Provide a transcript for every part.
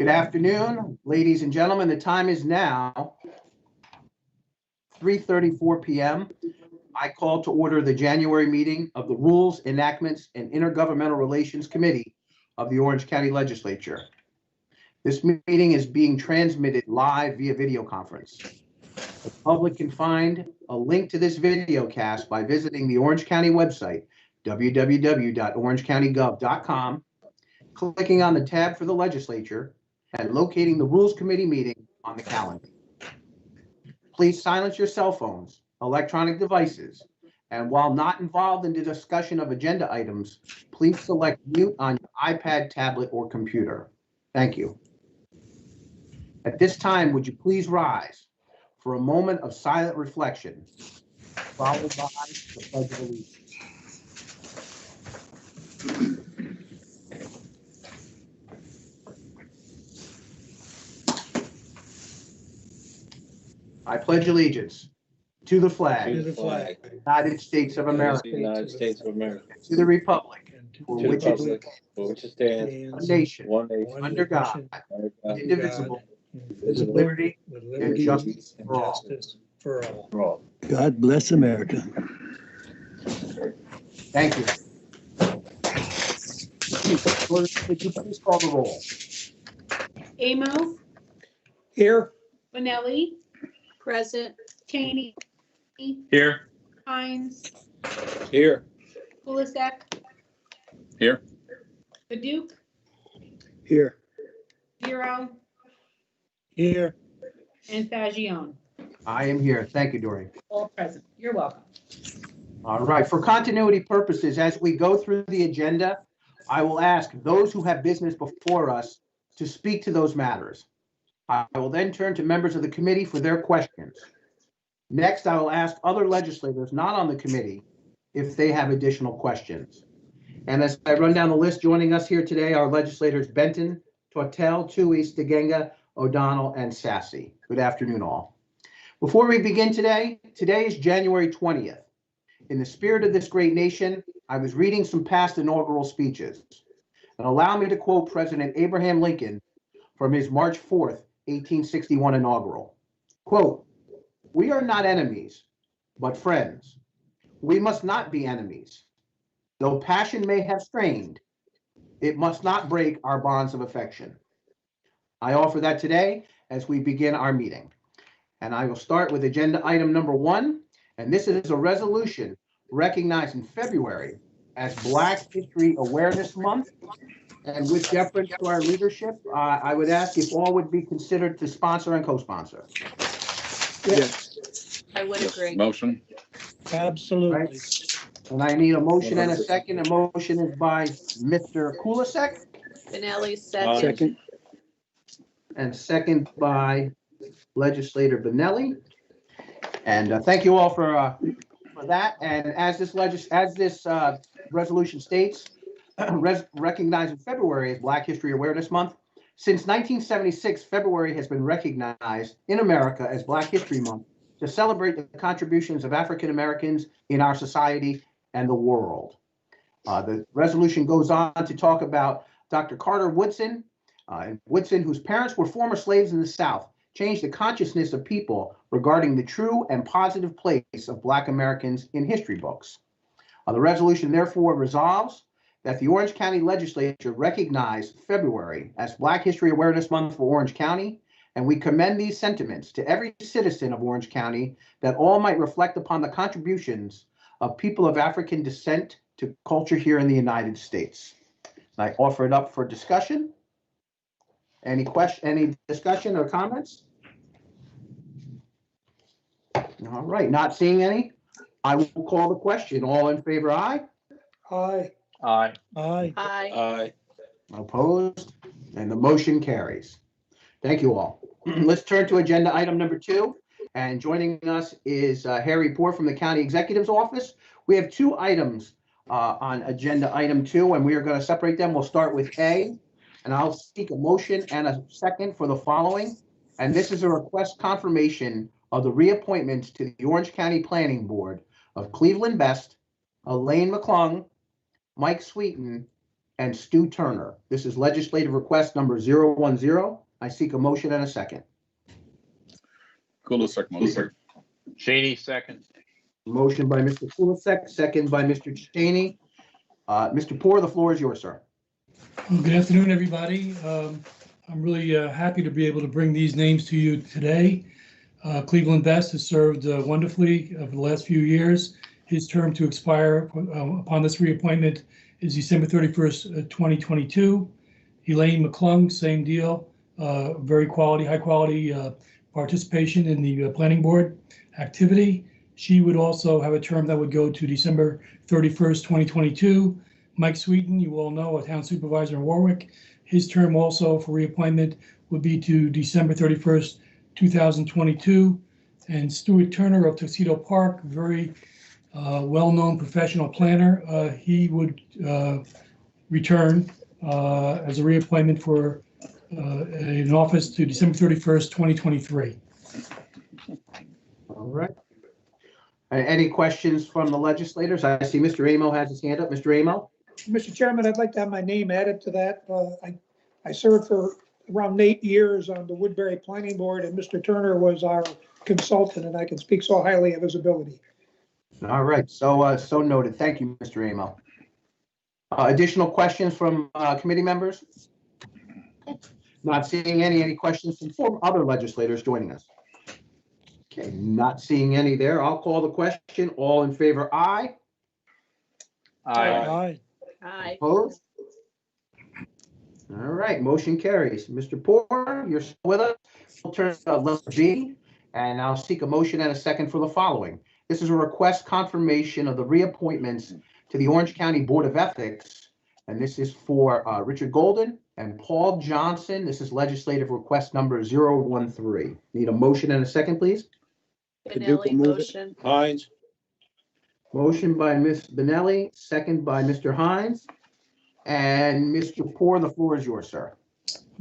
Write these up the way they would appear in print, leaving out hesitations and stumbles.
Good afternoon, ladies and gentlemen. The time is now 3:34 p.m. I call to order the January meeting of the Rules, Enactments, and Intergovernmental Relations Committee of the Orange County Legislature. This meeting is being transmitted live via video conference. The public can find a link to this video cast by visiting the Orange County website, www.orangecounty.gov.com, clicking on the tab for the legislature, and locating the Rules Committee meeting on the calendar. Please silence your cell phones, electronic devices, and while not involved in the discussion of agenda items, please select mute on your iPad, tablet, or computer. Thank you. At this time, would you please rise for a moment of silent reflection, followed by the Pledge of Allegiance. I pledge allegiance to the flag, To the flag. United States of America, United States of America. to the republic for To the which it republic for which it stands, a nation one nation, under God, under God, indivisible, with indivisible, liberty with and liberty justice and for all. justice for all. for all. God bless America. Thank you. Would you please call the roll? Amo, Here. Benelli, Present. Cheney, Here. Hines, Here. Kulisek, Here. Paduk, Here. Bureau, Here. and Fagion. I am here. Thank you, Dory. All present. You're welcome. All right, for continuity purposes, as we go through the agenda, I will ask those who have business before us to speak to those matters. I will then turn to members of the committee for their questions. Next, I will ask other legislators not on the committee if they have additional questions. And as I run down the list, joining us here today are legislators Benton, Tortel, Tui, Stegenga, O'Donnell, and Sassy. Good afternoon, all. Before we begin today is January 20th. In the spirit of this great nation, I was reading some past inaugural speeches. And allow me to quote President Abraham Lincoln from his March 4th, 1861 inaugural. Quote, "We are not enemies, but friends. We must not be enemies. Though passion may have strained, it must not break our bonds of affection." I offer that today as we begin our meeting. And I will start with agenda item number 1. And this is a resolution recognizing February as Black History Awareness Month. And with deference to our leadership, I would ask if all would be considered to sponsor and co-sponsor. Yes. I would agree. Motion. Absolutely. And I need a motion and a second. A motion is by Mr. Kulisek Benelli, second. Second. and second by Legislator Benelli. And thank you all for that. And as this resolution states, recognizing February as Black History Awareness Month. Since 1976, February has been recognized in America as Black History Month to celebrate the contributions of African Americans in our society and the world. The resolution goes on to talk about Dr. Carter Woodson, whose parents were former slaves in the South, changed the consciousness of people regarding the true and positive place of Black Americans in history books. The resolution therefore resolves that the Orange County Legislature recognize February as Black History Awareness Month for Orange County, and we commend these sentiments to every citizen of Orange County, that all might reflect upon the contributions of people of African descent to culture here in the United States. I offer it up for discussion. Any discussion or comments? All right, not seeing any. I will call the question. All in favor, aye? Aye. Aye. Aye. Aye. Aye. Opposed? And the motion carries. Thank you all. Let's turn to agenda item number 2. And joining us is Harry Poor from the County Executive's Office. We have 2 items on agenda item 2, and we are going to separate them. We'll start with A, and I'll seek a motion and a second for the following. And this is a request confirmation of the reappointments to the Orange County Planning Board of Cleveland Best, Elaine McClung, Mike Sweeten, and Stu Turner. This is legislative request number 010. I seek a motion and a second. Kulisek motion. Cheney, second. Motion by Mr. Kulisek, second by Mr. Cheney. Mr. Poor, the floor is yours, sir. Well, good afternoon, everybody. I'm really happy to be able to bring these names to you today. Cleveland Best has served wonderfully over the last few years. His term to expire upon this reappointment is December 31st, 2022. Elaine McClung, same deal. Very high quality participation in the planning board activity. She would also have a term that would go to December 31st, 2022. Mike Sweeten, you all know, a town supervisor in Warwick. His term also for reappointment would be to December 31st, 2022. And Stuart Turner of Tuxedo Park, very well-known professional planner. He would return as a reappointment for an office to December 31st, 2023. All right. Any questions from the legislators? I see Mr. Remo has his hand up. Mr. Remo? Mr. Chairman, I'd like to have my name added to that. I served for around 8 years on the Woodbury Planning Board, and Mr. Turner was our consultant, and I can speak so highly of his ability. All right, so noted. Thank you, Mr. Remo. Additional questions from committee members? Not seeing any questions from four other legislators joining us. Okay, not seeing any there. I'll call the question. All in favor, aye. Aye. Aye. Opposed? All right, motion carries. Mr. Poor, you're still with us. We'll turn to letter B, and I'll seek a motion and a second for the following. This is a request confirmation of the reappointments to the Orange County Board of Ethics, and this is for Richard Golden and Paul Johnson. This is legislative request number 013. Need a motion and a second, please? Benelli move it. motion. Hines. Motion by Ms. Benelli, second by Mr. Hines. And Mr. Poor, the floor is yours, sir.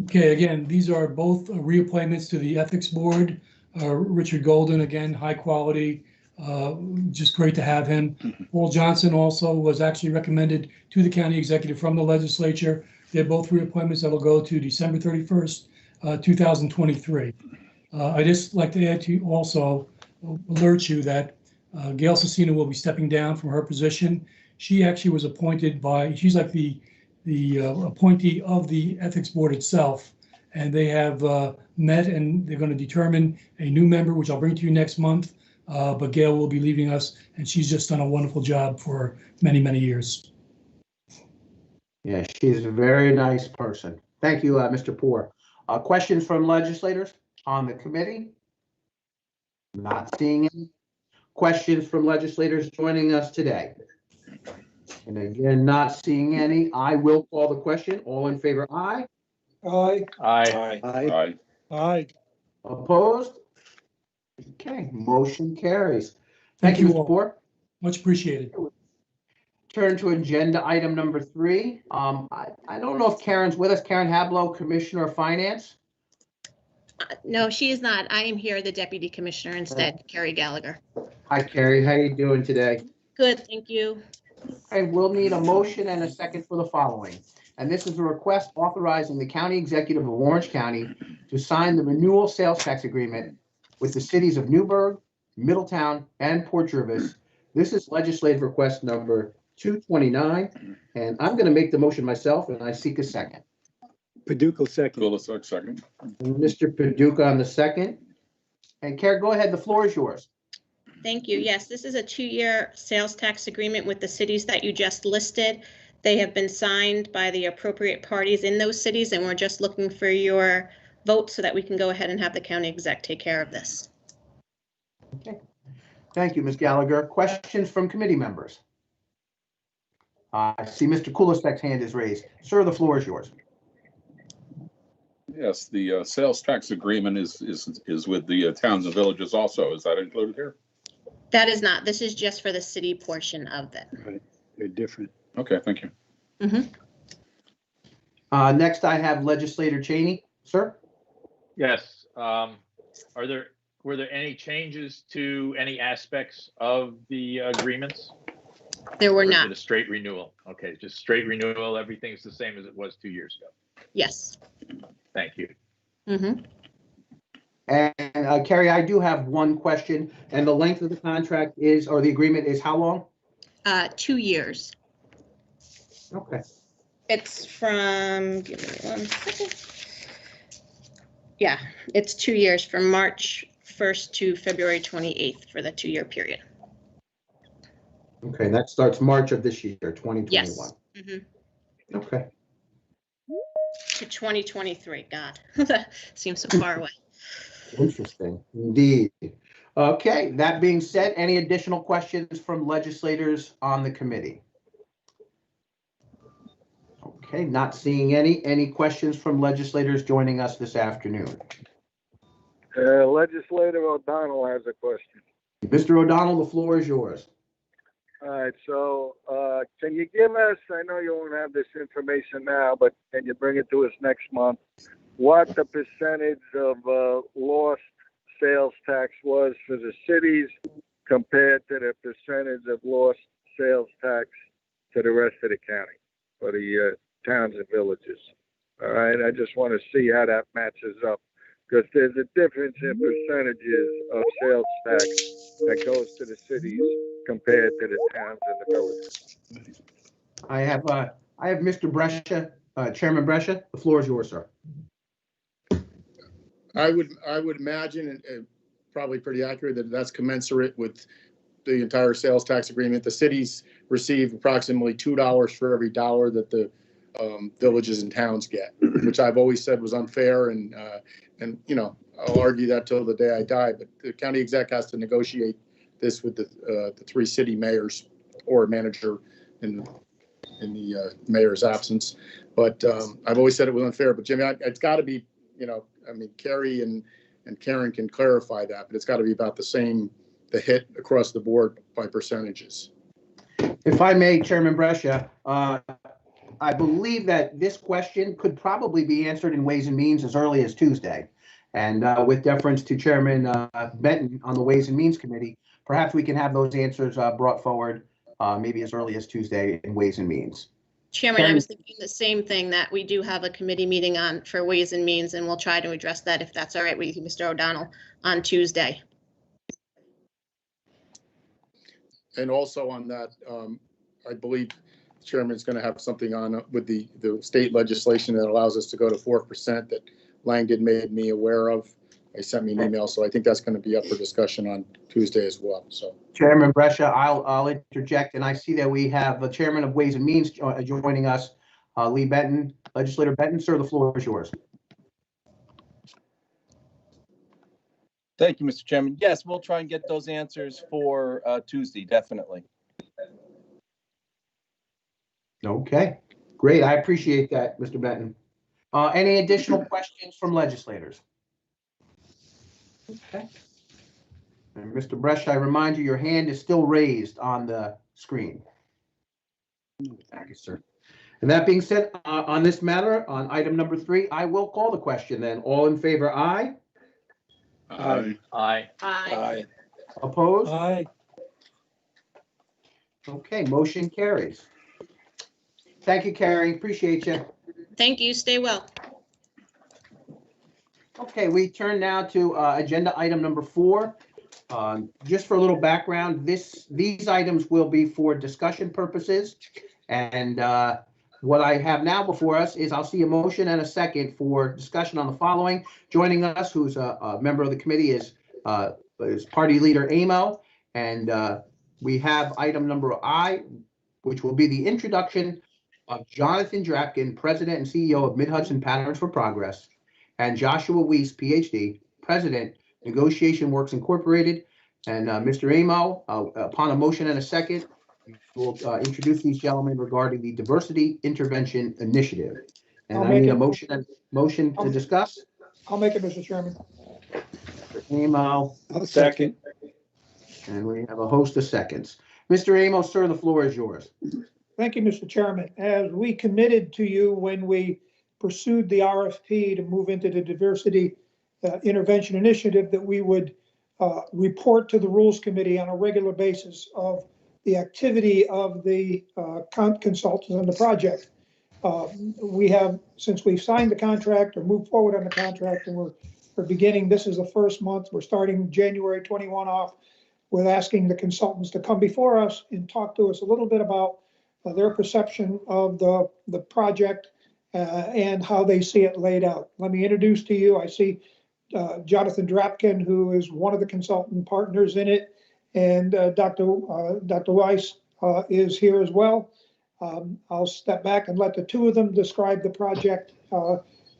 Okay, again, these are both reappointments to the Ethics Board. Richard Golden, again, high quality, just great to have him. Paul Johnson also was actually recommended to the county executive from the legislature. They're both reappointments that will go to December 31st, 2023. I just like to add to you also, alert you that Gail Cecina will be stepping down from her position. She actually was appointed by, she's like the appointee of the Ethics Board itself, and they have met and they're going to determine a new member, which I'll bring to you next month. But Gail will be leaving us, and she's just done a wonderful job for many, many years. Yeah, she's a very nice person. Thank you, Mr. Poor. Questions from legislators on the committee? Not seeing any. Questions from legislators joining us today? And again, not seeing any. I will call the question. All in favor, aye. Aye. Aye. Aye. Aye. Opposed? Okay, motion carries. Thank you, you Mr. all. Poor. Much appreciated. Turn to agenda item number 3. I don't know if Karen's with us. Karen Hablow, Commissioner of Finance. No, she is not. I am here, the Deputy Commissioner instead, Carrie Gallagher. Hi, Carrie. How you doing today? Good, thank you. I will need a motion and a second for the following. And this is a request authorizing the County Executive of Orange County to sign the renewal sales tax agreement with the cities of Newburgh, Middletown, and Port Jervis. This is legislative request number 229, and I'm going to make the motion myself, and I seek a second. Paducah second. Kulisek second. Mr. Paducah on the second. And Karen, go ahead. The floor is yours. Thank you. Yes, this is a 2-year sales tax agreement with the cities that you just listed. They have been signed by the appropriate parties in those cities, and we're just looking for your vote so that we can go ahead and have the county exec take care of this. Okay. Thank you, Ms. Gallagher. Questions from committee members? I see Mr. Kulisek's hand is raised. Sir, the floor is yours. Yes, the sales tax agreement is with the towns and villages also. Is that included here? That is not. This is just for the city portion of it. Right, they're different. Okay, thank you. Next, I have Legislator Cheney. Sir? Yes. Were there any changes to any aspects of the agreements? There were Or is not. it a straight renewal? Okay, just straight renewal. Everything's the same as it was 2 years ago. Yes. Thank you. Mm-hmm. And Carrie, I do have one question, and the length of the contract is, or the agreement is how long? 2 years. Okay. It's from, give me 1 second. Yeah, it's 2 years from March 1st to February 28th for the 2-year period. Okay, that starts March of this year, 2021. Yes. Mm-hmm. Okay. To 2023, God, that seems so far away. Interesting, indeed. Okay, that being said, any additional questions from legislators on the committee? Okay, not seeing any. Any questions from legislators joining us this afternoon? Legislator O'Donnell has a question. Mr. O'Donnell, the floor is yours. All right, so can you give us, I know you won't have this information now, but can you bring it to us next month? What the percentage of lost sales tax was for the cities compared to the percentage of lost sales tax to the rest of the county, for the towns and villages? All right, I just want to see how that matches up, because there's a difference in percentages of sales tax that goes to the cities compared to the towns and the villages. I have Mr. Brescia, Chairman Brescia, the floor is yours, sir. I would imagine, and probably pretty accurate, that that's commensurate with the entire sales tax agreement. The cities receive approximately $2 for every dollar that the villages and towns get, which I've always said was unfair, and you know, I'll argue that till the day I die. But the county exec has to negotiate this with the 3 city mayors or a manager in the mayor's absence. But I've always said it was unfair. But Jimmy, it's got to be, you know, I mean, Carrie and Karen can clarify that, but it's got to be about the hit across the board by percentages. If I may, Chairman Brescia, I believe that this question could probably be answered in Ways and Means as early as Tuesday. And with deference to Chairman Benton on the Ways and Means Committee, perhaps we can have those answers brought forward maybe as early as Tuesday in Ways and Means. Chairman, I was thinking the same thing, that we do have a committee meeting on for Ways and Means, and we'll try to address that, if that's all right with you, Mr. O'Donnell, on Tuesday. And also on that, I believe the chairman is going to have something on with the state legislation that allows us to go to 4% that Langdon made me aware of. They sent me an email, so I think that's going to be up for discussion on Tuesday as well. So, Chairman Brescia, I'll interject, and I see that we have the Chairman of Ways and Means joining us, Lee Benton, Legislator Benton. Sir, the floor is yours. Thank you, Mr. Chairman. Yes, we'll try and get those answers for Tuesday, definitely. Okay, great. I appreciate that, Mr. Benton. Any additional questions from legislators? Okay. And Mr. Brescia, I remind you, your hand is still raised on the screen. Thank you, sir. And that being said, on this matter, on item number 3, I will call the question then. All in favor, aye? Aye. Aye. Aye. Opposed? Aye. Okay, motion carries. Thank you, Carrie. Appreciate you. Thank you. Stay well. Okay, we turn now to agenda item number 4. Just for a little background, these items will be for discussion purposes. And what I have now before us is I'll see a motion and a second for discussion on the following. Joining us, who's a member of the committee, is Party Leader Remo. And we have item number I, which will be the introduction of Jonathan Drapkin, President and CEO of Mid-Hudson Patterns for Progress, and Joshua Weiss, PhD, President, Negotiation Works Incorporated. And Mr. Remo, upon a motion and a second, will introduce these gentlemen regarding the Diversity Intervention Initiative. And I need a motion to discuss. I'll make it, Mr. Chairman. Mr. Remo. I'll second. And we have a host of seconds. Mr. Remo, sir, the floor is yours. Thank you, Mr. Chairman. As we committed to you when we pursued the RFP to move into the Diversity Intervention Initiative, that we would report to the Rules Committee on a regular basis of the activity of the consultants on the project. We have, since we've signed the contract or moved forward on the contract, and we're beginning, this is the first month, we're starting January 21 off with asking the consultants to come before us and talk to us a little bit about their perception of the project and how they see it laid out. Let me introduce to you, I see Jonathan Drapkin, who is one of the consultant partners in it, and Dr. Weiss is here as well. I'll step back and let the two of them describe the project,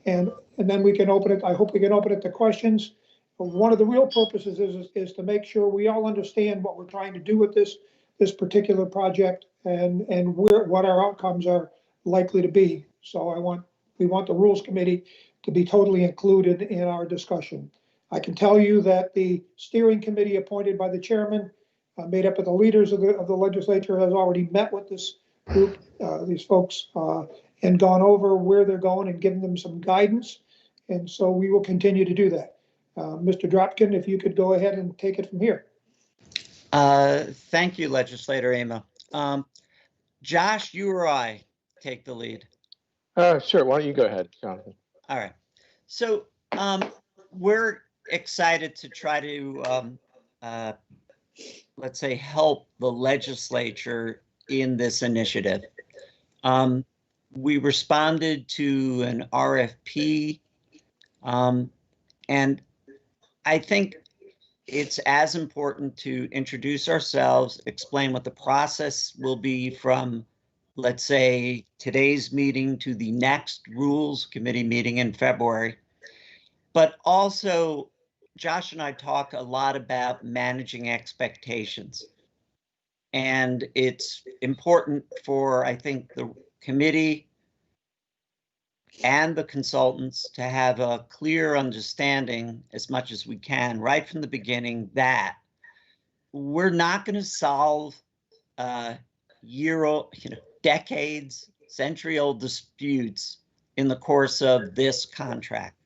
and then we can open it. I hope we can open it to questions. One of the real purposes is to make sure we all understand what we're trying to do with this particular project and what our outcomes are likely to be. So we want the Rules Committee to be totally included in our discussion. I can tell you that the steering committee appointed by the chairman, made up of the leaders of the legislature, has already met with this group, these folks, and gone over where they're going and given them some guidance. And so we will continue to do that. Mr. Drapkin, if you could go ahead and take it from here. Thank you, Legislator Remo. Josh, you or I take the lead? Sure. Why don't you go ahead, Jonathan? All right. So we're excited to try to, let's say, help the legislature in this initiative. We responded to an RFP, and I think it's as important to introduce ourselves, explain what the process will be from, let's say, today's meeting to the next Rules Committee meeting in February. But also, Josh and I talk a lot about managing expectations. And it's important for, I think, the committee and the consultants to have a clear understanding, as much as we can, right from the beginning, that we're not going to solve decades, century-old disputes in the course of this contract.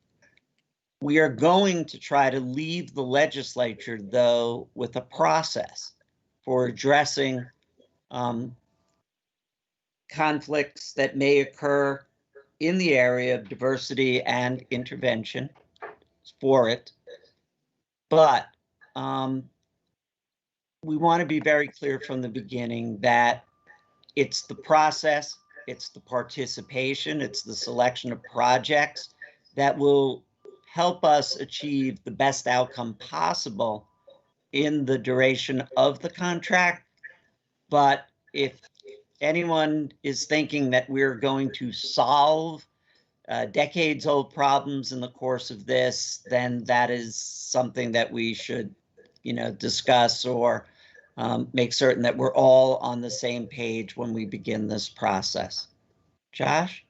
We are going to try to leave the legislature, though, with a process for addressing conflicts that may occur in the area of diversity and intervention for it. But we want to be very clear from the beginning that it's the process, it's the participation, it's the selection of projects that will help us achieve the best outcome possible in the duration of the contract. But if anyone is thinking that we're going to solve decades-old problems in the course of this, then that is something that we should, discuss or make certain that we're all on the same page when we begin this process. Josh?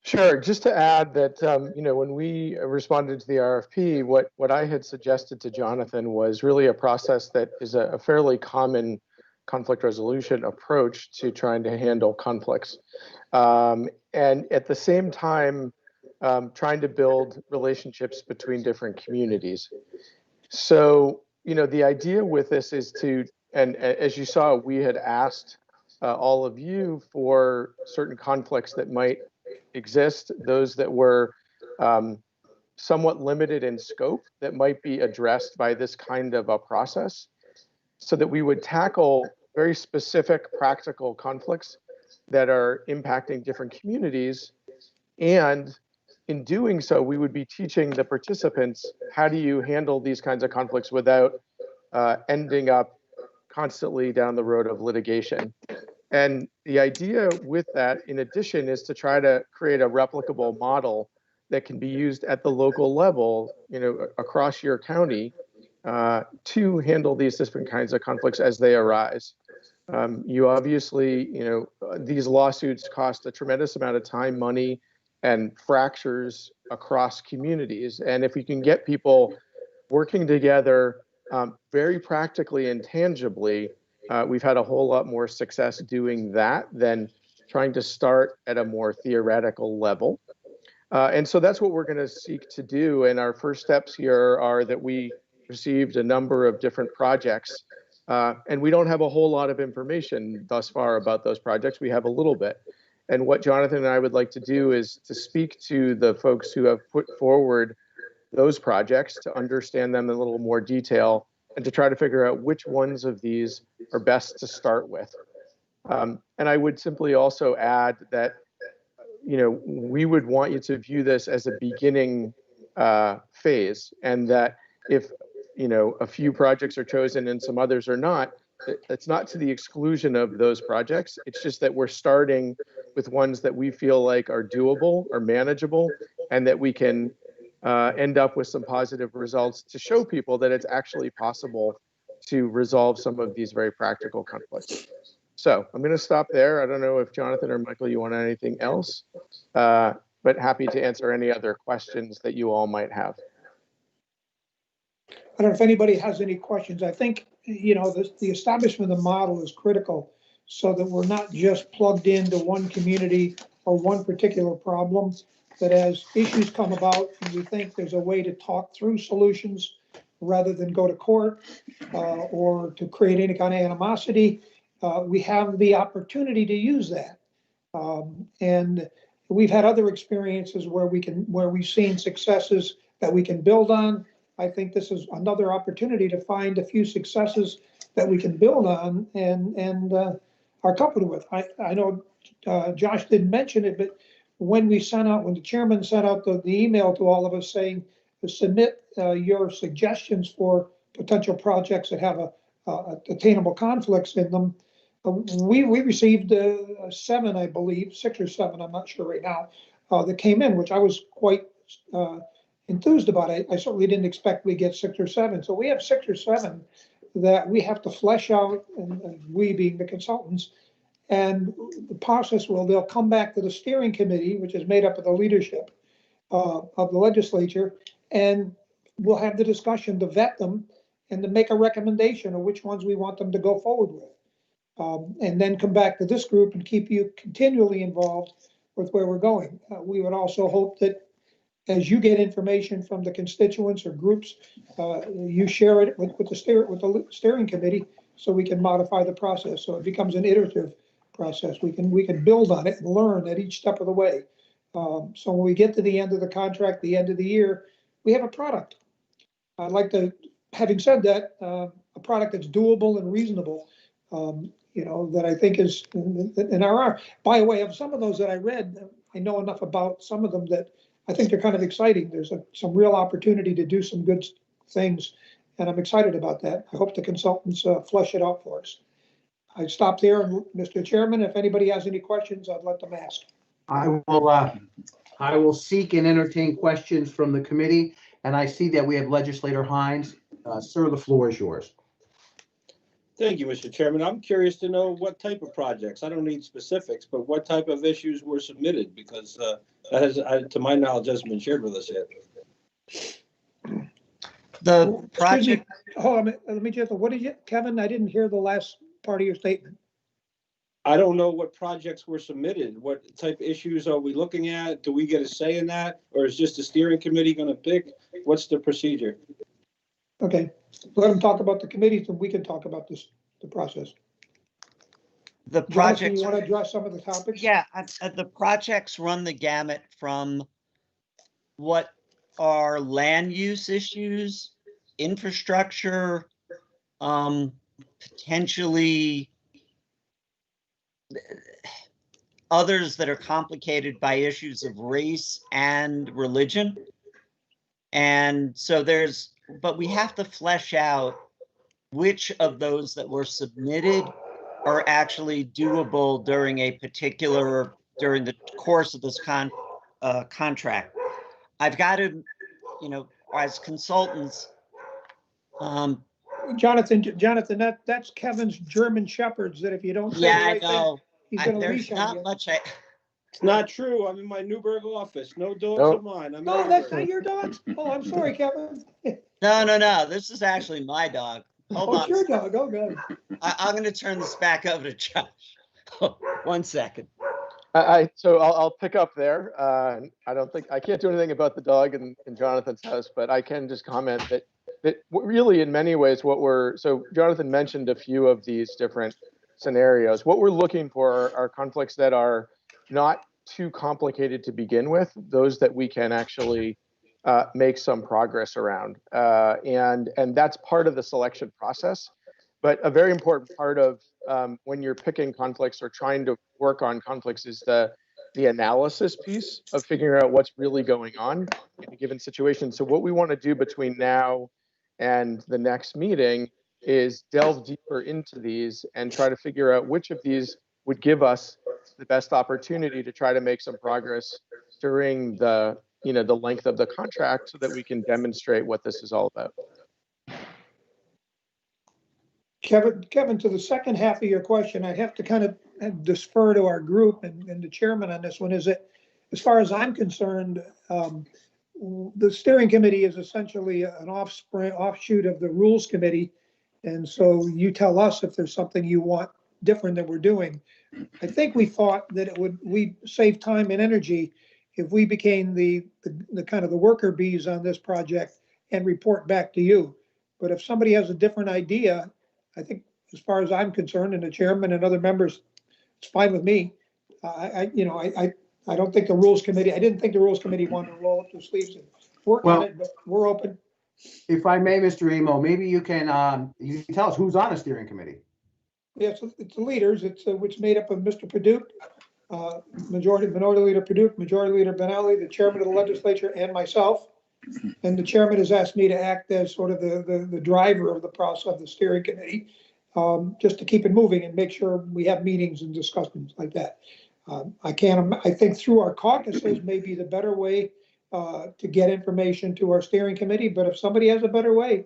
Sure. Just to add that, when we responded to the RFP, what I had suggested to Jonathan was really a process that is a fairly common conflict resolution approach to trying to handle conflicts. And at the same time, trying to build relationships between different communities. So, the idea with this is and as you saw, we had asked all of you for certain conflicts that might exist, those that were somewhat limited in scope that might be addressed by this kind of a process, so that we would tackle very specific practical conflicts that are impacting different communities. And in doing so, we would be teaching the participants, how do you handle these kinds of conflicts without ending up constantly down the road of litigation. And the idea with that, in addition, is to try to create a replicable model that can be used at the local level, across your county, to handle these different kinds of conflicts as they arise. You obviously, these lawsuits cost a tremendous amount of time, money, and fractures across communities. And if we can get people working together very practically and tangibly, we've had a whole lot more success doing that than trying to start at a more theoretical level. And so that's what we're going to seek to do. And our first steps here are that we received a number of different projects And we don't have a whole lot of information thus far about those projects. We have a little bit. And what Jonathan and I would like to do is to speak to the folks who have put forward those projects, to understand them in a little more detail, and to try to figure out which ones of these are best to start with. And I would simply also add that, we would want you to view this as a beginning phase, and that if, a few projects are chosen and some others are not, it's not to the exclusion of those projects. It's just that we're starting with ones that we feel like are doable or manageable, and that we can end up with some positive results to show people that it's actually possible to resolve some of these very practical conflicts. So I'm going to stop there. I don't know if Jonathan or Michael, you want anything else, but happy to answer any other questions that you all might have. I don't know if anybody has any questions. I think, the establishment of the model is critical so that we're not just plugged into one community or one particular problem, but as issues come about and we think there's a way to talk through solutions rather than go to court or to create any kind of animosity, we have the opportunity to use that. And we've had other experiences where we've seen successes that we can build on. I think this is another opportunity to find a few successes that we can build on and are comfortable with. I know Josh didn't mention it, but when the chairman sent out the email to all of us saying to submit your suggestions for potential projects that have attainable conflicts in them, we received 7, I believe, 6 or 7, I'm not sure right now, that came in, which I was quite enthused about. I certainly didn't expect we'd get 6 or 7. So we have 6 or 7 that we have to flesh out, and we being the consultants. And the process they'll come back to the steering committee, which is made up of the leadership of the legislature, and we'll have the discussion to vet them and to make a recommendation of which ones we want them to go forward with. And then come back to this group and keep you continually involved with where we're going. We would also hope that as you get information from the constituents or groups, you share it with the steering committee so we can modify the process. So it becomes an iterative process. We can build on it and learn at each step of the way. So when we get to the end of the contract, the end of the year, we have a product. I'd like to, having said that, a product that's doable and reasonable, that I think is in our, by the way, of some of those that I read, I know enough about some of them that I think they're kind of exciting. There's some real opportunity to do some good things, and I'm excited about that. I hope the consultants flesh it out for us. I stop there, and Mr. Chairman, if anybody has any questions, I'd let them ask. I will seek and entertain questions from the committee, and I see that we have Legislator Hines. Sir, the floor is yours. Thank you, Mr. Chairman. I'm curious to know what type of projects. I don't need specifics, but what type of issues were submitted, because that has, to my knowledge, hasn't been shared with us yet. The project. Hold on, let me just, what did you, Kevin? I didn't hear the last part of your statement. I don't know what projects were submitted. What type of issues are we looking at? Do we get a say in that? Or is just the steering committee going to pick? What's the procedure? Okay, let them talk about the committees and we can talk about the process. The projects. You want to address some of the topics? Yeah, the projects run the gamut from what are land use issues, infrastructure, potentially others that are complicated by issues of race and religion. And so but we have to flesh out which of those that were submitted are actually doable during the course of this contract. I've got to, as consultants. Jonathan, that's Kevin's German Shepherds that if you don't say the right thing, he's going to leash on you. It's not true. I'm in my Newburgh office. No dogs of mine. No, that's not your dogs. Oh, I'm sorry, Kevin. No. This is actually my dog. Hold on. It's your dog. Oh, good. I'm going to turn this back over to Josh. 1 second. So I'll pick up there. I can't do anything about the dog in Jonathan's house, but I can just comment that really, in many ways, so Jonathan mentioned a few of these different scenarios. What we're looking for are conflicts that are not too complicated to begin with, those that we can actually make some progress around. And that's part of the selection process. But a very important part of when you're picking conflicts or trying to work on conflicts is the analysis piece of figuring out what's really going on in a given situation. So what we want to do between now and the next meeting is delve deeper into these and try to figure out which of these would give us the best opportunity to try to make some progress during the length of the contract so that we can demonstrate what this is all about. Kevin, to the second half of your question, I have to kind of defer to our group and the chairman on this one. Is that, as far as I'm concerned, the steering committee is essentially an offshoot of the rules committee. And so you tell us if there's something you want different than we're doing. I think we thought that we'd save time and energy if we became the kind of the worker bees on this project and report back to you. But if somebody has a different idea, I think, as far as I'm concerned, and the chairman and other members, it's fine with me. I don't think the rules committee, I didn't think the rules committee wanted to roll up their sleeves and work on it, but we're open. If I may, Mr. Remo, maybe you can tell us who's on the steering committee. Yeah, it's the leaders. It's which made up of Mr. Paduch, Minority Leader Paduch, Majority Leader Benelli, the chairman of the legislature, and myself. And the chairman has asked me to act as sort of the driver of the process of the steering committee, just to keep it moving and make sure we have meetings and discussions like that. I think through our caucuses may be the better way to get information to our steering committee, but if somebody has a better way,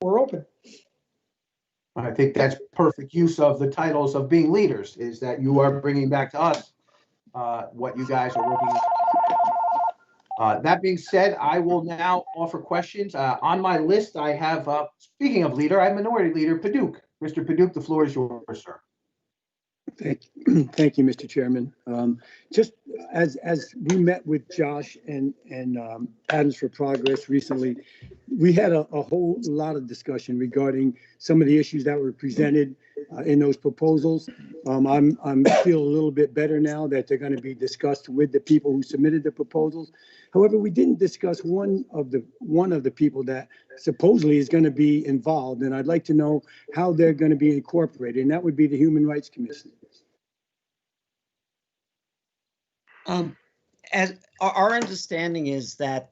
we're open. I think that's perfect use of the titles of being leaders, is that you are bringing back to us what you guys are working on. That being said, I will now offer questions. On my list, I have, speaking of leader, I have Minority Leader Paduch. Mr. Paduch, the floor is yours, sir. Thank you, Mr. Chairman. Just as we met with Josh and Atoms for Progress recently, we had a whole lot of discussion regarding some of the issues that were presented in those proposals. I'm feel a little bit better now that they're going to be discussed with the people who submitted the proposals. However, we didn't discuss one of the people that supposedly is going to be involved, and I'd like to know how they're going to be incorporated, and that would be the Human Rights Commission. As our understanding is that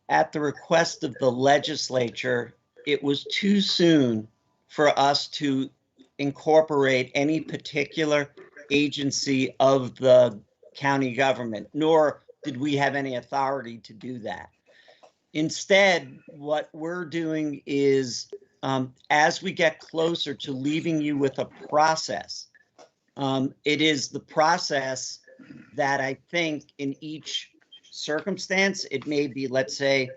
at the request of the legislature, it was too soon for us to incorporate any particular agency of the county government, nor did we have any authority to do that. Instead, what we're doing is, as we get closer to leaving you with a process, it is the process that I think in each circumstance, it may be, let's say,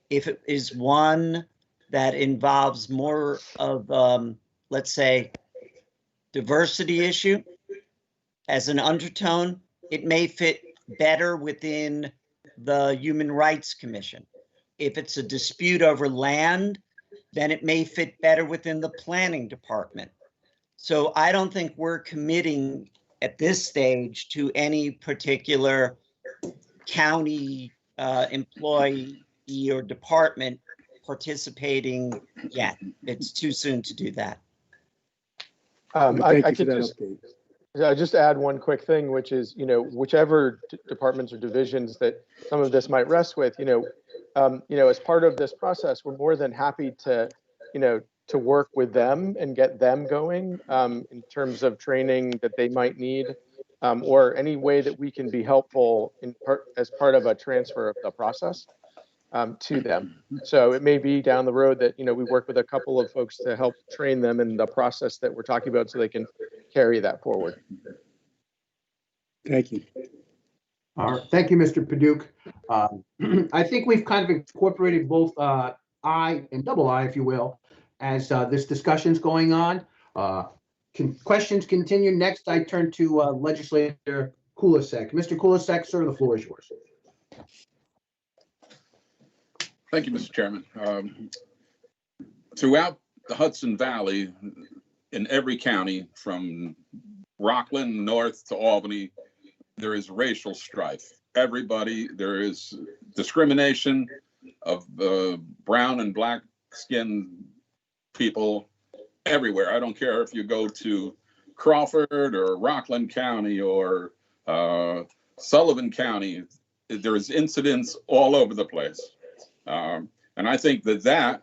if it is one that involves more of, let's say, diversity issue as an undertone, it may fit better within the Human Rights Commission. If it's a dispute over land, then it may fit better within the Planning Department. So I don't think we're committing at this stage to any particular county employee or department participating yet. It's too soon to do that. I could just add one quick thing, which is, whichever departments or divisions that some of this might rest with, as part of this process, we're more than happy to, to work with them and get them going in terms of training that they might need, or any way that we can be helpful as part of a transfer of the process to them. So it may be down the road that, we work with a couple of folks to help train them in the process that we're talking about so they can carry that forward. Thank you. All right. Thank you, Mr. Paduch. I think we've kind of incorporated both I and double I, if you will, as this discussion's going on. Questions continue. Next, I turn to Legislator Kulisek. Mr. Kulisek, sir, the floor is yours. Thank you, Mr. Chairman. Throughout the Hudson Valley, in every county, from Rockland north to Albany, there is racial strife. There is discrimination of brown and black skinned people everywhere. I don't care if you go to Crawford or Rockland County or Sullivan County, there's incidents all over the place. And I think that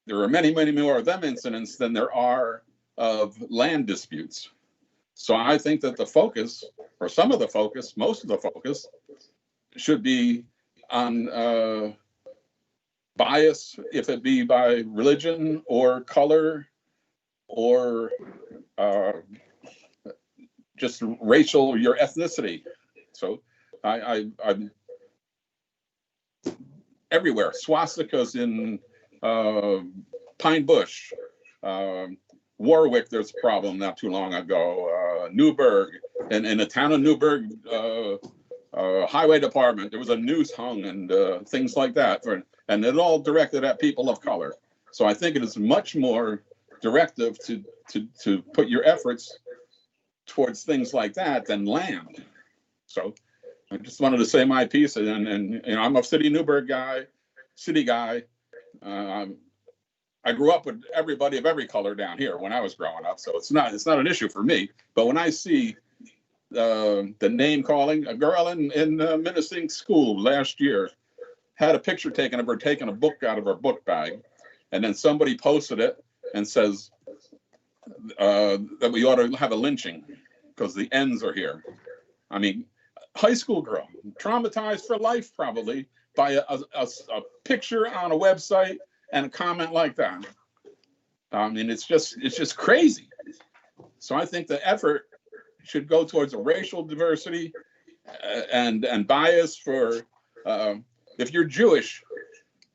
there are many, many more of them incidents than there are of land disputes. So I think that the focus, or some of the focus, most of the focus, should be on bias, if it be by religion or color or just racial, your ethnicity. So I'm everywhere. Swastikas in Pine Bush, Warwick, there's a problem not too long ago. Newburgh, and in the town of Newburgh, highway department, there was a noose hung and things like that, and it all directed at people of color. So I think it is much more directive to put your efforts towards things like that than land. So I just wanted to say my piece, and you know, I'm a city guy. I grew up with everybody of every color down here when I was growing up, so it's not an issue for me. But when I see the name calling, a girl in Minnesink school last year had a picture taken of her taking a book out of her book bag, and then somebody posted it and says that we ought to have a lynching because the ends are here. I mean, high school girl, traumatized for life probably by a picture on a website and a comment like that. I mean, it's just crazy. So I think the effort should go towards a racial diversity and bias for if you're Jewish.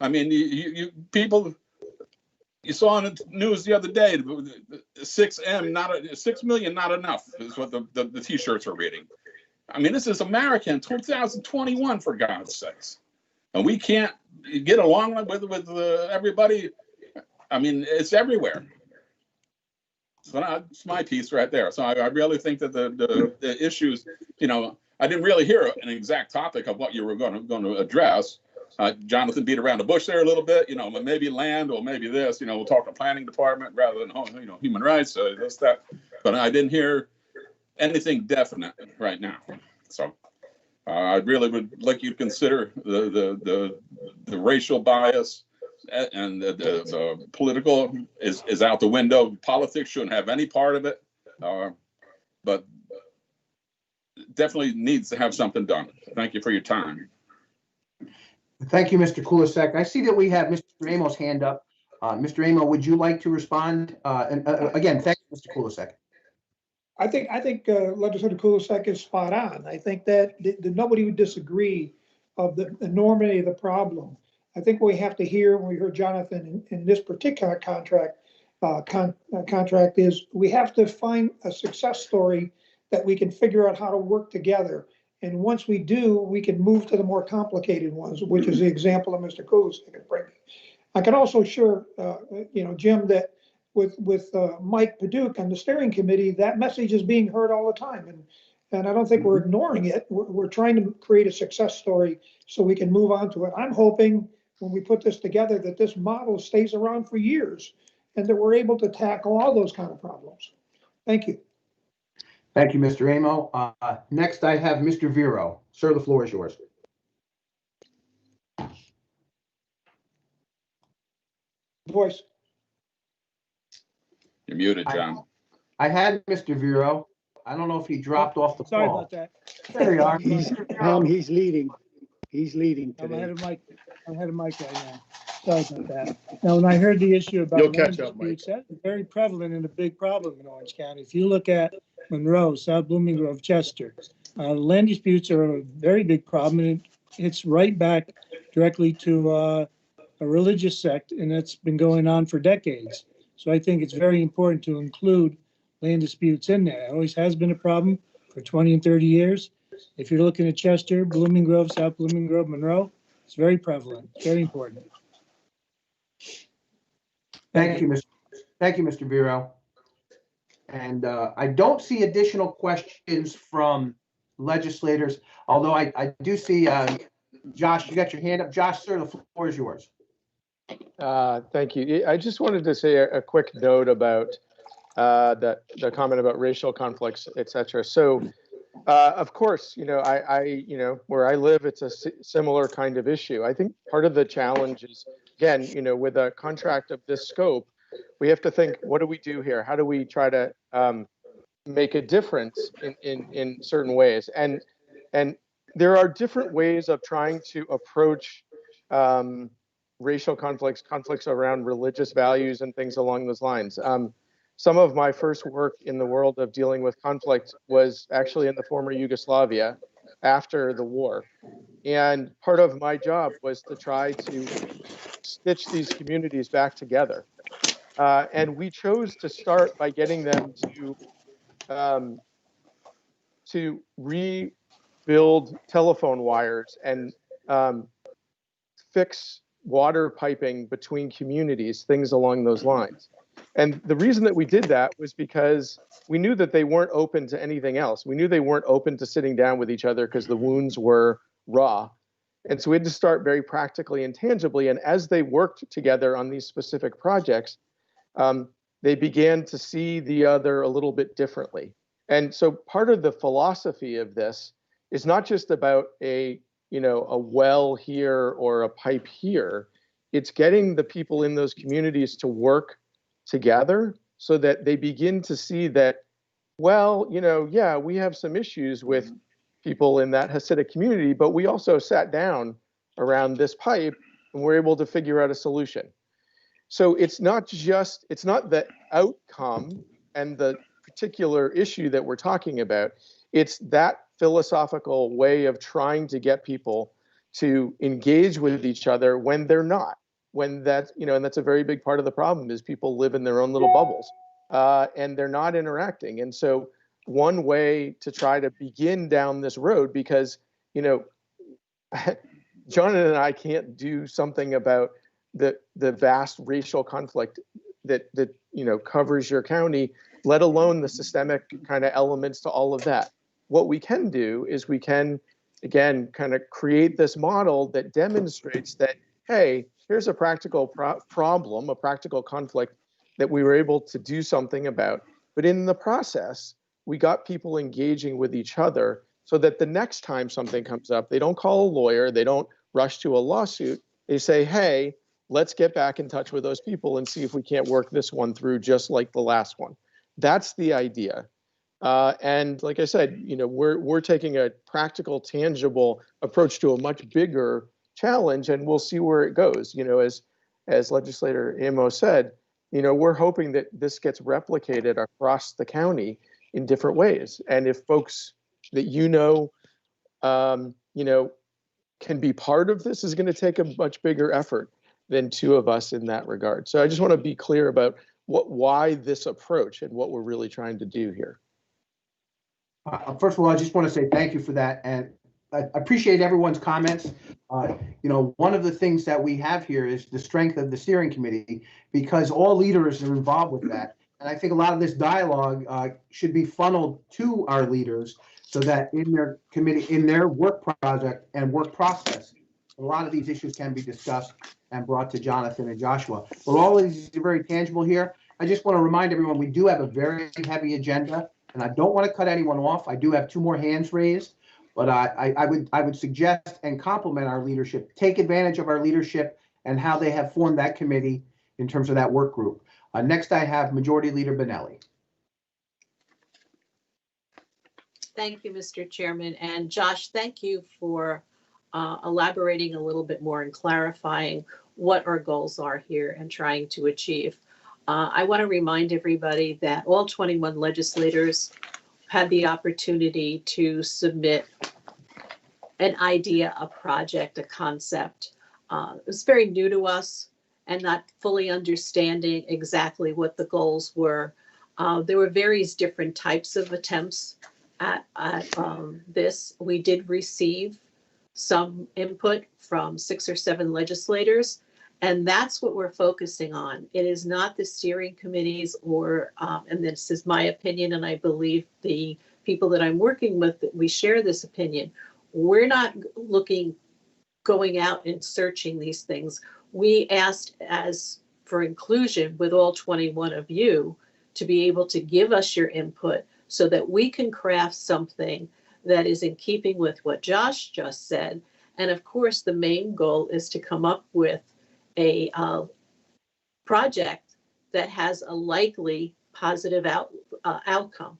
I mean, you people, you saw on the news the other day, 6 million not enough is what the t-shirts are reading. I mean, this is America in 2021, for God's sakes. And we can't get along with everybody. I mean, it's everywhere. So that's my piece right there. So I really think that the issues, you know, I didn't really hear an exact topic of what you were going to address. Jonathan beat around the bush there a little bit, you know, maybe land or maybe this, you know, we'll talk to planning department rather than, you know, human rights, this, that. But I didn't hear anything definite right now. So I really would like you to consider the racial bias and the political is out the window. Politics shouldn't have any part of it, but definitely needs to have something done. Thank you for your time. Thank you, Mr. Kulisek. I see that we have Mr. Remo's hand up. Mr. Remo, would you like to respond? And again, thank you, Mr. Kulisek. I think Legislator Kulisek is spot on. I think that nobody would disagree of the enormity of the problem. I think what we have to hear when we heard Jonathan in this particular contract is we have to find a success story that we can figure out how to work together. And once we do, we can move to the more complicated ones, which is the example of Mr. Kulisek is bringing. I can also assure, Jim, that with Mike Paduch and the steering committee, that message is being heard all the time. And I don't think we're ignoring it. We're trying to create a success story so we can move on to it. I'm hoping when we put this together that this model stays around for years and that we're able to tackle all those kind of problems. Thank you. Thank you, Mr. Remo. Next, I have Mr. Vero. Sir, the floor is yours. Voice. You're muted, John. I had Mr. Vero. I don't know if he dropped off the call. Sorry about that. There you are. He's leading. He's leading today. I'm ahead of Mike right now. Sorry about that. Now, when I heard the issue about You'll catch up, Mike. that's very prevalent and a big problem in Orange County. If you look at Monroe, South Blooming Grove, Chester, land disputes are a very big problem, and it's right back directly to a religious sect, and it's been going on for decades. So I think it's very important to include land disputes in there. It always has been a problem for 20 and 30 years. If you're looking at Chester, Blooming Grove, South Blooming Grove, Monroe, It's very prevalent, very important. Thank you, Mr. Bureau. And I don't see additional questions from legislators, although I do see, Josh, you got your hand up. Josh, sir, the floor is yours. Thank you. I just wanted to say a quick note about the comment about racial conflicts, et cetera. So, of course, where I live, it's a similar kind of issue. I think part of the challenge is, again, with a contract of this scope, we have to think, what do we do here? How do we try to make a difference in certain ways? And there are different ways of trying to approach racial conflicts around religious values and things along those lines. Some of my first work in the world of dealing with conflict was actually in the former Yugoslavia after the war. And part of my job was to try to stitch these communities back together. And we chose to start by getting them to rebuild telephone wires and fix water piping between communities, things along those lines. And the reason that we did that was because we knew that they weren't open to anything else. We knew they weren't open to sitting down with each other because the wounds were raw. And so we had to start very practically and tangibly. And as they worked together on these specific projects, they began to see the other a little bit differently. And so part of the philosophy of this is not just about a well here or a pipe here. It's getting the people in those communities to work together so that they begin to see that, well, yeah, we have some issues with people in that Hasidic community, but we also sat down around this pipe and we're able to figure out a solution. So it's not the outcome and the particular issue that we're talking about. It's that philosophical way of trying to get people to engage with each other when they're not. When that, and that's a very big part of the problem is people live in their own little bubbles and they're not interacting. And so one way to try to begin down this road, because, Jonathan and I can't do something about the vast racial conflict that covers your county, let alone the systemic kind of elements to all of that. What we can do is we can, again, kind of create this model that demonstrates that, hey, here's a practical problem, a practical conflict that we were able to do something about. But in the process, we got people engaging with each other so that the next time something comes up, they don't call a lawyer, they don't rush to a lawsuit. They say, hey, let's get back in touch with those people and see if we can't work this one through just like the last one. That's the idea. And like I said, we're taking a practical, tangible approach to a much bigger challenge, and we'll see where it goes. As legislator Remo said, we're hoping that this gets replicated across the county in different ways. And if folks that can be part of this, is going to take a much bigger effort than two of us in that regard. So I just want to be clear about why this approach and what we're really trying to do here. First of all, I just want to say thank you for that, and I appreciate everyone's comments. One of the things that we have here is the strength of the steering committee, because all leaders are involved with that. And I think a lot of this dialogue should be funneled to our leaders so that in their committee, in their work project and work process, a lot of these issues can be discussed and brought to Jonathan and Joshua. But all of these are very tangible here. I just want to remind everyone, we do have a very heavy agenda, and I don't want to cut anyone off. I do have 2 more hands raised, but I would suggest and compliment our leadership, take advantage of our leadership and how they have formed that committee in terms of that work group. Next, I have Majority Leader Benelli. Thank you, Mr. Chairman. And Josh, thank you for elaborating a little bit more and clarifying what our goals are here and trying to achieve. I want to remind everybody that all 21 legislators had the opportunity to submit an idea, a project, a concept. It was very new to us and not fully understanding exactly what the goals were. There were various different types of attempts at this. We did receive some input from 6 or 7 legislators. And that's what we're focusing on. It is not the steering committees or, and this is my opinion, and I believe the people that I'm working with, that we share this opinion. We're not going out and searching these things. We asked as for inclusion with all 21 of you to be able to give us your input so that we can craft something that is in keeping with what Josh just said. And of course, the main goal is to come up with a project that has a likely positive outcome.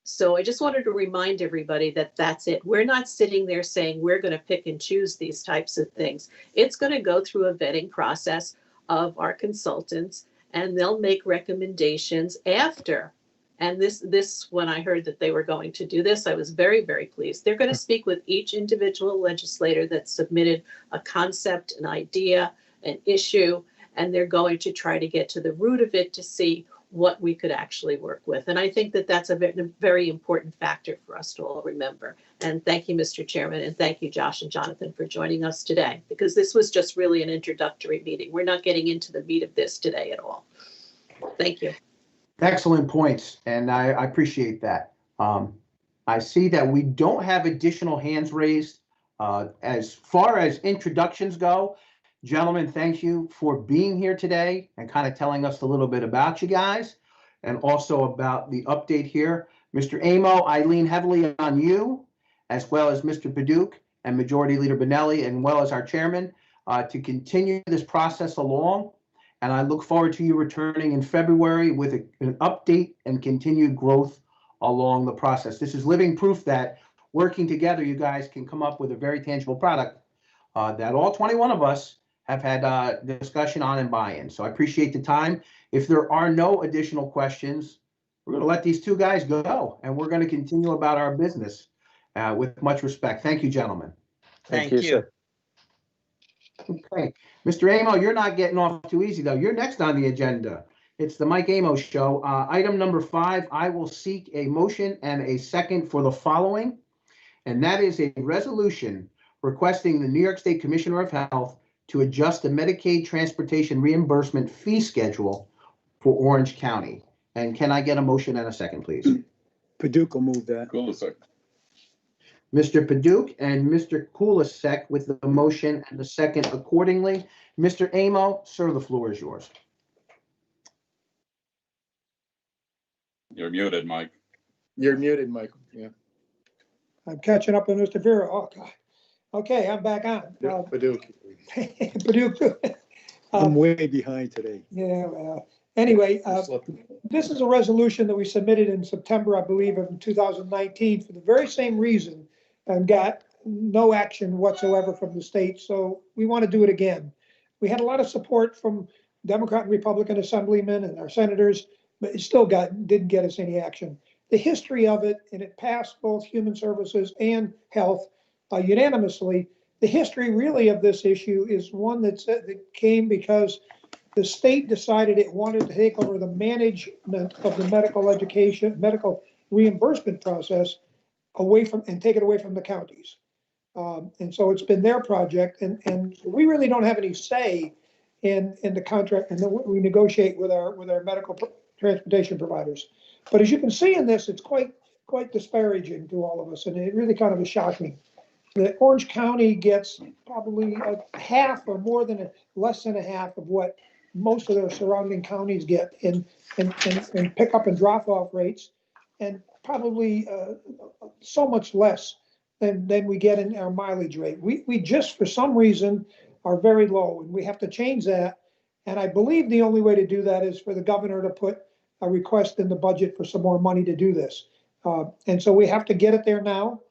So I just wanted to remind everybody that that's it. We're not sitting there saying we're going to pick and choose these types of things. It's going to go through a vetting process of our consultants, and they'll make recommendations after. And this, when I heard that they were going to do this, I was very, very pleased. They're going to speak with each individual legislator that submitted a concept, an idea, an issue, and they're going to try to get to the root of it to see what we could actually work with. And I think that that's a very important factor for us to all remember. And thank you, Mr. Chairman, and thank you, Josh and Jonathan, for joining us today, because this was just really an introductory meeting. We're not getting into the meat of this today at all. Thank you. Excellent points, and I appreciate that. I see that we don't have additional hands raised. As far as introductions go, gentlemen, thank you for being here today and kind of telling us a little bit about you guys and also about the update here. Mr. Amo, I lean heavily on you, as well as Mr. Paduch and Majority Leader Benelli, and well as our chairman, to continue this process along. And I look forward to you returning in February with an update and continued growth along the process. This is living proof that working together, you guys can come up with a very tangible product that all 21 of us have had discussion on and buy-in. So I appreciate the time. If there are no additional questions, we're going to let these two guys go, and we're going to continue about our business with much respect. Thank you, gentlemen. Thank you. Sir. Okay. Mr. Amo, you're not getting off too easy, though. You're next on the agenda. It's the Mike Amo Show. Item number 5, I will seek a motion and a second for the following, and that is a resolution requesting the New York State Commissioner of Health to adjust the Medicaid transportation reimbursement fee schedule for Orange County. And can I get a motion and a second, please? Paduch will move that. Kulisek. Mr. Paduch and Mr. Kulisek with the motion and the second accordingly. Mr. Amo, sir, the floor is yours. You're muted, Mike. You're muted, Michael. Yeah. I'm catching up on Mr. Vera. Oh, God. Okay, I'm back on. Paduch. Paduch. I'm way behind today. Yeah, well, anyway, this is a resolution that we submitted in September, I believe, of 2019 for the very same reason and got no action whatsoever from the state. So we want to do it again. We had a lot of support from Democrat and Republican assemblymen and our senators, but it still didn't get us any action. The history of it, and it passed both Human Services and Health unanimously. The history really of this issue is one that came because the state decided it wanted to take over the management of the medical reimbursement process and take it away from the counties. And so it's been their project, and we really don't have any say in the contract and we negotiate with our medical transportation providers. But as you can see in this, it's quite disparaging to all of us, and it really kind of is shocking. The Orange County gets probably a half or less than a half of what most of their surrounding counties get in pickup and drop off rates, and probably so much less than we get in our mileage rate. We just, for some reason, are very low, and we have to change that. And I believe the only way to do that is for the governor to put a request in the budget for some more money to do this. And so we have to get it there now,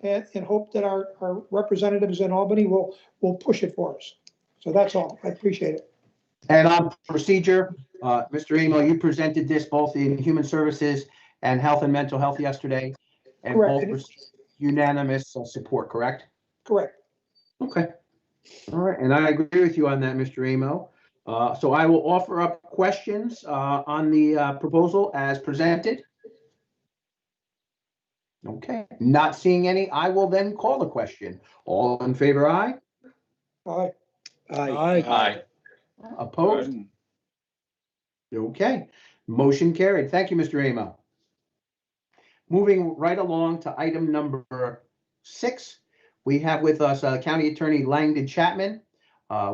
and hope that our representatives in Albany will push it for us. So that's all. I appreciate it. And on procedure, Mr. Amo, you presented this both in Human Services and Health and Mental Health yesterday, and Correct. both received unanimous support, correct? Correct. Okay. All right, and I agree with you on that, Mr. Amo. So I will offer up questions on the proposal as presented. Okay, not seeing any, I will then call the question. All in favor, aye? Aye. Aye. Aye. Opposed? Okay, motion carried. Thank you, Mr. Amo. Moving right along to item number 6, we have with us County Attorney Langdon Chapman.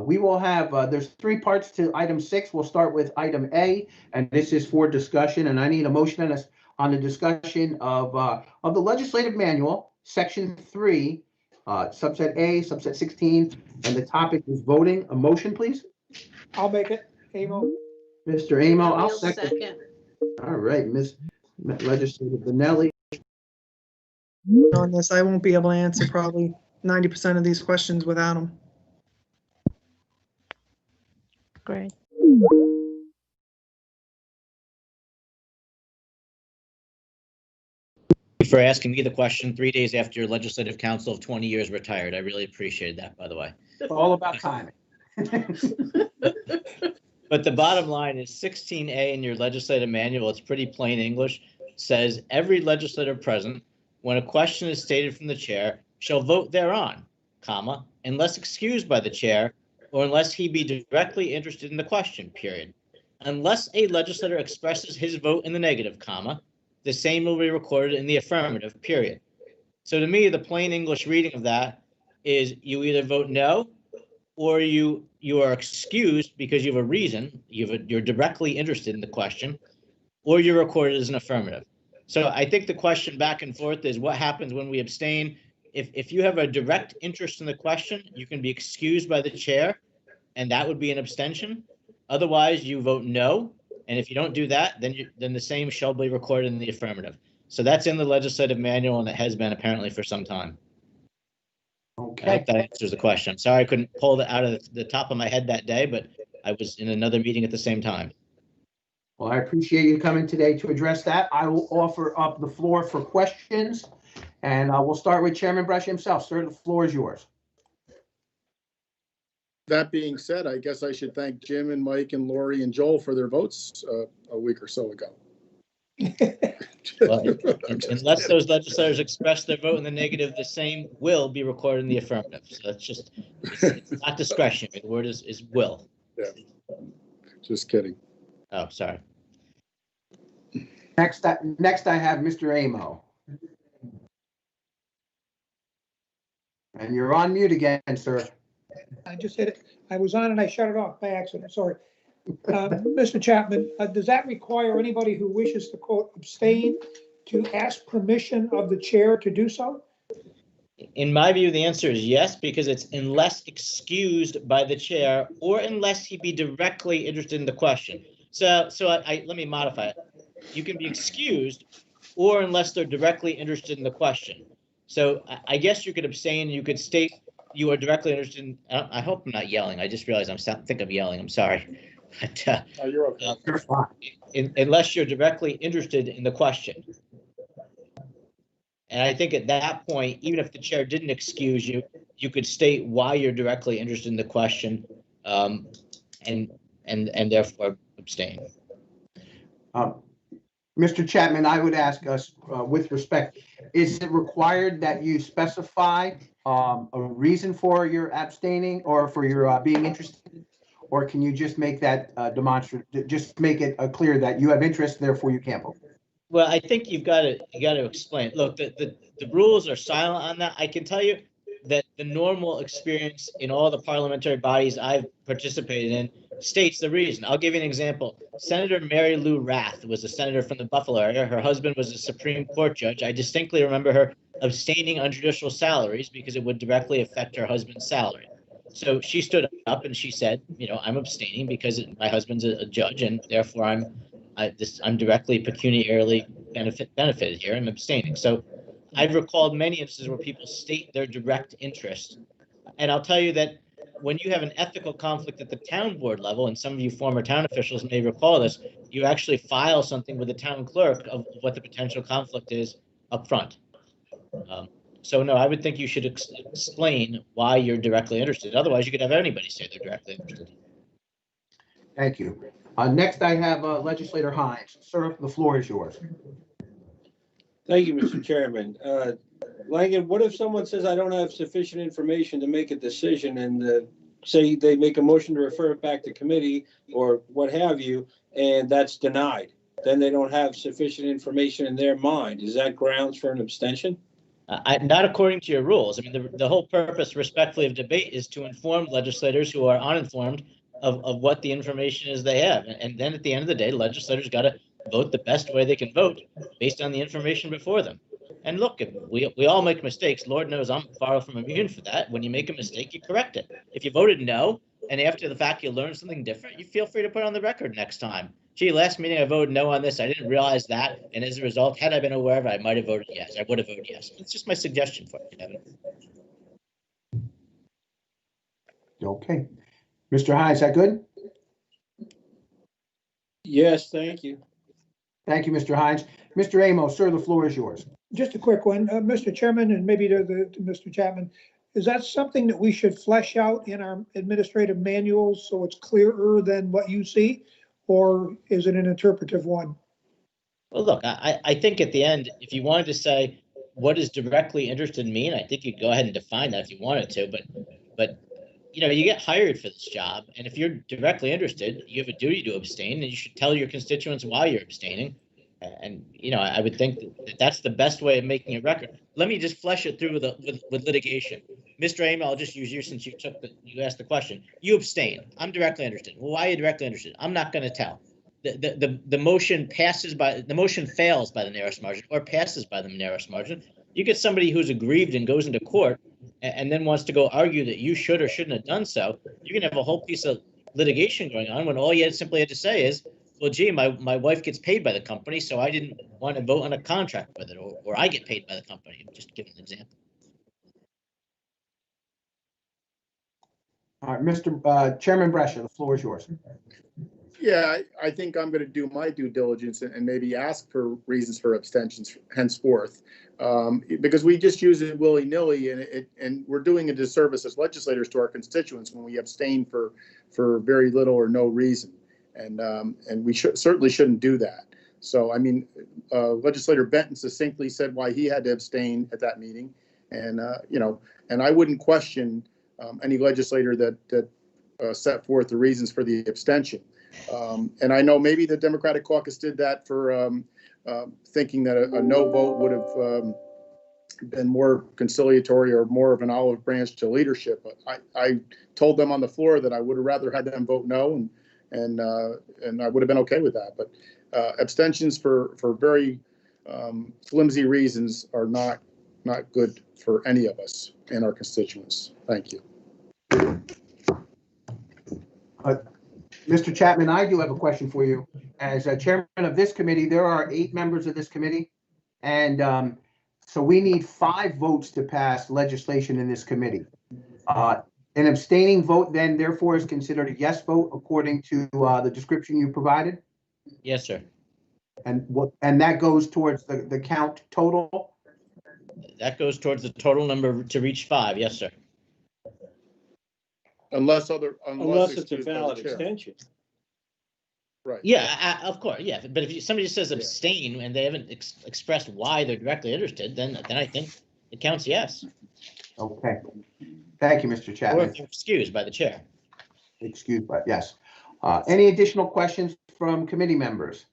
We will have, there's 3 parts to item 6. We'll start with item A, and this is for discussion, and I need a motion on the discussion of the legislative manual, section 3, subset A, subset 16, and the topic is voting. A motion, please. I'll make it. Amo. Mr. Amo, I'll O'Neill, second. second. All right, Ms. Legislator Benelli. On this, I won't be able to answer probably 90% of these questions without them. Great. For asking me the question 3 days after your legislative council of 20 years retired. I really appreciated that, by the way. All about timing. But the bottom line is 16A in your legislative manual, it's pretty plain English, says every legislator present, when a question is stated from the chair, shall vote thereon, comma, unless excused by the chair or unless he be directly interested in the question, period. Unless a legislator expresses his vote in the negative, comma, the same will be recorded in the affirmative, period. So to me, the plain English reading of that is you either vote no, or you are excused because you have a reason, you're directly interested in the question, or you're recorded as an affirmative. So I think the question back and forth is what happens when we abstain. If you have a direct interest in the question, you can be excused by the chair, and that would be an abstention. Otherwise, you vote no, and if you don't do that, then the same shall be recorded in the affirmative. So that's in the legislative manual, and it has been apparently for some time. Okay. I hope that answers the question. I'm sorry I couldn't pull it out of the top of my head that day, but I was in another meeting at the same time. Well, I appreciate you coming today to address that. I will offer up the floor for questions, and we'll start with Chairman Brush himself. Sir, the floor is yours. That being said, I guess I should thank Jim and Mike and Lori and Joel for their votes a week or so ago. Well, unless those legislators express their vote in the negative, the same will be recorded in the affirmative. So that's just, it's not discretion. The word is will. Yeah. Just kidding. Oh, sorry. Next I have Mr. Amo. And you're on mute again, sir. I just hit it. I was on and I shut it off by accident. Sorry. Mr. Chapman, does that require anybody who wishes to quote abstain to ask permission of the chair to do so? In my view, the answer is yes, because it's unless excused by the chair or unless he be directly interested in the question. So let me modify it. You can be excused or unless they're directly interested in the question. So I guess you could abstain. You could state you are directly interested in, I hope I'm not yelling. I just realized I think I'm yelling. I'm sorry. But, you're okay. You're fine. Unless you're directly interested in the question. And I think at that point, even if the chair didn't excuse you, you could state why you're directly interested in the question, and therefore abstain. Mr. Chapman, I would ask us with respect, is it required that you specify a reason for your abstaining or for your being interested? Or can you just make that demonstrative, just make it clear that you have interest, therefore you can't vote? Well, I think you got to explain. Look, the rules are silent on that. I can tell you that the normal experience in all the parliamentary bodies I've participated in states the reason. I'll give you an example. Senator Mary Lou Rath was a senator from the Buffalo area. Her husband was a Supreme Court judge. I distinctly remember her abstaining on judicial salaries because it would directly affect her husband's salary. So she stood up and she said, I'm abstaining because my husband's a judge and therefore I'm directly pecuniarily benefited here. I'm abstaining. So I've recalled many instances where people state their direct interest. And I'll tell you that when you have an ethical conflict at the town board level, and some of you former town officials may recall this, you actually file something with the town clerk of what the potential conflict is up front. So no, I would think you should explain why you're directly interested. Otherwise, you could have anybody say they're directly interested. Thank you. Next, I have Legislator Hines. Sir, the floor is yours. Thank you, Mr. Chairman. Langen, what if someone says I don't have sufficient information to make a decision and say they make a motion to refer it back to committee or what have you, and that's denied? Then they don't have sufficient information in their mind. Is that grounds for an abstention? Not according to your rules. I mean, the whole purpose, respectfully, of debate is to inform legislators who are uninformed of what the information is they have. And then at the end of the day, legislators got to vote the best way they can vote based on the information before them. And look, we all make mistakes. Lord knows I'm far from immune for that. When you make a mistake, you correct it. If you voted no, and after the fact you learn something different, you feel free to put it on the record next time. Gee, last meeting I voted no on this. I didn't realize that. And as a result, had I been aware of it, I might have voted yes. I would have voted yes. It's just my suggestion for you, Kevin. Okay. Mr. High, is that good? Yes, thank you. Thank you, Mr. Hines. Mr. Amos, sir, the floor is yours. Just a quick one, Mr. Chairman, and maybe to Mr. Chapman. Is that something that we should flesh out in our administrative manuals so it's clearer than what you see? Or is it an interpretive one? Well, look, I think at the end, if you wanted to say what does directly interested mean, I think you'd go ahead and define that if you wanted to. But you know, you get hired for this job, and if you're directly interested, you have a duty to abstain, and you should tell your constituents why you're abstaining. And you know, I would think that that's the best way of making a record. Let me just flesh it through with litigation. Mr. Amy, I'll just use you since you asked the question. You abstain. I'm directly interested. Well, why are you directly interested? I'm not going to tell. The motion fails by the narrowest margin or passes by the narrowest margin. You get somebody who's aggrieved and goes into court and then wants to go argue that you should or shouldn't have done so. You can have a whole piece of litigation going on when all you simply had to say is, well, gee, my wife gets paid by the company, so I didn't want to vote on a contract with it, or I get paid by the company. Just give an example. All right, Mr. Chairman Brescia, the floor is yours. Yeah, I think I'm going to do my due diligence and maybe ask for reasons for abstentions henceforth, because we just use it willy-nilly, and we're doing a disservice as legislators to our constituents when we abstain for very little or no reason, and we certainly shouldn't do that. So, I mean, Legislator Benton succinctly said why he had to abstain at that meeting, and you know, and I wouldn't question any legislator that set forth the reasons for the abstention. And I know maybe the Democratic caucus did that for thinking that a no vote would have been more conciliatory or more of an olive branch to leadership. But I told them on the floor that I would have rather had them vote no, and I would have been okay with that. But abstentions for very flimsy reasons are not good for any of us and our constituents. Thank you. Mr. Chapman, I do have a question for you. As chairman of this committee, there are 8 members of this committee. And so we need 5 votes to pass legislation in this committee. An abstaining vote then therefore is considered a yes vote according to the description you provided? Yes, sir. And that goes towards the count total? That goes towards the total number to reach 5. Yes, sir. Unless it's a valid extension. Right. Yeah, of course. Yeah, but if somebody says abstain and they haven't expressed why they're directly interested, then I think it counts yes. Okay. Thank you, Mr. Chapman. Or if you're excused by the chair. Excused by, yes. Any additional questions from committee members?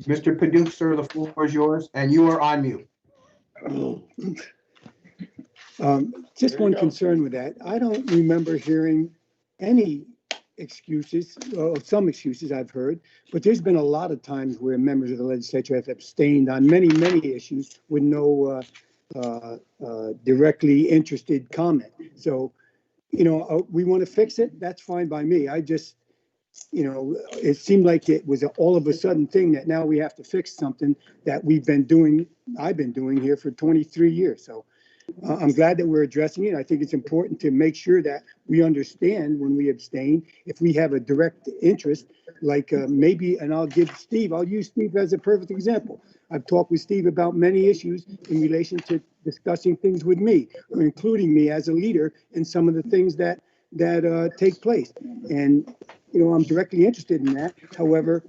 Mr. Paduk, sir, the floor is yours, and you are on mute. Just one concern with that. I don't remember hearing any excuses, some excuses I've heard, but there's been a lot of times where members of the legislature have abstained on many issues with no directly interested comment. So, you know, we want to fix it. That's fine by me. I just, you know, it seemed like it was an all of a sudden thing that now we have to fix something that I've been doing here for 23 years. So I'm glad that we're addressing it. I think it's important to make sure that we understand when we abstain, if we have a direct interest, like maybe, and I'll use Steve as a perfect example. I've talked with Steve about many issues in relation to discussing things with me, or including me as a leader in some of the things that take place. And, you know, I'm directly interested in that. However,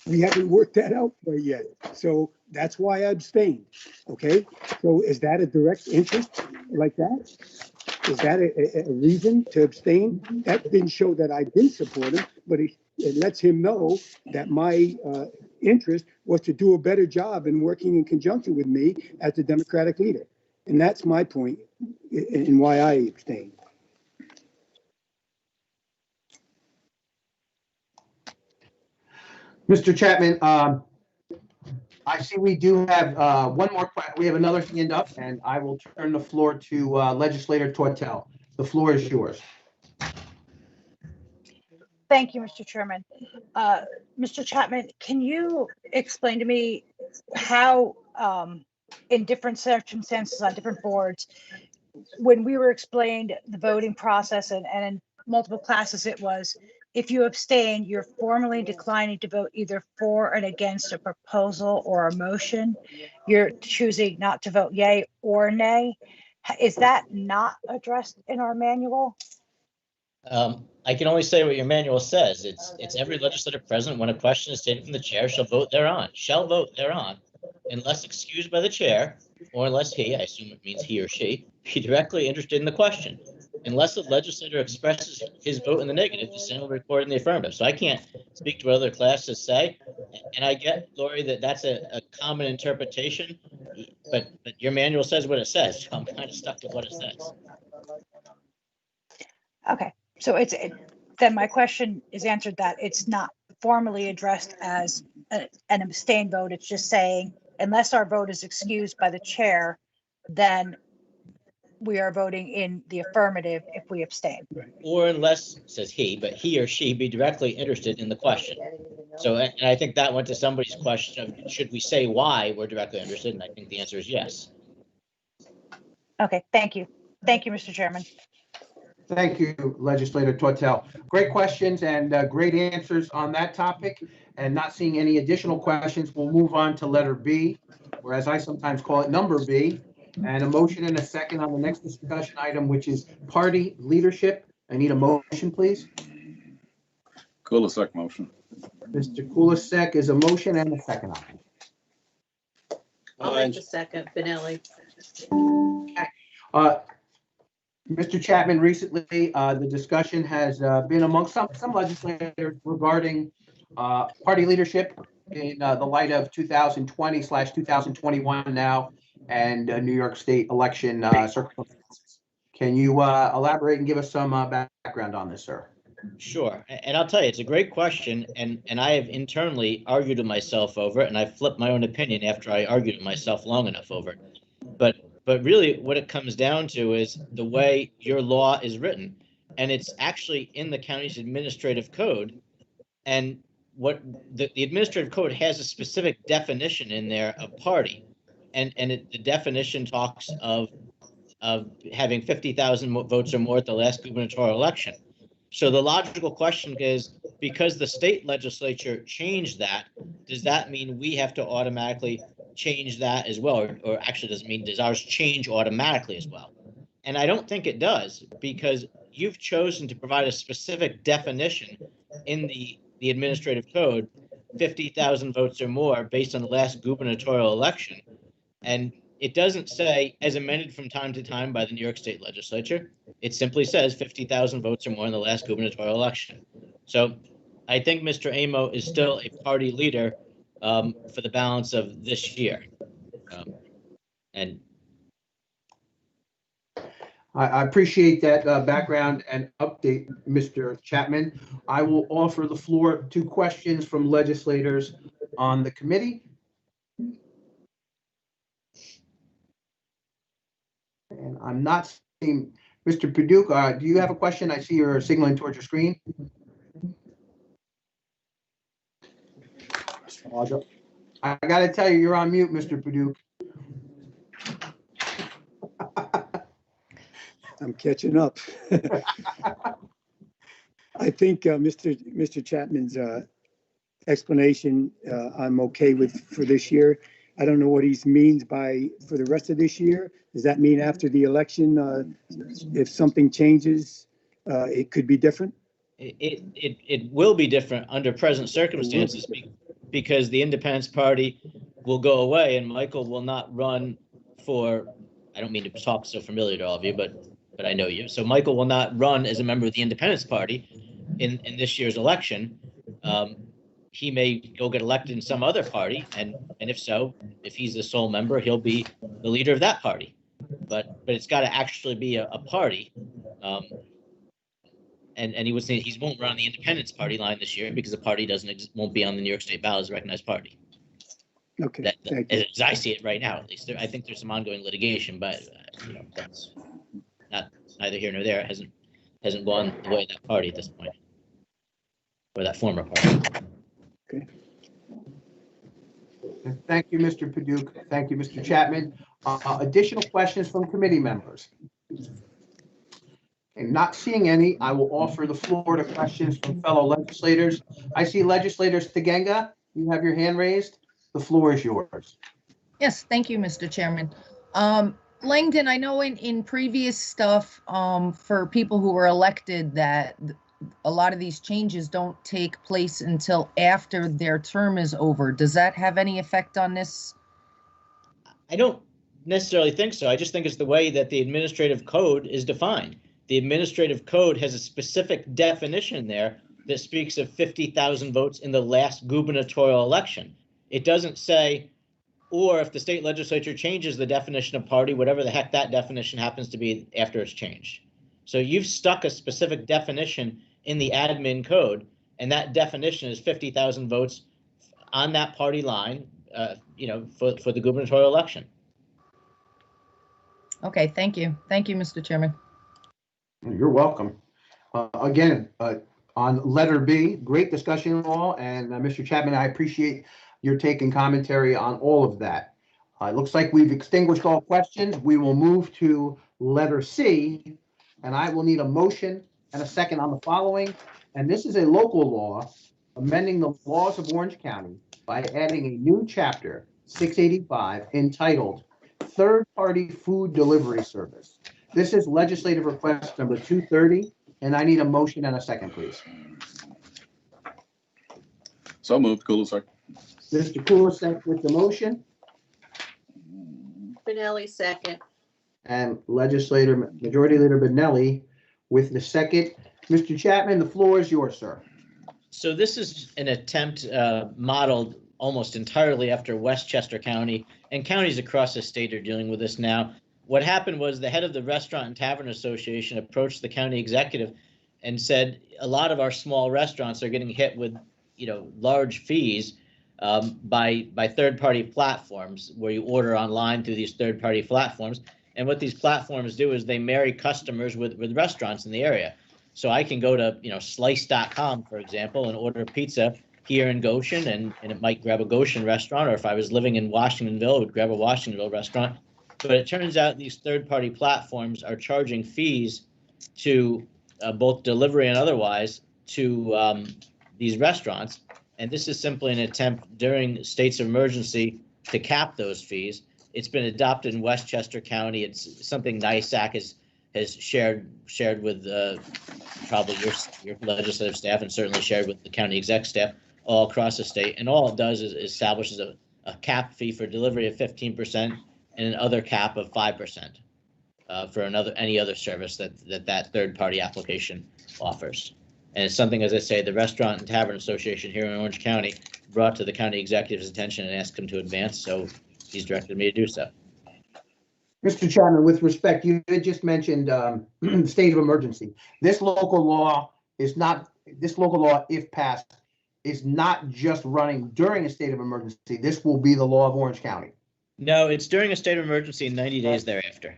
We haven't worked that out quite yet. So that's why I abstained. Okay? So is that a direct interest like that? Is that a reason to abstain? That didn't show that I didn't support him, but it lets him know that my interest was to do a better job in working in conjunction with me as the Democratic leader. And that's my point in why I abstained. Mr. Chapman, I see we do have one more question. We have another hand up, and I will turn the floor to Legislator Tortel. The floor is yours. Thank you, Mr. Chairman. Mr. Chapman, can you explain to me how, in different circumstances on different boards, when we were explained the voting process and in multiple classes, it was, if you abstain, you're formally declining to vote either for and against a proposal or a motion. You're choosing not to vote yay or nay. Is that not addressed in our manual? I can only say what your manual says. It's every legislator present when a question is stated from the chair shall vote thereon, unless excused by the chair, or unless he, I assume it means he or she, be directly interested in the question. Unless the legislator expresses his vote in the negative, the same will record in the affirmative. So I can't speak to what other classes say. And I get, Lori, that that's a common interpretation, but your manual says what it says. So I'm kind of stuck with what it says. Okay, so then my question is answered that it's not formally addressed as an abstain vote. It's just saying, unless our vote is excused by the chair, then we are voting in the affirmative if we abstain. Or unless, says he, but he or she be directly interested in the question. So, and I think that went to somebody's question of, should we say why we're directly interested? And I think the answer is yes. Okay, thank you. Thank you, Mr. Chairman. Thank you, Legislator Tortel. Great questions and great answers on that topic. And not seeing any additional questions, we'll move on to letter B, or as I sometimes call it, number B. And a motion and a second on the next discussion item, which is party leadership. I need a motion, please. Kulisek motion. Mr. Kulisek is a motion and a second on it. I'll make the second, Benelli. Mr. Chapman, recently, the discussion has been among some legislators regarding party leadership in the light of 2020/2021 now and New York State election circumstances. Can you elaborate and give us some background on this, sir? Sure. And I'll tell you, it's a great question. And I have internally argued with myself over it, and I flipped my own opinion after I argued with myself long enough over it. But really what it comes down to is the way your law is written. And it's actually in the county's administrative code. And what the administrative code has a specific definition in there of party. And the definition talks of having 50,000 votes or more at the last gubernatorial election. So the logical question is, because the state legislature changed that, does that mean we have to automatically change that as well? Or actually, does it mean does ours change automatically as well? And I don't think it does, because you've chosen to provide a specific definition in the administrative code, 50,000 votes or more based on the last gubernatorial election. And it doesn't say as amended from time to time by the New York State legislature. It simply says 50,000 votes or more in the last gubernatorial election. So I think Mr. Amo is still a party leader for the balance of this year. I appreciate that background and update, Mr. Chapman. I will offer the floor to questions from legislators on the committee. And I'm not seeing Mr. Paduch. Do you have a question? I see you're signaling towards your screen. I got to tell you, you're on mute, Mr. Paduch. I'm catching up. I think Mr. Chapman's explanation I'm okay with for this year. I don't know what he means by for the rest of this year. Does that mean after the election, if something changes, it could be different? It will be different under present circumstances because the Independence Party will go away and Michael will not run for, I don't mean to talk so familiar to all of you, but I know you. So Michael will not run as a member of the Independence Party in this year's election. He may go get elected in some other party, and if so, if he's the sole member, he'll be the leader of that party. But it's got to actually be a party. And he would say he won't run on the Independence Party line this year because the party won't be on the New York State ballot as a recognized party. Okay, thank you. As I see it right now, at least. I think there's some ongoing litigation, but that's not neither here nor there. It hasn't gone the way of that party at this point, or that former party. Okay. Thank you, Mr. Paduk. Thank you, Mr. Chapman. Additional questions from committee members? And not seeing any, I will offer the floor to questions from fellow legislators. I see legislators Tegenga, you have your hand raised. The floor is yours. Yes, thank you, Mr. Chairman. Langdon, I know in previous stuff for people who were elected that a lot of these changes don't take place until after their term is over. Does that have any effect on this? I don't necessarily think so. I just think it's the way that the administrative code is defined. The administrative code has a specific definition there that speaks of 50,000 votes in the last gubernatorial election. It doesn't say, or if the state legislature changes the definition of party, whatever the heck that definition happens to be after it's changed. So you've stuck a specific definition in the admin code, and that definition is 50,000 votes on that party line, for the gubernatorial election. Okay, thank you. Thank you, Mr. Chairman. You're welcome. Again, on letter B, great discussion all, and Mr. Chapman, I appreciate your taking commentary on all of that. It looks like we've extinguished all questions. We will move to letter C, and I will need a motion and a second on the following. And this is a local law amending the laws of Orange County by adding a new chapter 685 entitled Third-Party Food Delivery Service. This is legislative request number 230, and I need a motion and a second, please. So moved, Kulisek. Mr. Kulisek with the motion, Benelli, second. and Majority Leader Benelli with the second. Mr. Chapman, the floor is yours, sir. So this is an attempt modeled almost entirely after Westchester County, and counties across the state are dealing with this now. What happened was the head of the Restaurant and Tavern Association approached the county executive and said, a lot of our small restaurants are getting hit with, large fees by third-party platforms where you order online through these third-party platforms. And what these platforms do is they marry customers with restaurants in the area. So I can go to, slice.com, for example, and order pizza here in Goshen, and it might grab a Goshen restaurant, or if I was living in Washingtonville, it would grab a Washingtonville restaurant. But it turns out these third-party platforms are charging fees to both delivery and otherwise to these restaurants. And this is simply an attempt during states of emergency to cap those fees. It's been adopted in Westchester County. It's something NISAC has shared with probably your legislative staff, and certainly shared with the county exec staff all across the state. And all it does is establishes a cap fee for delivery of 15% and an other cap of 5% for any other service that third-party application offers. And it's something, as I say, the Restaurant and Tavern Association here in Orange County brought to the county executive's attention and asked him to advance, so he's directed me to do so. Mr. Chairman, with respect, you had just mentioned state of emergency. This local law, if passed, is not just running during a state of emergency. This will be the law of Orange County. No, it's during a state of emergency and 90 days thereafter.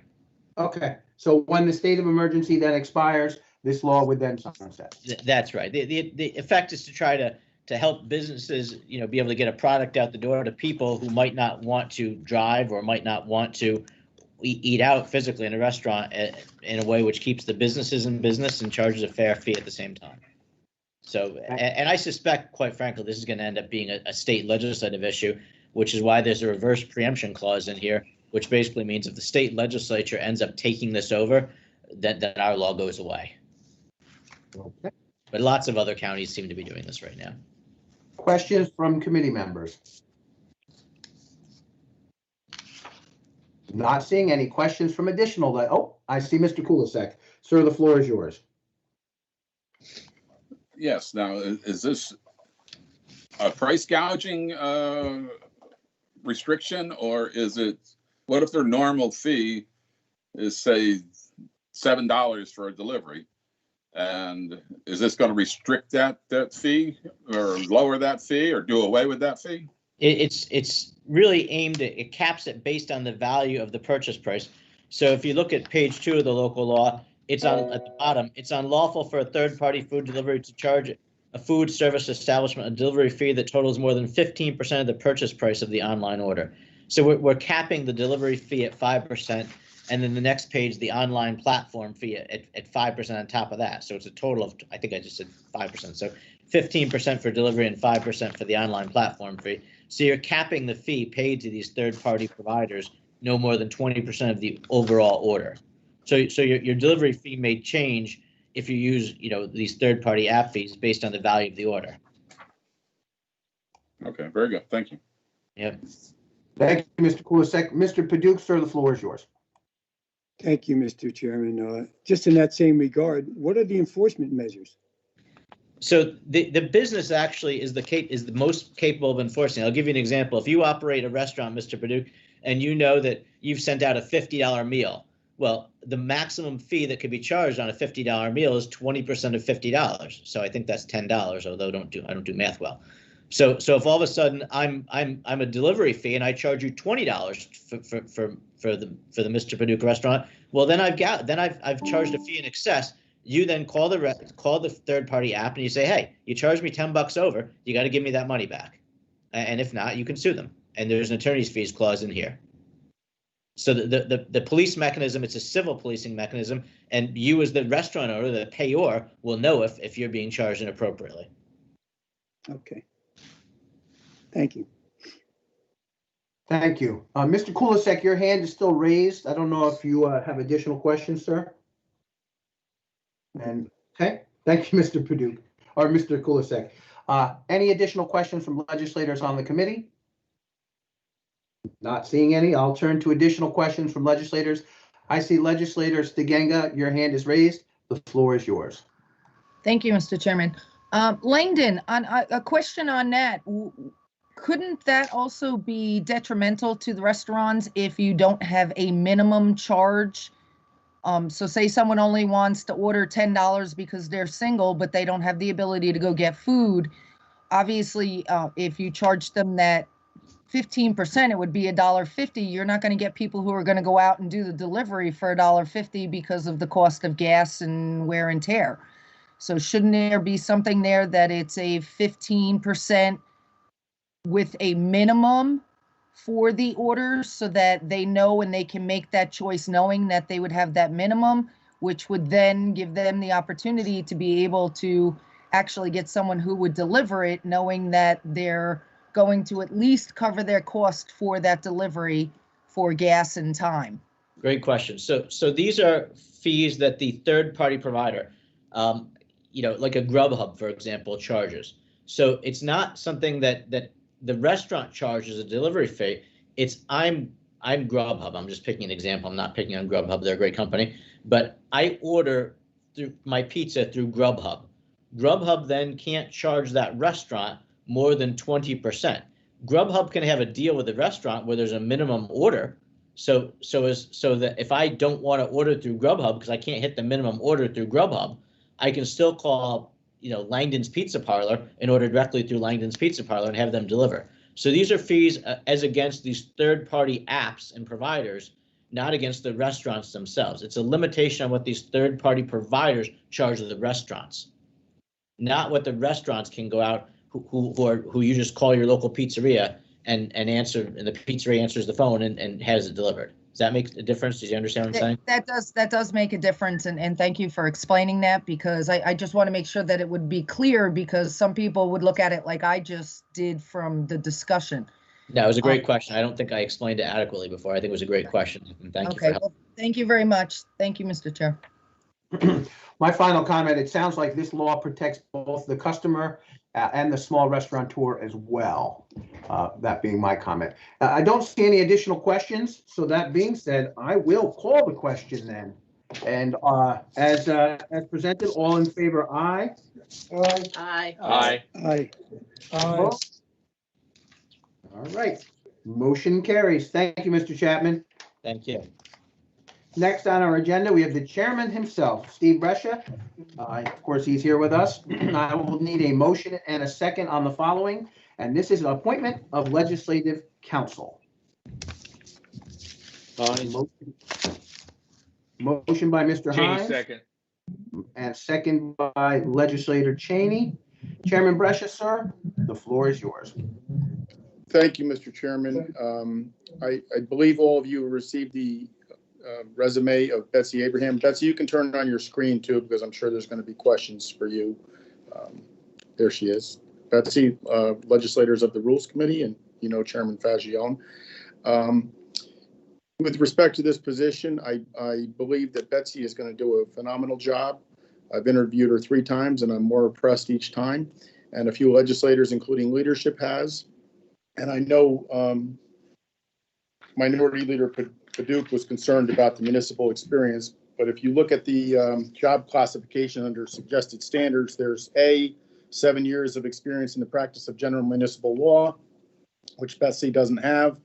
Okay, so when the state of emergency then expires, this law would then sunset. That's right. The effect is to try to help businesses, be able to get a product out the door to people who might not want to drive or might not want to eat out physically in a restaurant in a way which keeps the businesses in business and charges a fair fee at the same time. So, and I suspect, quite frankly, this is going to end up being a state legislative issue, which is why there's a reverse preemption clause in here, which basically means if the state legislature ends up taking this over, then our law goes away. Okay. But lots of other counties seem to be doing this right now. Questions from committee members? Not seeing any questions from additional, oh, I see Mr. Kulisek. Sir, the floor is yours. Yes, now, is this a price gouging restriction, or is it, what if their normal fee is, say, $7 for a delivery? And is this going to restrict that fee, or lower that fee, or do away with that fee? It's really aimed at, it caps it based on the value of the purchase price. So if you look at page 2 of the local law, it's on at the bottom. It's unlawful for a third-party food delivery to charge a food service establishment a delivery fee that totals more than 15% of the purchase price of the online order. So we're capping the delivery fee at 5%, and then the next page, the online platform fee at 5% on top of that. So it's a total of, I think I just said 5%. So 15% for delivery and 5% for the online platform fee. So you're capping the fee paid to these third-party providers no more than 20% of the overall order. So your delivery fee may change if you use, these third-party app fees based on the value of the order. Okay, very good. Thank you. Yep. Thank you, Mr. Kulisek. Mr. Paduk, sir, the floor is yours. Thank you, Mr. Chairman. Just in that same regard, what are the enforcement measures? So the business actually is the most capable of enforcing. I'll give you an example. If you operate a restaurant, Mr. Paduk, and you know that you've sent out a $50 meal, well, the maximum fee that could be charged on a $50 meal is 20% of $50. So I think that's $10, although I don't do math well. So if all of a sudden I'm a delivery fee and I charge you $20 for the Mr. Paduk restaurant, well then I've charged a fee in excess. You then call the third party app and you say, hey, you charged me $10 over. You got to give me that money back, and if not, you can sue them. And there's an attorney's fees clause in here. So the police mechanism, it's a civil policing mechanism, and you as the restaurant owner, the payor, will know if you're being charged inappropriately. Okay. Thank you. Thank you. Mr. Kulisek, your hand is still raised. I don't know if you have additional questions, sir. And okay, thank you, Mr. Paduk, or Mr. Kulisek. Any additional questions from legislators on the committee? Not seeing any. I'll turn to additional questions from legislators. I see legislator Stiganga, your hand is raised. The floor is yours. Thank you, Mr. Chairman. Langdon, on a question on that, couldn't that also be detrimental to the restaurants if you don't have a minimum charge? So say someone only wants to order $10 because they're single, but they don't have the ability to go get food. Obviously, if you charge them that 15%, it would be $1.50. You're not going to get people who are going to go out and do the delivery for $1.50 because of the cost of gas and wear and tear. So shouldn't there be something there that it's a 15% with a minimum for the orders so that they know and they can make that choice knowing that they would have that minimum, which would then give them the opportunity to be able to actually get someone who would deliver it, knowing that they're going to at least cover their cost for that delivery for gas and time? Great question. So these are fees that the third party provider, like a Grubhub, for example, charges. So it's not something that the restaurant charges a delivery fee. It's I'm Grubhub. I'm just picking an example. I'm not picking on Grubhub. They're a great company, but I order through my pizza through Grubhub. Grubhub then can't charge that restaurant more than 20%. Grubhub can have a deal with the restaurant where there's a minimum order. So that if I don't want to order through Grubhub because I can't hit the minimum order through Grubhub, I can still call Langdon's Pizza Parlor and order directly through Langdon's Pizza Parlor and have them deliver. So these are fees as against these third-party apps and providers, not against the restaurants themselves. It's a limitation on what these third-party providers charge the restaurants, not what the restaurants can go out who you just call your local pizzeria and answer, and the pizzeria answers the phone and has it delivered. Does that make a difference? Do you understand what I'm saying? That does make a difference, and thank you for explaining that, because I just want to make sure that it would be clear, because some people would look at it like I just did from the discussion. No, it was a great question. I don't think I explained it adequately before. I think it was a great question, and thank you for helping. Well, thank you very much. Thank you, Mr. Chair. My final comment, it sounds like this law protects both the customer and the small restaurateur as well. That being my comment. I don't see any additional questions. So that being said, I will call the question then. And as presented, all in favor, aye. Aye. Aye. Aye. Opposed? All right, motion carries. Thank you, Mr. Chapman. Thank you. Next on our agenda, we have the chairman himself, Steve Brescia. Of course, he's here with us. I will need a motion and a second on the following, and this is an appointment of legislative council. Motion by Mr. Cheney, Hines. second. And second by legislator Cheney. Chairman Brescia, sir, the floor is yours. Thank you, Mr. Chairman. I believe all of you received the resume of Betsy Abraham. Betsy, you can turn on your screen too, because I'm sure there's going to be questions for you. There she is. Betsy, legislators of the Rules Committee, and Chairman Fagione. With respect to this position, I believe that Betsy is going to do a phenomenal job. I've interviewed her 3 times, and I'm more impressed each time. And a few legislators, including leadership, has. And I know Minority Leader Paduch was concerned about the municipal experience, but if you look at the job classification under suggested standards, there's A, 7 years of experience in the practice of general municipal law, which Betsy doesn't have.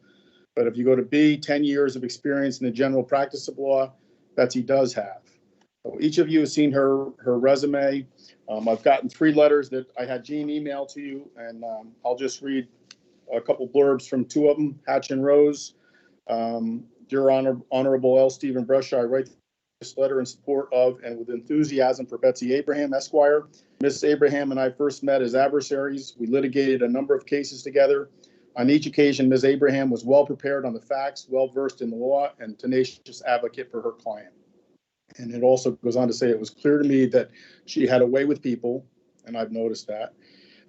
But if you go to B, 10 years of experience in the general practice of law, Betsy does have. So each of you has seen her resume. I've gotten 3 letters that I had Jean email to you, and I'll just read a couple blurbs from 2 of them. Hatch and Rose. Dear Honorable L. Stephen Brescia, I write this letter in support of and with enthusiasm for Betsy Abraham, Esquire. Miss Abraham and I first met as adversaries. We litigated a number of cases together. On each occasion, Ms. Abraham was well prepared on the facts, well versed in the law, and tenacious advocate for her client. And it also goes on to say it was clear to me that she had a way with people, and I've noticed that,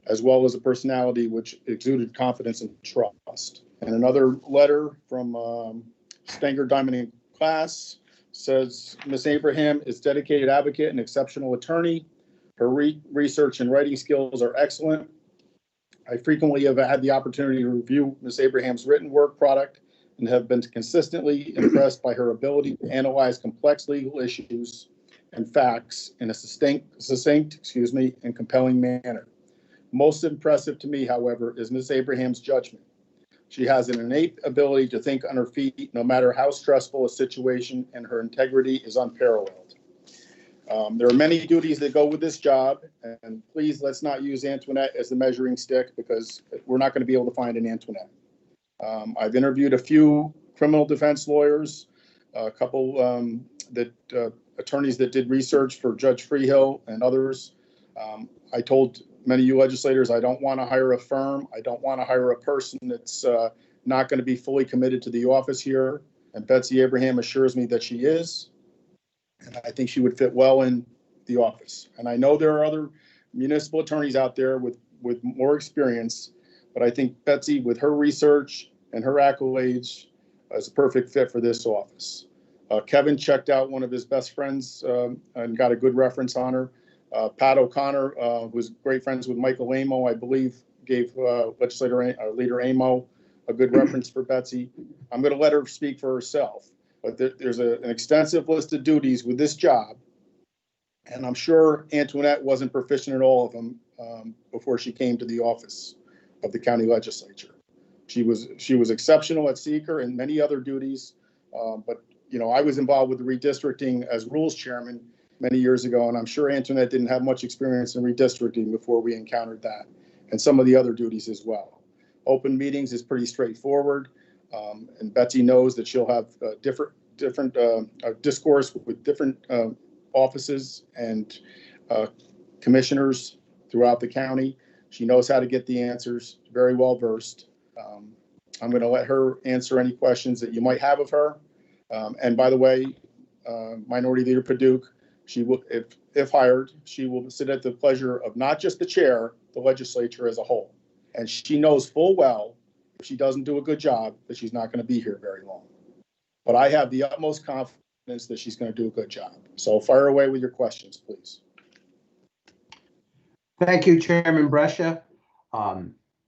as well as a personality which exuded confidence and trust. And another letter from Stenger, Diamond and Class says, Ms. Abraham is dedicated advocate and exceptional attorney. Her research and writing skills are excellent. I frequently have had the opportunity to review Ms. Abraham's written work product and have been consistently impressed by her ability to analyze complex legal issues and facts in a succinct, and compelling manner. Most impressive to me, however, is Ms. Abraham's judgment. She has an innate ability to think on her feet, no matter how stressful a situation, and her integrity is unparalleled. There are many duties that go with this job, and please let's not use Antoinette as the measuring stick, because we're not going to be able to find an Antoinette. I've interviewed a few criminal defense lawyers, a couple attorneys that did research for Judge Freehill and others. I told many of you legislators, I don't want to hire a firm. I don't want to hire a person that's not going to be fully committed to the office here. And Betsy Abraham assures me that she is. And I think she would fit well in the office. And I know there are other municipal attorneys out there with more experience, but I think Betsy, with her research and her accolades, is a perfect fit for this office. Kevin checked out one of his best friends and got a good reference on her. Pat O'Connor, who's great friends with Michael Amo, I believe, gave Leader Amo a good reference for Betsy. I'm going to let her speak for herself, but there's an extensive list of duties with this job, and I'm sure Antoinette wasn't proficient at all of them before she came to the office of the county legislature. She was exceptional at seeker and many other duties, but I was involved with the redistricting as rules chairman many years ago, and I'm sure Antoinette didn't have much experience in redistricting before we encountered that, and some of the other duties as well. Open meetings is pretty straightforward, and Betsy knows that she'll have different discourse with different offices and commissioners throughout the county. She knows how to get the answers, very well versed. I'm going to let her answer any questions that you might have of her. And by the way, Minority Leader Paduch, she will, if hired, she will sit at the pleasure of not just the chair, the legislature as a whole. And she knows full well, if she doesn't do a good job, that she's not going to be here very long. But I have the utmost confidence that she's going to do a good job. So fire away with your questions, please. Thank you, Chairman Brescia.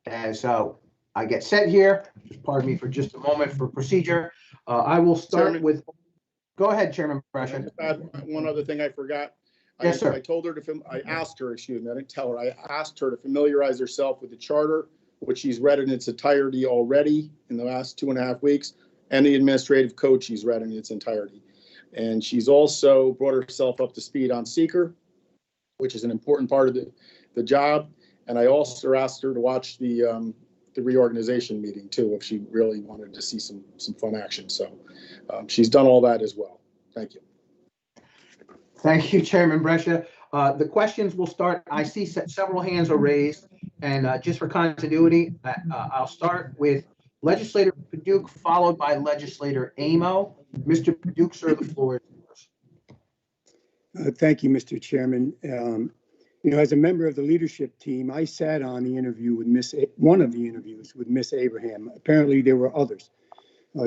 As I get set here, just pardon me for just a moment for procedure. I will start Chairman? with, go ahead, Chairman Can I Brescia. just add one other thing I forgot? Yes, sir. I told her I asked her, excuse me, I didn't tell her, I asked her to familiarize herself with the charter, which she's read in its entirety already in the last 2.5 weeks, and the administrative code she's read in its entirety. And she's also brought herself up to speed on seeker, which is an important part of the job. And I also asked her to watch the reorganization meeting too, if she really wanted to see some fun action. So she's done all that as well. Thank you. Thank you, Chairman Brescia. The questions will start. I see several hands are raised, and just for continuity, I'll start with Legislator Paduch, followed by Legislator Amo. Mr. Paduch, sir, the floor is yours. Thank you, Mr. Chairman. As a member of the leadership team, I sat on the interview with one of the interviews with Miss Abraham. Apparently, there were others.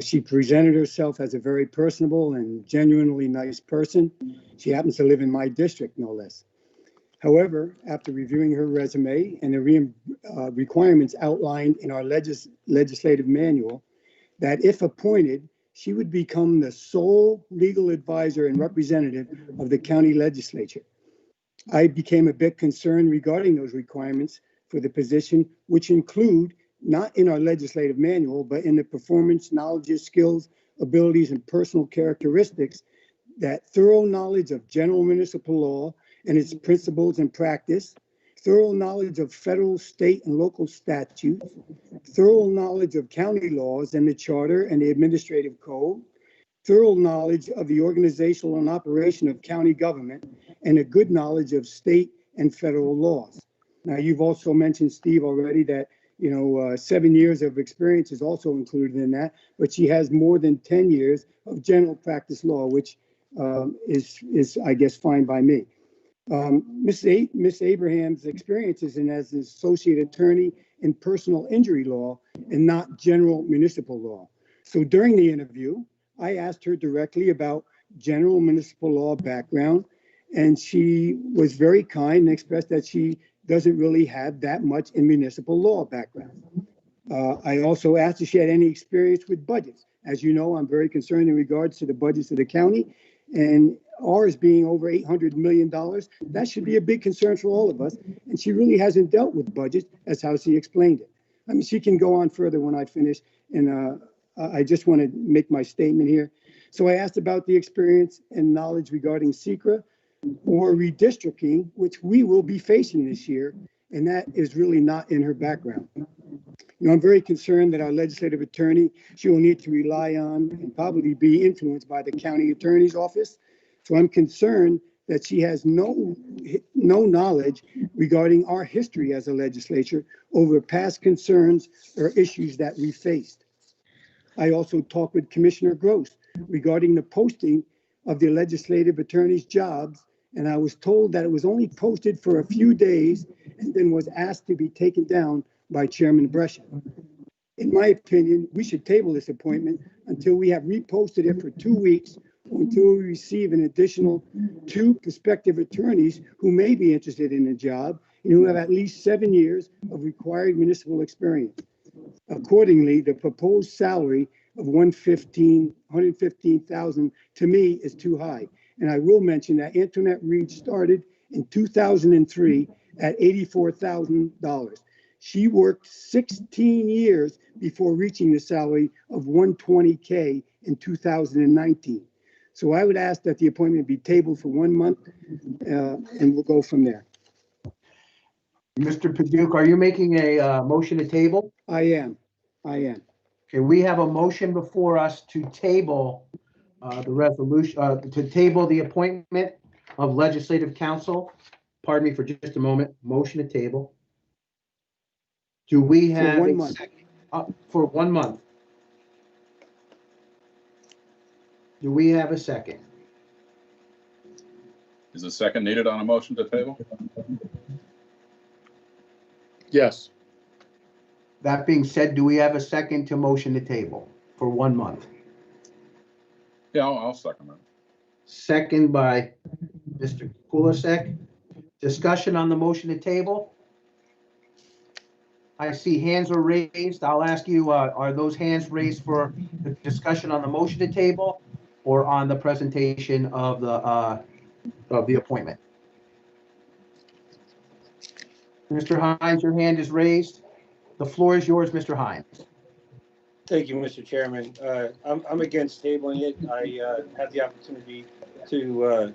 She presented herself as a very personable and genuinely nice person. She happens to live in my district, no less. However, after reviewing her resume and the requirements outlined in our legislative manual, that if appointed, she would become the sole legal advisor and representative of the county legislature. I became a bit concerned regarding those requirements for the position, which include not in our legislative manual, but in the performance, knowledge, skills, abilities, and personal characteristics, that thorough knowledge of general municipal law and its principles and practice, thorough knowledge of federal, state, and local statutes, thorough knowledge of county laws and the charter and the administrative code, thorough knowledge of the organizational and operation of county government, and a good knowledge of state and federal laws. Now, you've also mentioned, Steve, already that 7 years of experience is also included in that, but she has more than 10 years of general practice law, which is, I guess, fine by me. Miss Abraham's experience is as an associate attorney in personal injury law and not general municipal law. So during the interview, I asked her directly about general municipal law background, and she was very kind and expressed that she doesn't really have that much in municipal law background. I also asked if she had any experience with budgets. As you know, I'm very concerned in regards to the budgets of the county, and ours being over $800 million, that should be a big concern for all of us. And she really hasn't dealt with budgets. That's how she explained it. I mean, she can go on further when I finish, and I just want to make my statement here. So I asked about the experience and knowledge regarding SECRA or redistricting, which we will be facing this year, and that is really not in her background. I'm very concerned that our legislative attorney, she will need to rely on and probably be influenced by the county attorney's office. So I'm concerned that she has no knowledge regarding our history as a legislature over past concerns or issues that we faced. I also talked with Commissioner Gross regarding the posting of the legislative attorney's jobs, and I was told that it was only posted for a few days and then was asked to be taken down by Chairman Brescia. In my opinion, we should table this appointment until we have reposted it for 2 weeks, or until we receive an additional 2 prospective attorneys who may be interested in the job and who have at least 7 years of required municipal experience. Accordingly, the proposed salary of $115,000 to me is too high. And I will mention that Antoinette Reed started in 2003 at $84,000. She worked 16 years before reaching the salary of $120K in 2019. So I would ask that the appointment be tabled for 1 month, and we'll go from there. Mr. Paduch, are you making a motion to table? I am. Okay, we have a motion before us to table the resolution, to table the appointment of legislative counsel. Pardon me for just a moment. Motion to table. Do we have For 1 month. For 1 month? Do we have a second? Is a second needed on a motion to table? Yes. That being said, do we have a second to motion to table for 1 month? Yeah, I'll second that. Second by Mr. Kulisek. Discussion on the motion to table? I see hands are raised. I'll ask you, are those hands raised for the discussion on the motion to table or on the presentation of the appointment? Mr. Hines, your hand is raised. The floor is yours, Mr. Hines. Thank you, Mr. Chairman. I'm against tabling it. I had the opportunity to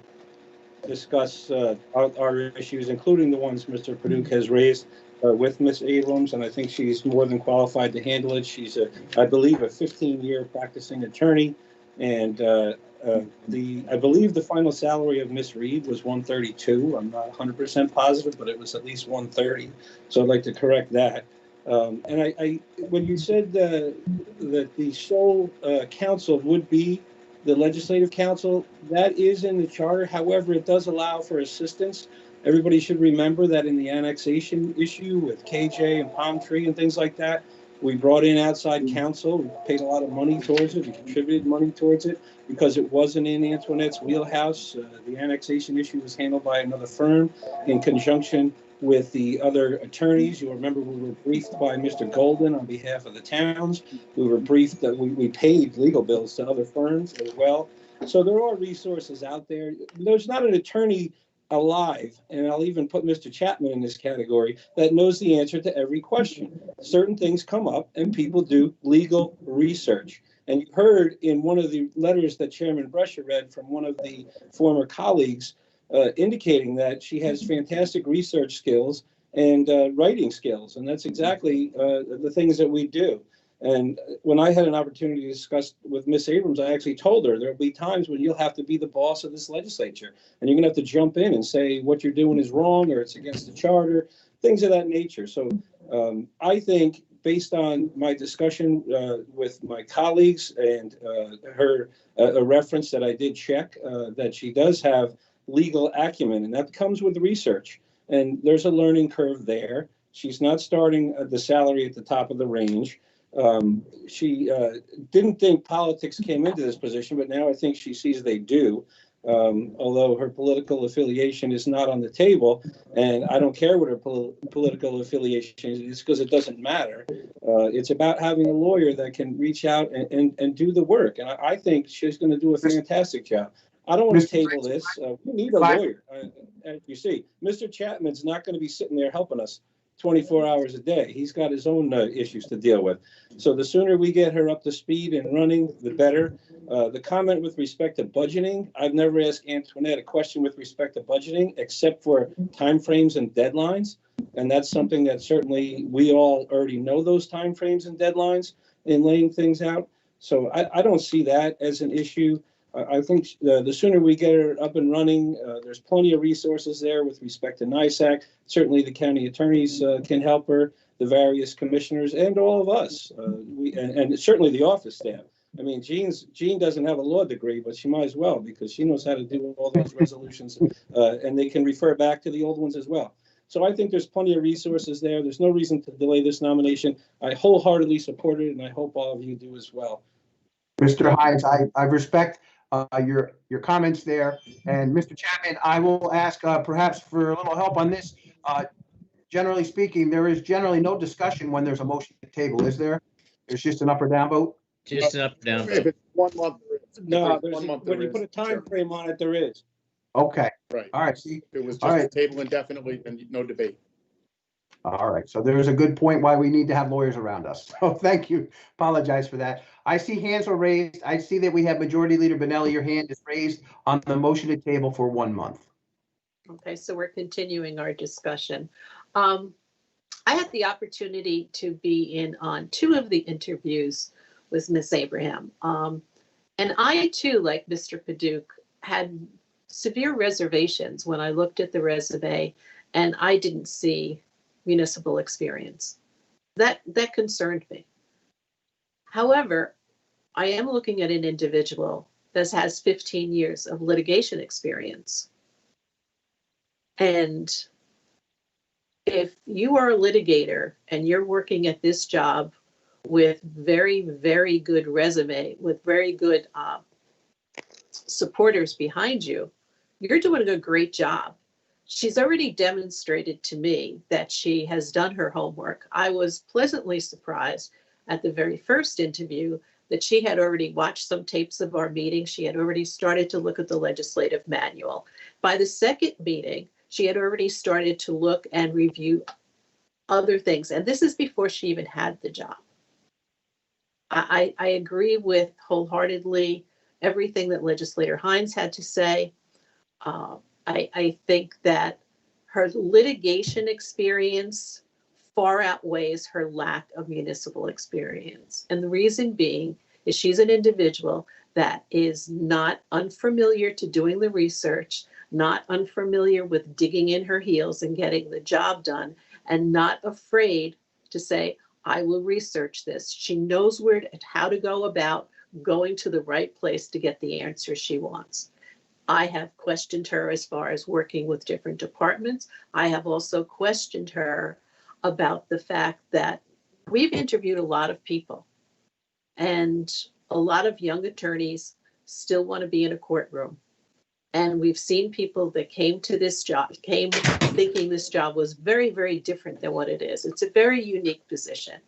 discuss our issues, including the ones Mr. Paduch has raised with Ms. Abrams, and I think she's more than qualified to handle it. She's, I believe, a 15-year practicing attorney, and I believe the final salary of Ms. Reed was $132. I'm not 100% positive, but it was at least $130. So I'd like to correct that. And when you said that the sole counsel would be the legislative council, that is in the charter. However, it does allow for assistance. Everybody should remember that in the annexation issue with KJ and Palm Tree and things like that, we brought in outside counsel. We paid a lot of money towards it. We contributed money towards it because it wasn't in Antoinette's wheelhouse. The annexation issue was handled by another firm in conjunction with the other attorneys. You'll remember we were briefed by Mr. Golden on behalf of the towns. We were briefed that we paid legal bills to other firms as well. So there are resources out there. There's not an attorney alive, and I'll even put Mr. Chapman in this category, that knows the answer to every question. Certain things come up and people do legal research. And you heard in one of the letters that Chairman Brescher read from one of the former colleagues indicating that she has fantastic research skills and writing skills. And that's exactly the things that we do. And when I had an opportunity to discuss with Ms. Abrams, I actually told her there'll be times when you'll have to be the boss of this legislature and you're going to have to jump in and say what you're doing is wrong or it's against the charter, things of that nature. So I think based on my discussion with my colleagues and a reference that I did check, that she does have legal acumen, and that comes with research. And there's a learning curve there. She's not starting the salary at the top of the range. She didn't think politics came into this position, but now I think she sees they do. Although her political affiliation is not on the table, and I don't care what her political affiliation is because it doesn't matter. It's about having a lawyer that can reach out and do the work. And I think she's going to do a fantastic job. I don't want to table this. We need a lawyer. As you see, Mr. Chapman's not going to be sitting there helping us 24 hours a day. He's got his own issues to deal with. So the sooner we get her up to speed and running, the better. The comment with respect to budgeting, I've never asked Antoinette a question with respect to budgeting, except for timeframes and deadlines. And that's something that certainly we all already know those timeframes and deadlines in laying things out. So I don't see that as an issue. I think the sooner we get her up and running, there's plenty of resources there with respect to NISAC. Certainly the county attorneys can help her, the various commissioners, and all of us, and certainly the office staff. I mean, Jean doesn't have a law degree, but she might as well because she knows how to do all those resolutions, and they can refer back to the old ones as well. So I think there's plenty of resources there. There's no reason to delay this nomination. I wholeheartedly support it, and I hope all of you do as well. Mr. Hines, I respect your comments there. And Mr. Chapman, I will ask perhaps for a little help on this. Generally speaking, there is generally no discussion when there's a motion to table, is there? There's just an up or down vote? Just an up or down If vote. it's 1 month, there is. No, If it's 1 month, when there you put a is. time frame on it, there is. Okay. Right. All right. See. If it was All just right. a table indefinitely, then no debate. All right. So there's a good point why we need to have lawyers around us. So thank you. Apologize for that. I see hands are raised. I see that we have Majority Leader Benelli. Your hand is raised on the motion to table for 1 month. Okay, so we're continuing our discussion. I had the opportunity to be in on 2 of the interviews with Ms. Abraham. And I too, like Mr. Paduch, had severe reservations when I looked at the resume and I didn't see municipal experience. That concerned me. However, I am looking at an individual that has 15 years of litigation experience. And if you are a litigator and you're working at this job with very, very good resume, with very good supporters behind you, you're doing a great job. she's already demonstrated to me that she has done her homework. I was pleasantly surprised at the very first interview that she had already watched some tapes of our meeting. She had already started to look at the legislative manual. By the second meeting, she had already started to look and review other things. And this is before she even had the job. I agree with wholeheartedly everything that Legislator Hines had to say. I think that her litigation experience far outweighs her lack of municipal experience. And the reason being is she's an individual that is not unfamiliar to doing the research, not unfamiliar with digging in her heels and getting the job done, and not afraid to say, I will research this. She knows how to go about going to the right place to get the answer she wants. I have questioned her as far as working with different departments. I have also questioned her about the fact that we've interviewed a lot of people, and a lot of young attorneys still want to be in a courtroom. And we've seen people that came to this job, came thinking this job was very, very different than what it is. It's a very unique position.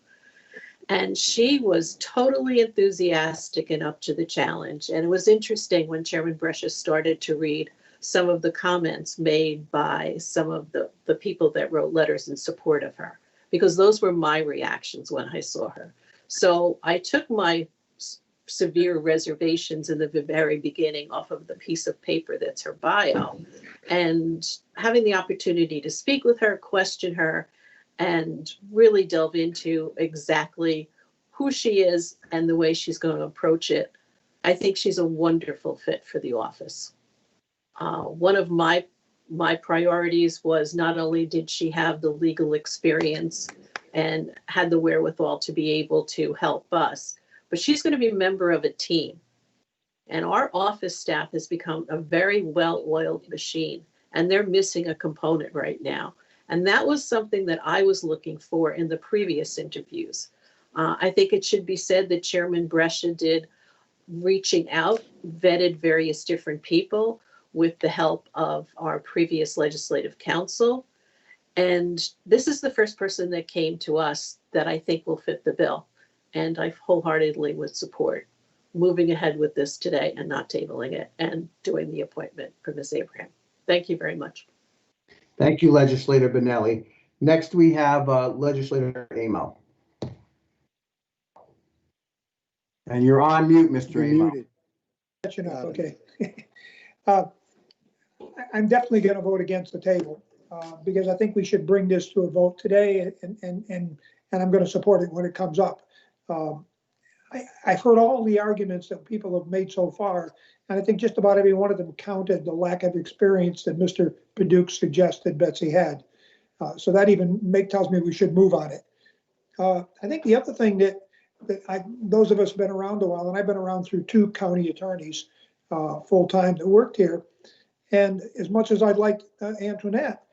And she was totally enthusiastic and up to the challenge. And it was interesting when Chairman Brescia started to read some of the comments made by some of the people that wrote letters in support of her, because those were my reactions when I saw her. So I took my severe reservations in the very beginning off of the piece of paper that's her bio, and having the opportunity to speak with her, question her, and really delve into exactly who she is and the way she's going to approach it. I think she's a wonderful fit for the office. One of my priorities was not only did she have the legal experience and had the wherewithal to be able to help us, but she's going to be a member of a team. And our office staff has become a very well-oiled machine, and they're missing a component right now. And that was something that I was looking for in the previous interviews. I think it should be said that Chairman Brescia did reaching out, vetted various different people with the help of our previous legislative counsel. And this is the first person that came to us that I think will fit the bill. And I wholeheartedly would support moving ahead with this today and not tabling it and doing the appointment for Ms. Abraham. Thank you very much. Thank you, Legislator Benelli. Next, we have Legislator Remo. And you're on mute, Mr. Remo. Catching up, okay. I'm definitely going to vote against the table because I think we should bring this to a vote today, and I'm going to support it when it comes up. I've heard all the arguments that people have made so far, and I think just about every one of them counted the lack of experience that Mr. Paduch suggested Betsy had. So that even tells me we should move on it. I think the other thing that those of us have been around a while, and I've been around through 2 county attorneys full-time that worked here, and as much as I'd like Antoinette,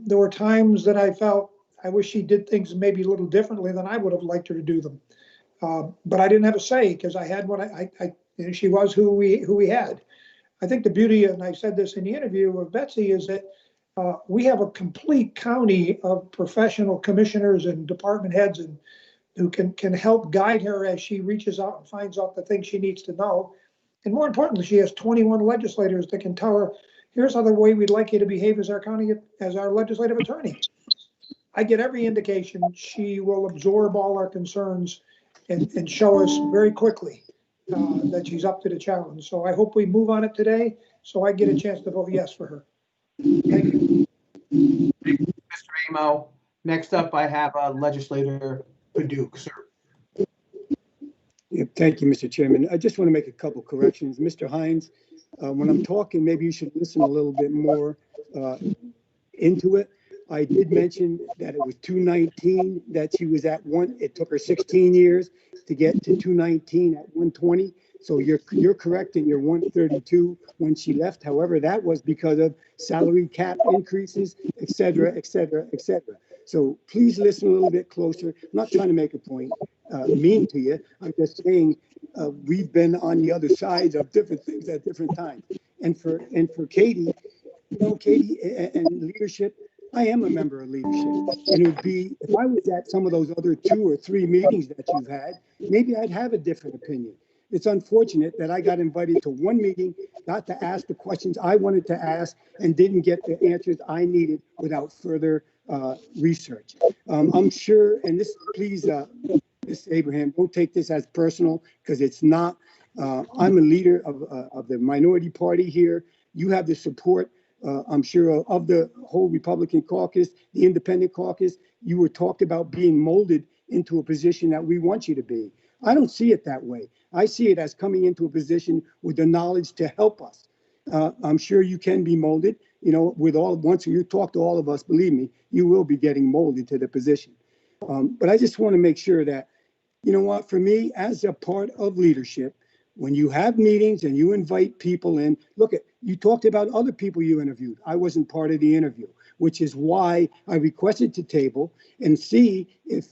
there were times that I felt I wish she did things maybe a little differently than I would have liked her to do them. But I didn't have a say because I had what she was who we had. I think the beauty, and I said this in the interview with Betsy, is that we have a complete county of professional commissioners and department heads and who can help guide her as she reaches out and finds out the things she needs to know. And more importantly, she has 21 legislators that can tell her, here's how the way we'd like you to behave as our legislative attorney. I get every indication she will absorb all our concerns and show us very quickly that she's up to the challenge. So I hope we move on it today so I get a chance to vote yes for her. Thank you. Mr. Remo. Next up, I have Legislator Paduch, sir. Yeah, thank you, Mr. Chairman. I just want to make a couple corrections. Mr. Hines, when I'm talking, maybe you should listen a little bit more into it. I did mention that it was 219 that she was at one. It took her 16 years to get to 219 at 120. So you're correct in your 132 when she left. However, that was because of salary cap increases, et cetera, et cetera, et cetera. So please listen a little bit closer. I'm not trying to make a point mean to you. I'm just saying we've been on the other side of different things at different times. And for Katie, know, Katie, and leadership, I am a member of leadership. And it would be, if I was at some of those other 2 or 3 meetings that you've had, maybe I'd have a different opinion. It's unfortunate that I got invited to one meeting, got to ask the questions I wanted to ask, and didn't get the answers I needed without further research. I'm sure, and this, please, Ms. Abraham, don't take this as personal, because it's not. I'm a leader of the minority party here. You have the support, I'm sure, of the whole Republican caucus, the independent caucus. You were talked about being molded into a position that we want you to be. I don't see it that way. I see it as coming into a position with the knowledge to help us. I'm sure you can be molded, you know, once you talk to all of us, believe me, you will be getting molded to the position. But I just want to make sure that, you know what, for me, as a part of leadership, when you have meetings and you invite people in, you talked about other people you interviewed. I wasn't part of the interview, which is why I requested to table and see if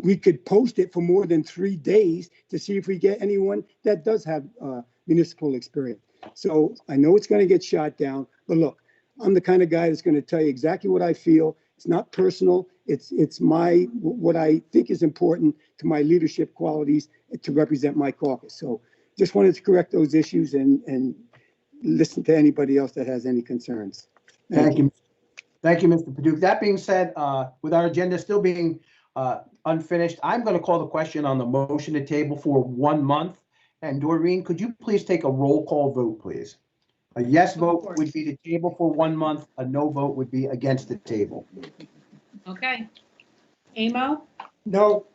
we could post it for more than 3 days to see if we get anyone that does have municipal experience. So I know it's going to get shot down, but look, I'm the kind of guy that's going to tell you exactly what I feel. It's not personal. It's what I think is important to my leadership qualities to represent my caucus. So just wanted to correct those issues and listen to anybody else that has any concerns. Thank you. Thank you, Mr. Paduch. That being said, with our agenda still being unfinished, I'm going to call the question on the motion to table for 1 month. And Doreen, could you please take a roll call vote, please? A yes vote would be to table for 1 month. A no vote would be against the table. Okay. Amo, No.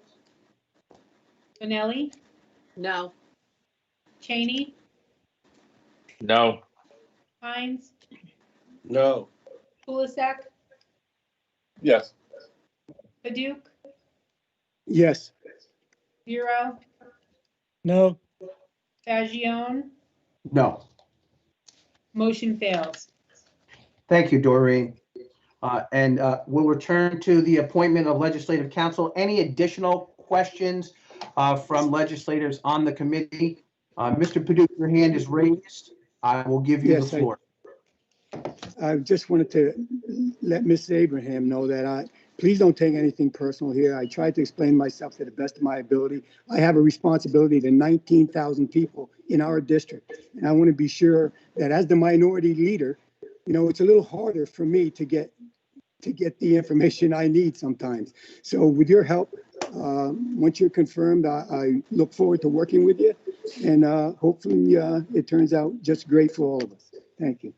Benelli, No. Cheney, No. Hines, No. Kulisek, Yes. Paduch, Yes. Bureau, No. Fagione. No. Motion fails. Thank you, Doreen. And we'll return to the appointment of legislative counsel. Any additional questions from legislators on the committee? Mr. Paduch, your hand is raised. I will give you the floor. I just wanted to let Ms. Abraham know that please don't take anything personal here. I tried to explain myself to the best of my ability. I have a responsibility to 19,000 people in our district. And I want to be sure that as the minority leader, you know, it's a little harder for me to get the information I need sometimes. So with your help, once you're confirmed, I look forward to working with you. And hopefully it turns out just great for all of us. Thank you.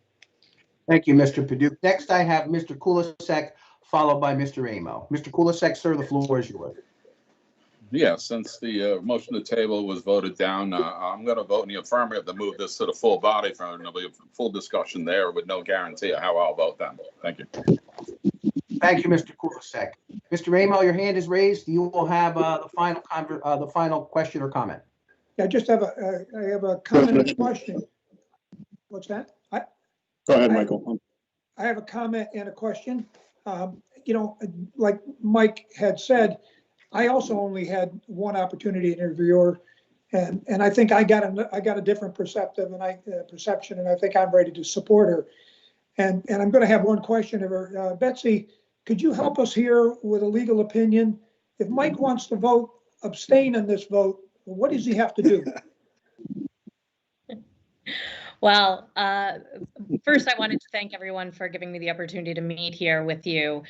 Thank you, Mr. Paduch. Next, I have Mr. Kulisek, followed by Mr. Remo. Mr. Kulisek, sir, the floor is yours. Yeah, since the motion to table was voted down, I'm going to vote in the affirmative to move this to the full body for a full discussion there with no guarantee of how I'll vote then. Thank you. Thank you, Mr. Kulisek. Mr. Remo, your hand is raised. You will have the final question or comment. I just have a comment and a question. What's that? Go ahead, Michael. I have a comment and a question. You know, like Mike had said, I also only had one opportunity to interview her, and I think I got a different perception, and I think I'm ready to support her. And I'm going to have one question of her. Betsy, could you help us here with a legal opinion? If Mike wants to abstain on this vote, what does he have to do? Well, first, I wanted to thank everyone for giving me the opportunity to meet here with you.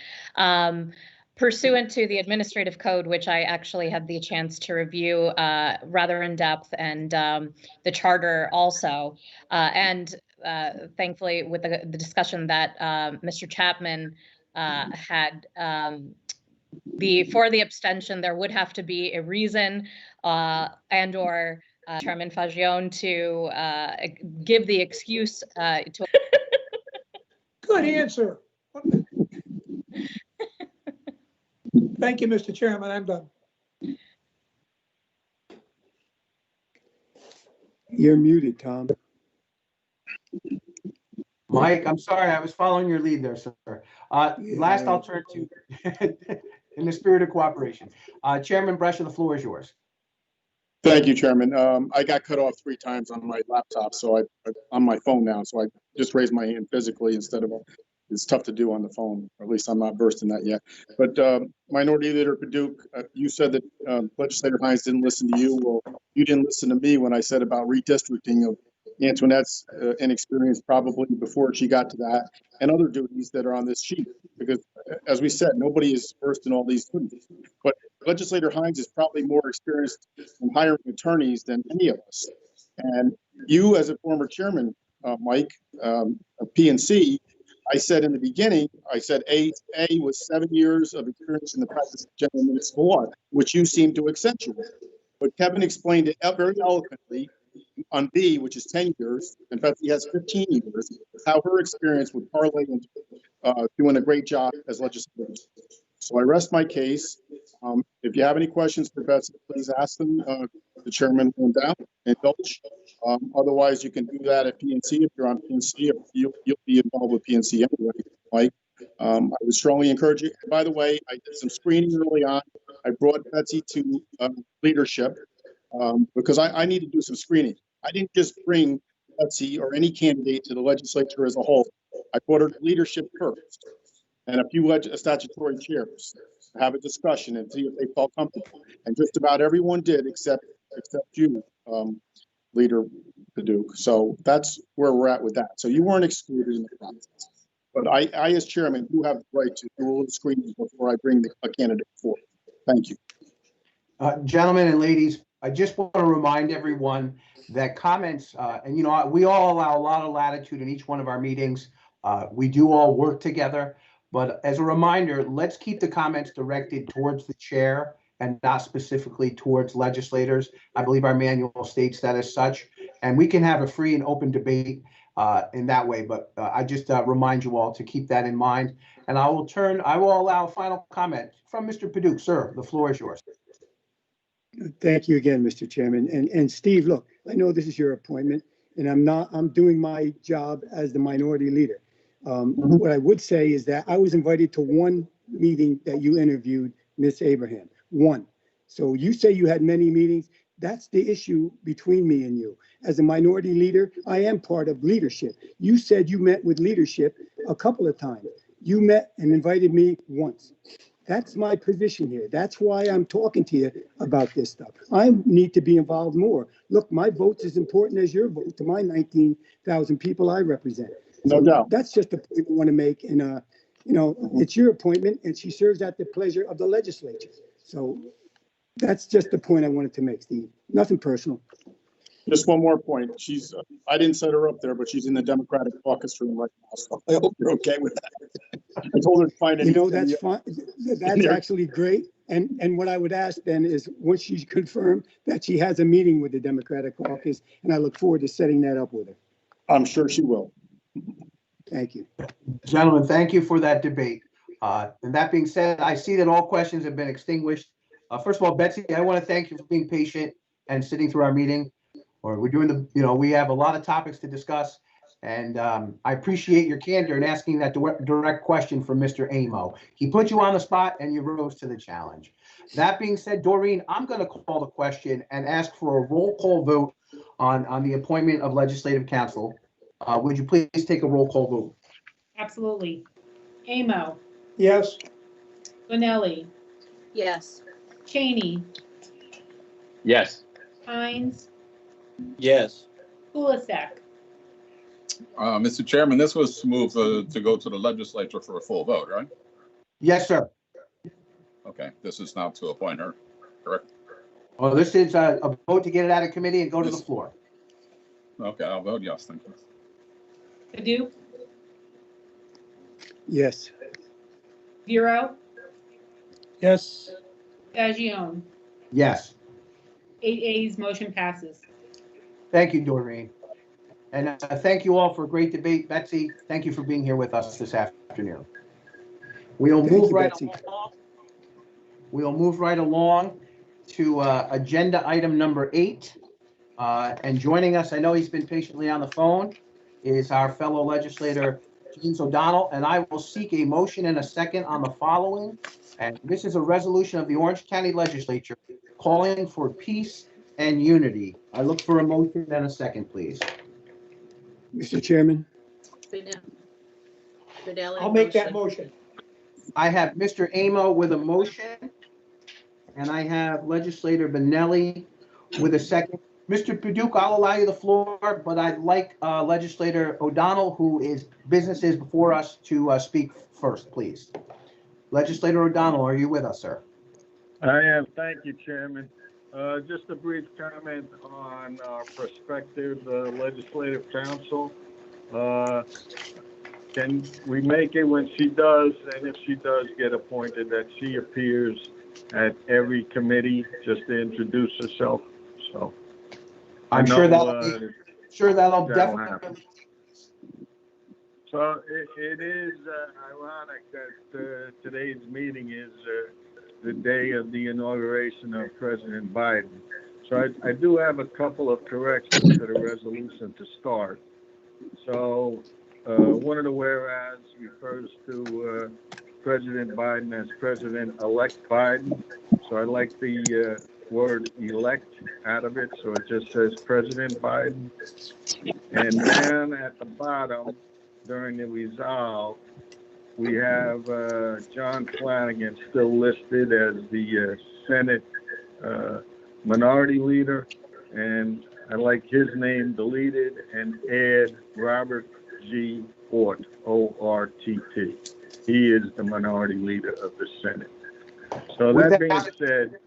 Pursuant to the administrative code, which I actually had the chance to review rather in depth, and the charter also, and thankfully with the discussion that Mr. Chapman had, for the abstention, there would have to be a reason and/or Chairman Fagione to give the excuse to. Good answer. Thank you, Mr. Chairman. I'm done. You're muted, Tom. Mike, I'm sorry, I was following your lead there, sir. Last, I'll turn to, in the spirit of cooperation. Chairman Brescia, the floor is yours. Thank you, Chairman. I got cut off 3 times on my laptop, so I'm on my phone now, so I just raised my hand physically instead of, it's tough to do on the phone, or at least I'm not versed in that yet. But Minority Leader Paduk, you said that Legislator Hines didn't listen to you. Well, you didn't listen to me when I said about redistricting of Antoinette's inexperience probably before she got to that, and other duties that are on this sheet. Because as we said, nobody is versed in all these duties. But Legislator Hines is probably more experienced in hiring attorneys than any of us. And you, as a former chairman, Mike, of PNC, I said in the beginning, I said A was 7 years of experience in the practice of general municipal law, which you seem to accentuate. But Kevin explained it very eloquently on B, which is 10 years, and Betsy has 15 years, how her experience would parlay into doing a great job as legislators. So I rest my case. If you have any questions for Betsy, please ask them. The chairman will indulge. Otherwise, you can do that at PNC if you're on PNC. You'll be involved with PNC anyway, Mike. I would strongly encourage you. By the way, I did some screening early on. I brought Betsy to leadership because I need to do some screening. I didn't just bring Betsy or any candidate to the legislature as a whole. I brought her to leadership first and a few statutory chairs to have a discussion and see if they felt comfortable. And just about everyone did, except you, Leader Paduk. So that's where we're at with that. So you weren't excluded in the process. But I as chairman, do have the right to do a little screening before I bring a candidate forward. Thank you. Gentlemen and ladies, I just want to remind everyone that comments, and we all allow a lot of latitude in each one of our meetings. We do all work together, but as a reminder, let's keep the comments directed towards the chair and not specifically towards legislators. I believe our manual states that as such, and we can have a free and open debate in that way, but I just remind you all to keep that in mind. And I will allow a final comment from Mr. Paduk. Sir, the floor is yours. Thank you again, Mr. Chairman. And Steve, look, I know this is your appointment, and I'm doing my job as the minority leader. What I would say is that I was invited to one meeting that you interviewed Miss Abraham, one. So you say you had many meetings. That's the issue between me and you. As a minority leader, I am part of leadership. You said you met with leadership a couple of times. You met and invited me once. That's my position here. That's why I'm talking to you about this stuff. I need to be involved more. Look, my vote's as important as your vote to my 19,000 people I represent. No doubt. That's just the point I want to make. And, it's your appointment and she serves at the pleasure of the legislature. So that's just the point I wanted to make, Steve. Nothing personal. Just one more point. I didn't set her up there, but she's in the Democratic caucus room right now. So I hope you're okay with that. I told her to find anything. That's fine. That's actually great. And what I would ask then is once she's confirmed that she has a meeting with the Democratic caucus, and I look forward to setting that up with her. I'm sure she will. Thank you. Gentlemen, thank you for that debate. And that being said, I see that all questions have been extinguished. First of all, Betsy, I want to thank you for being patient and sitting through our meeting. We're doing we have a lot of topics to discuss, and I appreciate your candor in asking that direct question from Mr. Amo. He put you on the spot and you rose to the challenge. That being said, Doreen, I'm going to call the question and ask for a roll call vote on the appointment of legislative counsel. Would you please take a roll call vote? Absolutely. Amo, Yes. Bonelli, Yes. Cheney, Yes. Hines, Yes. Kulisek. Mr. Chairman, this was moved to go to the legislature for a full vote, right? Yes, sir. Okay, this is now to appoint her, correct? Well, this is a vote to get it out of committee and go to the floor. Okay, I'll vote yes, thank you. Paduk, Yes. Vero, Yes. Fagione. Yes. 8 ayes, motion passes. Thank you, Doreen. And thank you all for a great debate. Betsy, thank you for being here with us this afternoon. We'll move right along. We'll move right along to agenda item number 8. And joining us, I know he's been patiently on the phone, is our fellow legislator, James O'Donnell, and I will seek a motion and a second on the following. And this is a resolution of the Orange County Legislature calling for peace and unity. I look for a motion and a second, please. Mr. Chairman, I'll make that motion. I have Mr. Amo with a motion, and I have legislator Benelli with a second. Mr. Paduke, I'll allow you the floor, but I'd like legislator O'Donnell, who is businesses before us, to speak first, please. Legislator O'Donnell, are you with us, sir? I am. Thank you, Chairman. Just a brief comment on our prospective legislative council. Can we make it when she does, and if she does get appointed, that she appears at every committee just to introduce herself? So I'm sure that'll happen. definitely. So it is ironic that today's meeting is the day of the inauguration of President Biden. So I do have a couple of corrections to the resolution to start. So one of the whereas refers to President Biden as President-elect Biden. So I like the word elect out of it. So it just says President Biden. And then at the bottom, during the resolve, we have John Flanagan still listed as the Senate Minority Leader, and I like his name deleted and add Robert G. Ort, O-R-T-T. He is the Minority Leader of the Senate. So that being said,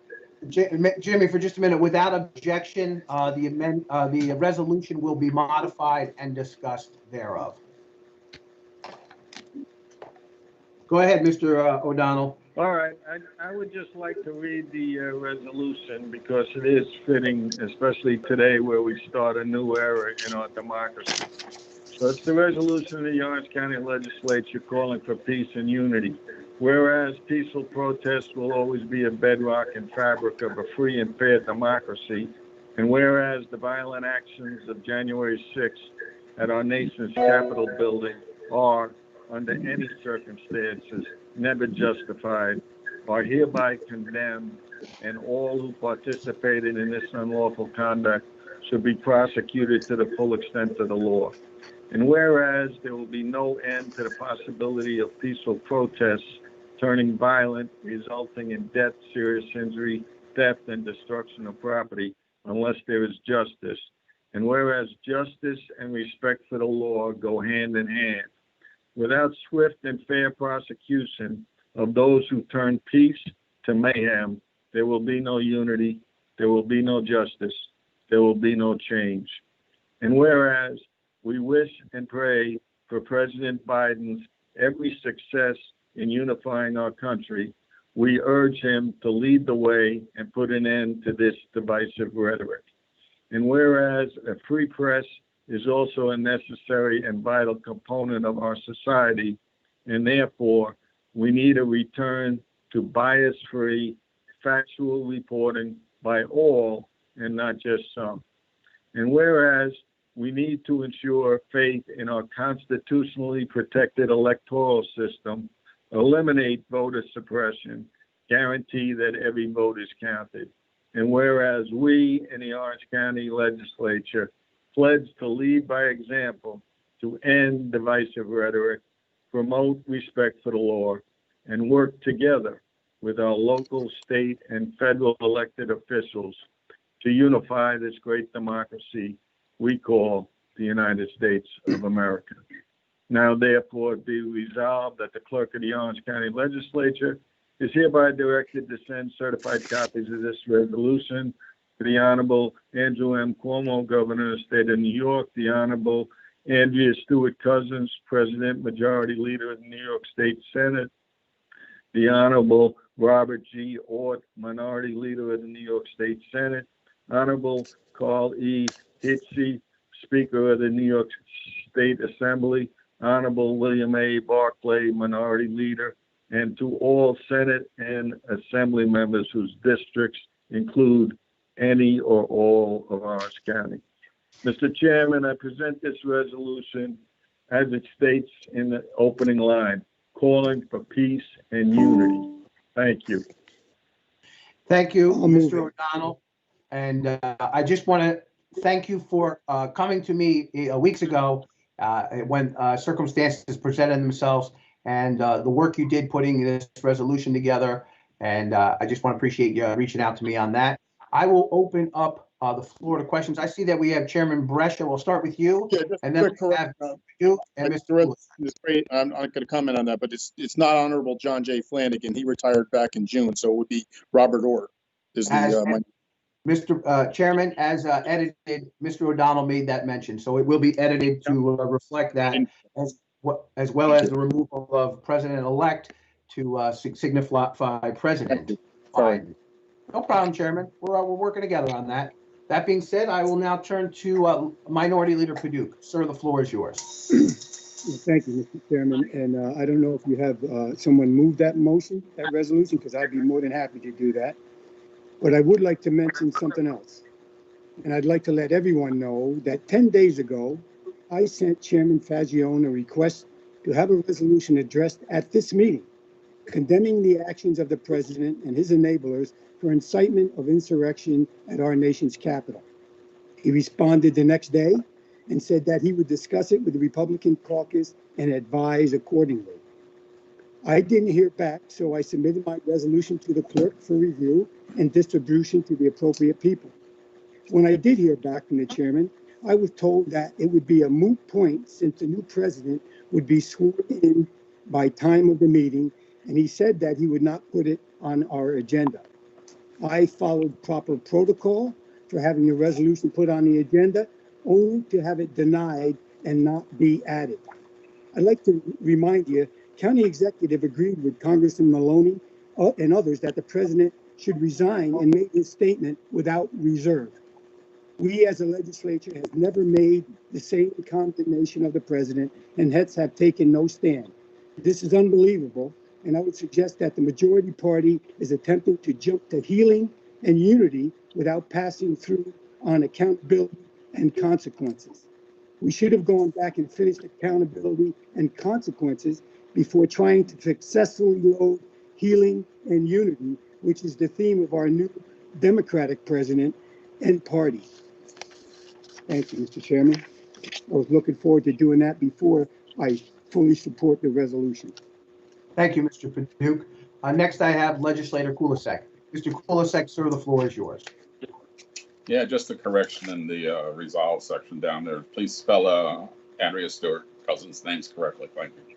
Jimmy, for just a minute, without objection, the resolution will be modified and discussed thereof. Go ahead, Mr. O'Donnell. All right, I would just like to read the resolution because it is fitting, especially today where we start a new era in our democracy. So it's the resolution of the Orange County Legislature calling for peace and unity. Whereas peaceful protests will always be a bedrock and fabric of a free and fair democracy, and whereas the violent actions of January 6th at our nation's Capitol building are, under any circumstances, never justified, are hereby condemned, and all who participated in this unlawful conduct should be prosecuted to the full extent of the law. And whereas there will be no end to the possibility of peaceful protests turning violent, resulting in death, serious injury, theft, and destruction of property, unless there is justice. And whereas justice and respect for the law go hand in hand, without swift and fair prosecution of those who turn peace to mayhem, there will be no unity, there will be no justice, there will be no change. And whereas we wish and pray for President Biden's every success in unifying our country, we urge him to lead the way and put an end to this divisive rhetoric. And whereas a free press is also a necessary and vital component of our society, and therefore we need a return to bias-free, factual reporting by all and not just some. And whereas we need to ensure faith in our constitutionally protected electoral system, eliminate voter suppression, guarantee that every vote is counted. And whereas we in the Orange County Legislature pledge to lead by example, to end divisive rhetoric, promote respect for the law, and work together with our local, state, and federal elected officials to unify this great democracy we call the United States of America. Now, therefore, be resolved that the clerk of the Orange County Legislature is hereby directed to send certified copies of this resolution to the Honorable Andrew M. Cuomo, Governor of the State of New York, the Honorable Andrea Stewart Cousins, President, Majority Leader of the New York State Senate, the Honorable Robert G. Ort, Minority Leader of the New York State Senate, Honorable Carl E. Hitchie, Speaker of the New York State Assembly, Honorable William A. Barclay, Minority Leader, and to all Senate and Assembly members whose districts include any or all of Orange County. Mr. Chairman, I present this resolution as it states in the opening line, calling for peace and unity. Thank you. Thank you, Mr. O'Donnell. And I just want to thank you for coming to me weeks ago when circumstances presented themselves, and the work you did putting this resolution together. And I just want to appreciate you reaching out to me on that. I will open up the floor to questions. I see that we have Chairman Brescia. We'll start with you. Yeah, just And a then quick we'll have correction. you and Mr. Lewis. It's great. I'm not going to comment on that, but it's not Honorable John J. Flanagan. He retired back in June, so it would be Robert Orr. Is the Mr. Chairman, as edited, Mr. O'Donnell made that mention, so it will be edited to reflect that, as well as the removal of President-elect to signify President. Sorry. No problem, Chairman. We're working together on that. That being said, I will now turn to Minority Leader Paduk. Sir, the floor is yours. Well, thank you, Mr. Chairman. And I don't know if you have someone move that motion, that resolution, because I'd be more than happy to do that. But I would like to mention something else. And I'd like to let everyone know that 10 days ago, I sent Chairman Fagione a request to have a resolution addressed at this meeting, condemning the actions of the president and his enablers for incitement of insurrection at our nation's capital. He responded the next day and said that he would discuss it with the Republican caucus and advise accordingly. I didn't hear back, so I submitted my resolution to the clerk for review and distribution to the appropriate people. When I did hear back from the chairman, I was told that it would be a moot point since the new president would be sworn in by time of the meeting, and he said that he would not put it on our agenda. I followed proper protocol for having the resolution put on the agenda, only to have it denied and not be added. I'd like to remind you, County Executive agreed with Congressman Maloney and others that the president should resign and made his statement without reserve. We as a legislature have never made the same condemnation of the president and hence have taken no stand. This is unbelievable, and I would suggest that the majority party is attempting to jump to healing and unity without passing through on accountability and consequences. We should have gone back and finished accountability and consequences before trying to successfully load healing and unity, which is the theme of our new Democratic president and party. Thank you, Mr. Chairman. I was looking forward to doing that before I fully support the resolution. Thank you, Mr. Paduk. Next, I have Legislator Kulisek. Mr. Kulisek, sir, the floor is yours. Yeah, just a correction in the resolve section down there. Please spell Andrea Stewart cousin's names correctly. Thank you.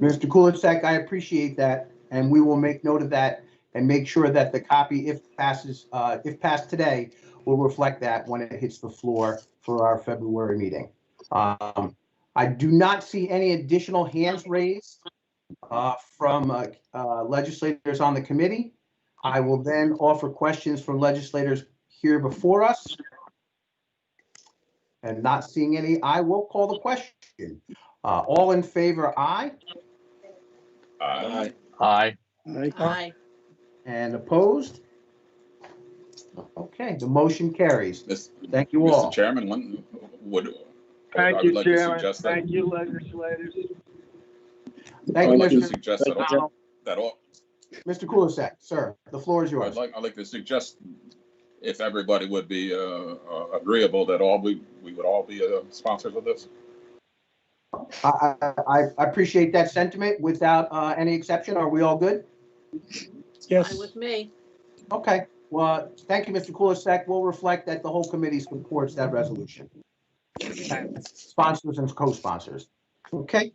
Mr. Kulisek, I appreciate that, and we will make note of that and make sure that the copy, if passed today, will reflect that when it hits the floor for our February meeting. I do not see any additional hands raised from legislators on the committee. I will then offer questions from legislators here before us. And not seeing any, I will call the question. All in favor, aye? Aye. Aye. Aye. And opposed? Okay, the motion carries. Thank you all. Mr. Chairman, I would Thank you, like to Chairman. suggest that. Thank you, legislators. Thank you, I would like to Mr. suggest that all. Mr. Kulisek, sir, the floor is yours. I'd like to suggest, if everybody would be agreeable, that we would all be sponsors of this. I appreciate that sentiment. Without any exception, are we all good? Yes. Fine with me. Okay. Well, thank you, Mr. Kulisek. We'll reflect that the whole committee supports that resolution. Sponsors and co-sponsors. Okay.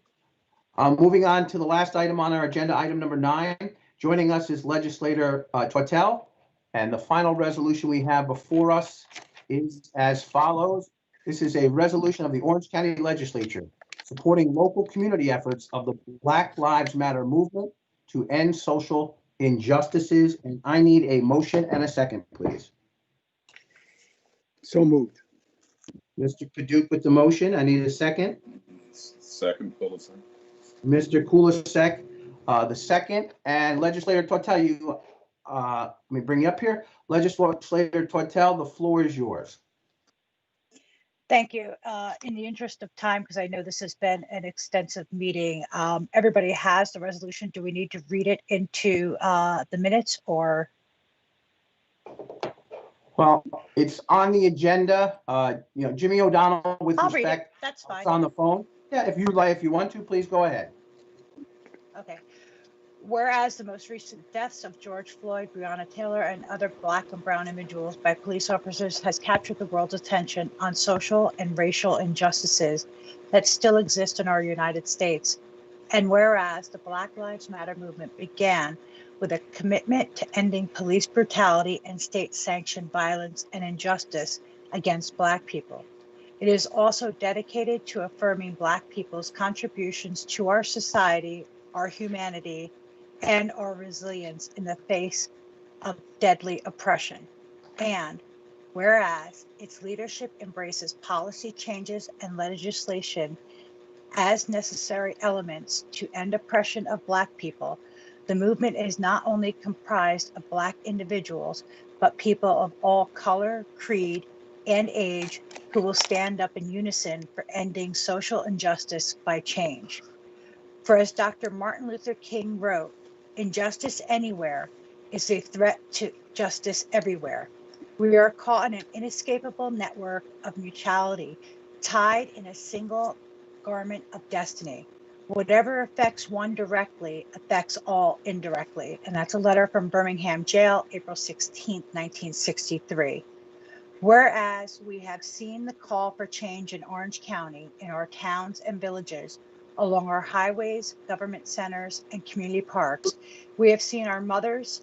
Moving on to the last item on our agenda, item number 9. Joining us is Legislator Tortel, and the final resolution we have before us is as follows. This is a resolution of the Orange County Legislature supporting local community efforts of the Black Lives Matter movement to end social injustices, and I need a motion and a second, please. So moved. Mr. Paduk with the motion. I need a second. Second, Kulisek. Mr. Kulisek, the second, and Legislator Tortel, let me bring you up here. Legislator Tortel, the floor is yours. Thank you. In the interest of time, because I know this has been an extensive meeting, everybody has the resolution. Do we need to read it into the minutes or? Well, it's on the agenda. Jimmy O'Donnell, with I'll read it. respect, That's is fine. on the phone. Yeah, if you like, if you want to, please go ahead. Okay. Whereas the most recent deaths of George Floyd, Breonna Taylor, and other Black and brown individuals by police officers has captured the world's attention on social and racial injustices that still exist in our United States. And whereas the Black Lives Matter movement began with a commitment to ending police brutality and state-sanctioned violence and injustice against Black people, it is also dedicated to affirming Black people's contributions to our society, our humanity, and our resilience in the face of deadly oppression. And whereas its leadership embraces policy changes and legislation as necessary elements to end oppression of Black people, the movement is not only comprised of Black individuals, but people of all color, creed, and age who will stand up in unison for ending social injustice by change. For as Dr. Martin Luther King wrote, injustice anywhere is a threat to justice everywhere. We are caught in an inescapable network of mutuality, tied in a single garment of destiny. Whatever affects one directly affects all indirectly. And that's a letter from Birmingham Jail, April 16th, 1963. Whereas we have seen the call for change in Orange County, in our towns and villages, along our highways, government centers, and community parks, we have seen our mothers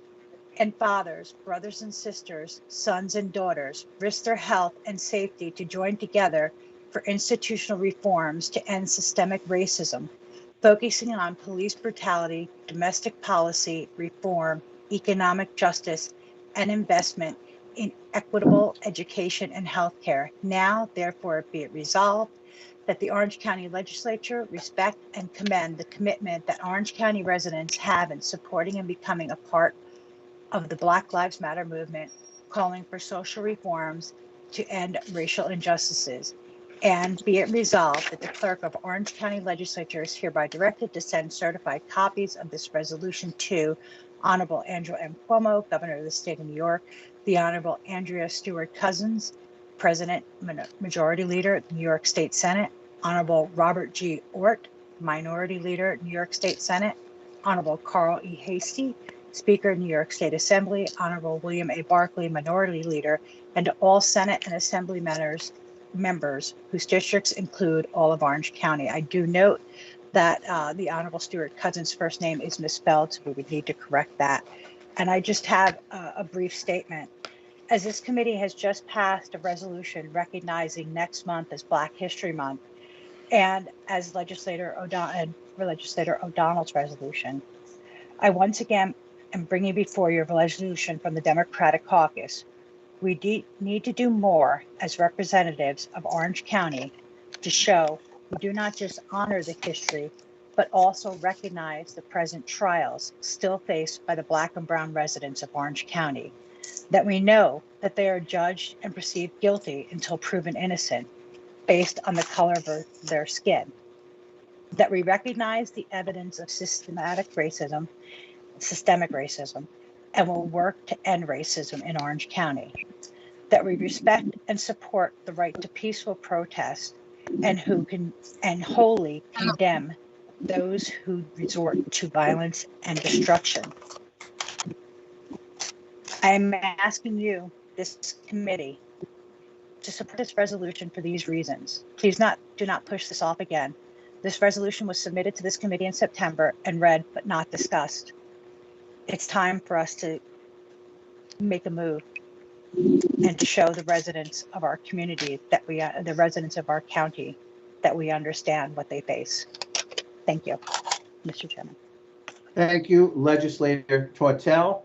and fathers, brothers and sisters, sons and daughters risk their health and safety to join together for institutional reforms to end systemic racism, focusing on police brutality, domestic policy, reform, economic justice, and investment in equitable education and healthcare. Now, therefore, be it resolved that the Orange County Legislature respect and commend the commitment that Orange County residents have in supporting and becoming a part of the Black Lives Matter movement, calling for social reforms to end racial injustices. And be it resolved that the clerk of Orange County Legislature is hereby directed to send certified copies of this resolution to Honorable Andrew M. Cuomo, Governor of the State of New York, the Honorable Andrea Stewart Cousins, President, Majority Leader, New York State Senate, Honorable Robert G. Ort, Minority Leader, New York State Senate, Honorable Carl E. Hasty, Speaker, New York State Assembly, Honorable William A. Barkley, Minority Leader, and to all Senate and Assembly members whose districts include all of Orange County. I do note that the Honorable Stewart Cousins' first name is misspelled, so we would need to correct that. And I just have a brief statement. As this committee has just passed a resolution recognizing next month as Black History Month, and as Legislator O'Donnell's resolution, I once again am bringing before you a resolution from the Democratic Caucus. We need to do more as representatives of Orange County to show we do not just honor the history, but also recognize the present trials still faced by the Black and brown residents of Orange County, that we know that they are judged and perceived guilty until proven innocent based on the color of their skin, that we recognize the evidence of systemic racism, and will work to end racism in Orange County, that we respect and support the right to peaceful protest and wholly condemn those who resort to violence and destruction. I am asking you, this committee, to support this resolution for these reasons. Please do not push this off again. This resolution was submitted to this committee in September and read but not discussed. It's time for us to make a move and to show the residents of our community that the residents of our county, that we understand what they face. Thank you, Mr. Chairman. Thank you, Legislator Tortel.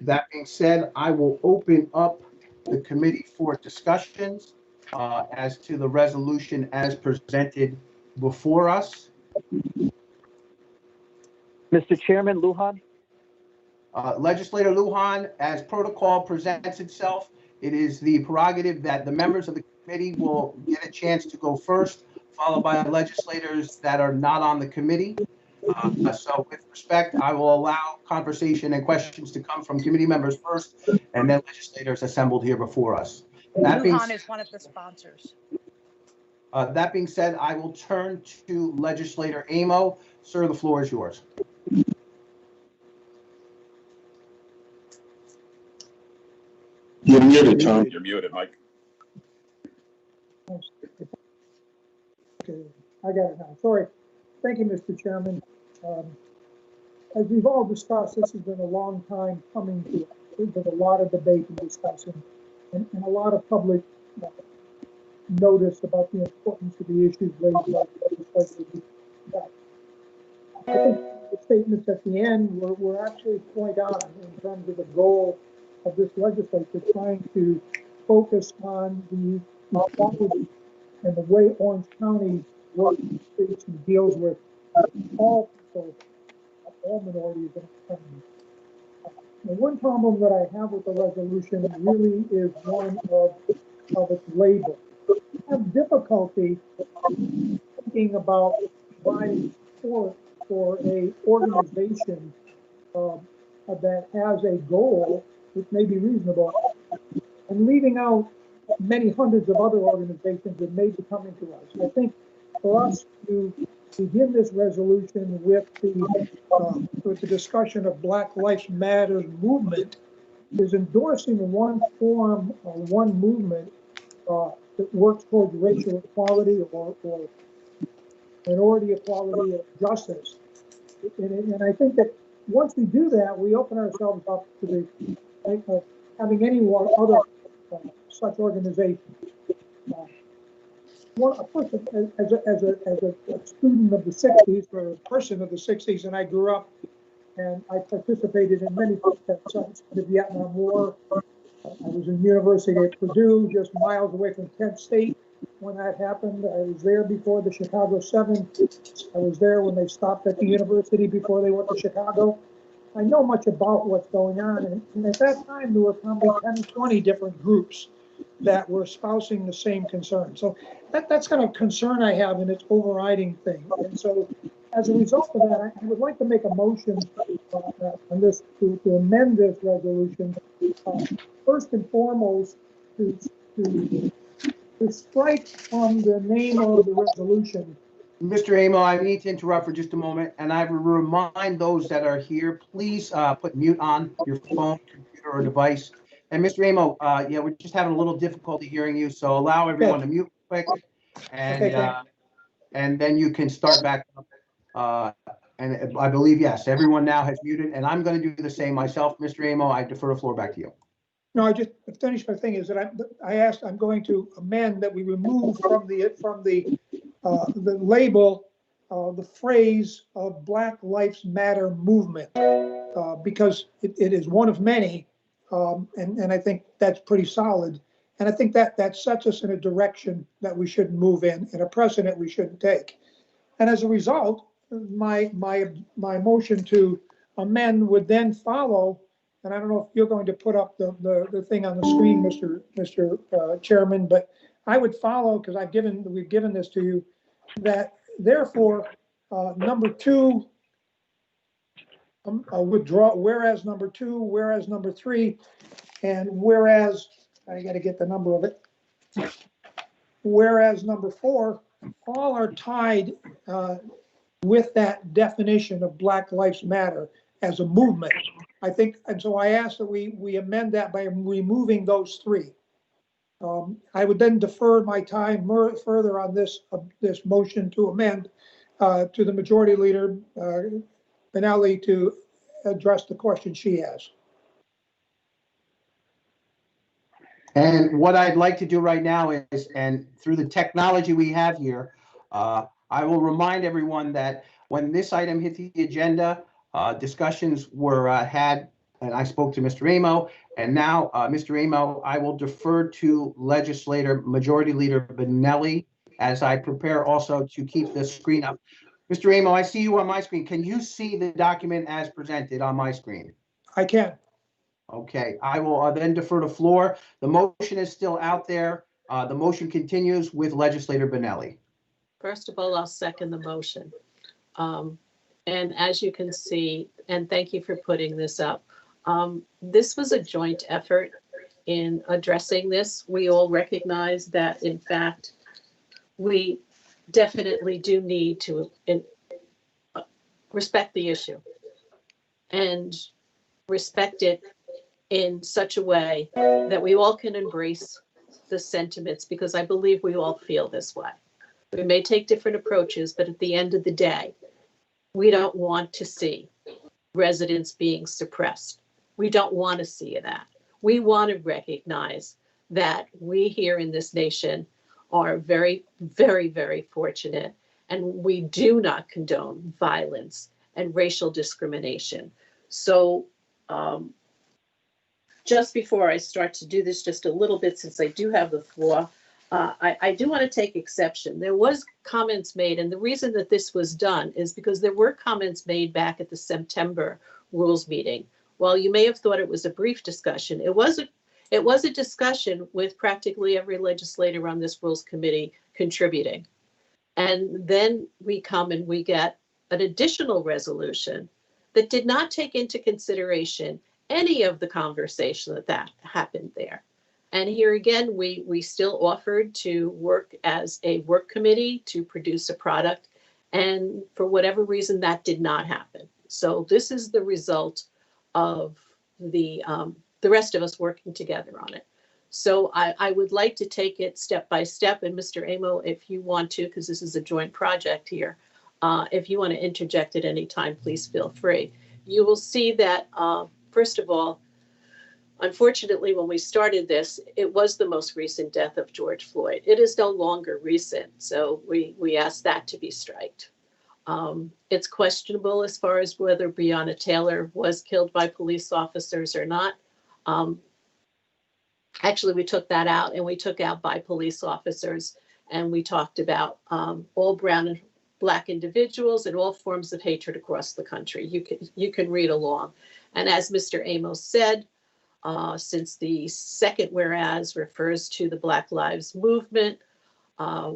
That being said, I will open up the committee for discussions as to the resolution as presented before us. Mr. Chairman, Lujan. Legislator Lujan, as protocol presents itself, it is the prerogative that the members of the committee will get a chance to go first, followed by legislators that are not on the committee. So with respect, I will allow conversation and questions to come from committee members first, and then legislators assembled here before us. Lujan is one of the sponsors. That being said, I will turn to legislator Amo. Sir, the floor is yours. You're muted, Tom. You're muted, Mike. Okay, I got it now. Sorry. Thank you, Mr. Chairman. As we've all discussed, this has been a long time coming to us. There's been a lot of debate and discussion and a lot of public notice about the importance of the issues raised by the legislature. I think the statements at the end were actually point on in terms of the goal of this legislature trying to focus on the equality and the way Orange County works and deals with all people, all minorities in the county. The one problem that I have with the resolution really is one of its label. I have difficulty thinking about providing support for a organization that has a goal, which may be reasonable, and leaving out many hundreds of other organizations that may be coming to us. I think for us to begin this resolution with the discussion of Black Lives Matter movement is endorsing one form or one movement that works towards racial equality or minority equality or justice. And I think that once we do that, we open ourselves up to the having any other such organization. A person, as a student of the 60s, or a person of the 60s, and I grew up and I participated in many protests since the Vietnam War. I was in University at Purdue, just miles away from Kent State when that happened. I was there before the Chicago 7. I was there when they stopped at the university before they went to Chicago. I know much about what's going on, and at that time there were probably 10 or 20 different groups that were espousing the same concern. So that's kind of a concern I have, and it's overriding thing. And so as a result of that, I would like to make a motion on this to amend this resolution. First and foremost, to strike from the name of the resolution. Mr. Amo, I need to interrupt for just a moment, and I will remind those that are here, please put mute on your phone, computer, or device. And Mr. Amo, yeah, we're just having a little difficulty hearing you, so allow everyone to mute quick, and then you can start back up. And I believe, yes, everyone now has muted, and I'm going to do the same myself. Mr. Amo, I defer the floor back to you. No, I just finished my thing is that I'm going to amend that we remove from the label the phrase of Black Lives Matter movement because it is one of many, and I think that's pretty solid. And I think that sets us in a direction that we shouldn't move in, and a precedent we shouldn't take. And as a result, my motion to amend would then follow. And I don't know if you're going to put up the thing on the screen, Mr. Chairman, but I would follow, because we've given this to you, that therefore number 2 withdraw, whereas number 2, whereas number 3, and whereas I got to get the number of it. Whereas number 4, all are tied with that definition of Black Lives Matter as a movement. I think, and so I ask that we amend that by removing those 3. I would then defer my time further on this motion to amend to the majority leader, Benelli, to address the question she has. And what I'd like to do right now is, and through the technology we have here, I will remind everyone that when this item hit the agenda, discussions were had, and I spoke to Mr. Remo, and now, Mr. Remo, I will defer to Legislator Majority Leader Benelli as I prepare also to keep the screen up. Mr. Remo, I see you on my screen. Can you see the document as presented on my screen? I can. Okay, I will then defer the floor. The motion is still out there. The motion continues with Legislator Benelli. First of all, I'll second the motion. And as you can see, and thank you for putting this up, this was a joint effort in addressing this. We all recognize that, in fact, we definitely do need to respect the issue and respect it in such a way that we all can embrace the sentiments, because I believe we all feel this way. We may take different approaches, but at the end of the day, we don't want to see residents being suppressed. We don't want to see that. We want to recognize that we here in this nation are very, very, very fortunate, and we do not condone violence and racial discrimination. So just before I start to do this, just a little bit, since I do have the floor, I do want to take exception. There was comments made, and the reason that this was done is because there were comments made back at the September rules meeting. While you may have thought it was a brief discussion, it was a discussion with practically every legislator on this rules committee contributing. And then we come and we get an additional resolution that did not take into consideration any of the conversation that happened there. And here again, we still offered to work as a work committee to produce a product. And for whatever reason, that did not happen. So this is the result of the rest of us working together on it. So I would like to take it step by step. And Mr. Remo, if you want to, because this is a joint project here, if you want to interject at any time, please feel free. You will see that, first of all, unfortunately, when we started this, it was the most recent death of George Floyd. It is no longer recent, so we asked that to be striked. It's questionable as far as whether Breonna Taylor was killed by police officers or not. Actually, we took that out, and we took out by police officers, and we talked about all brown and black individuals and all forms of hatred across the country. You can read along. And as Mr. Amos said, since the second whereas refers to the Black Lives Movement,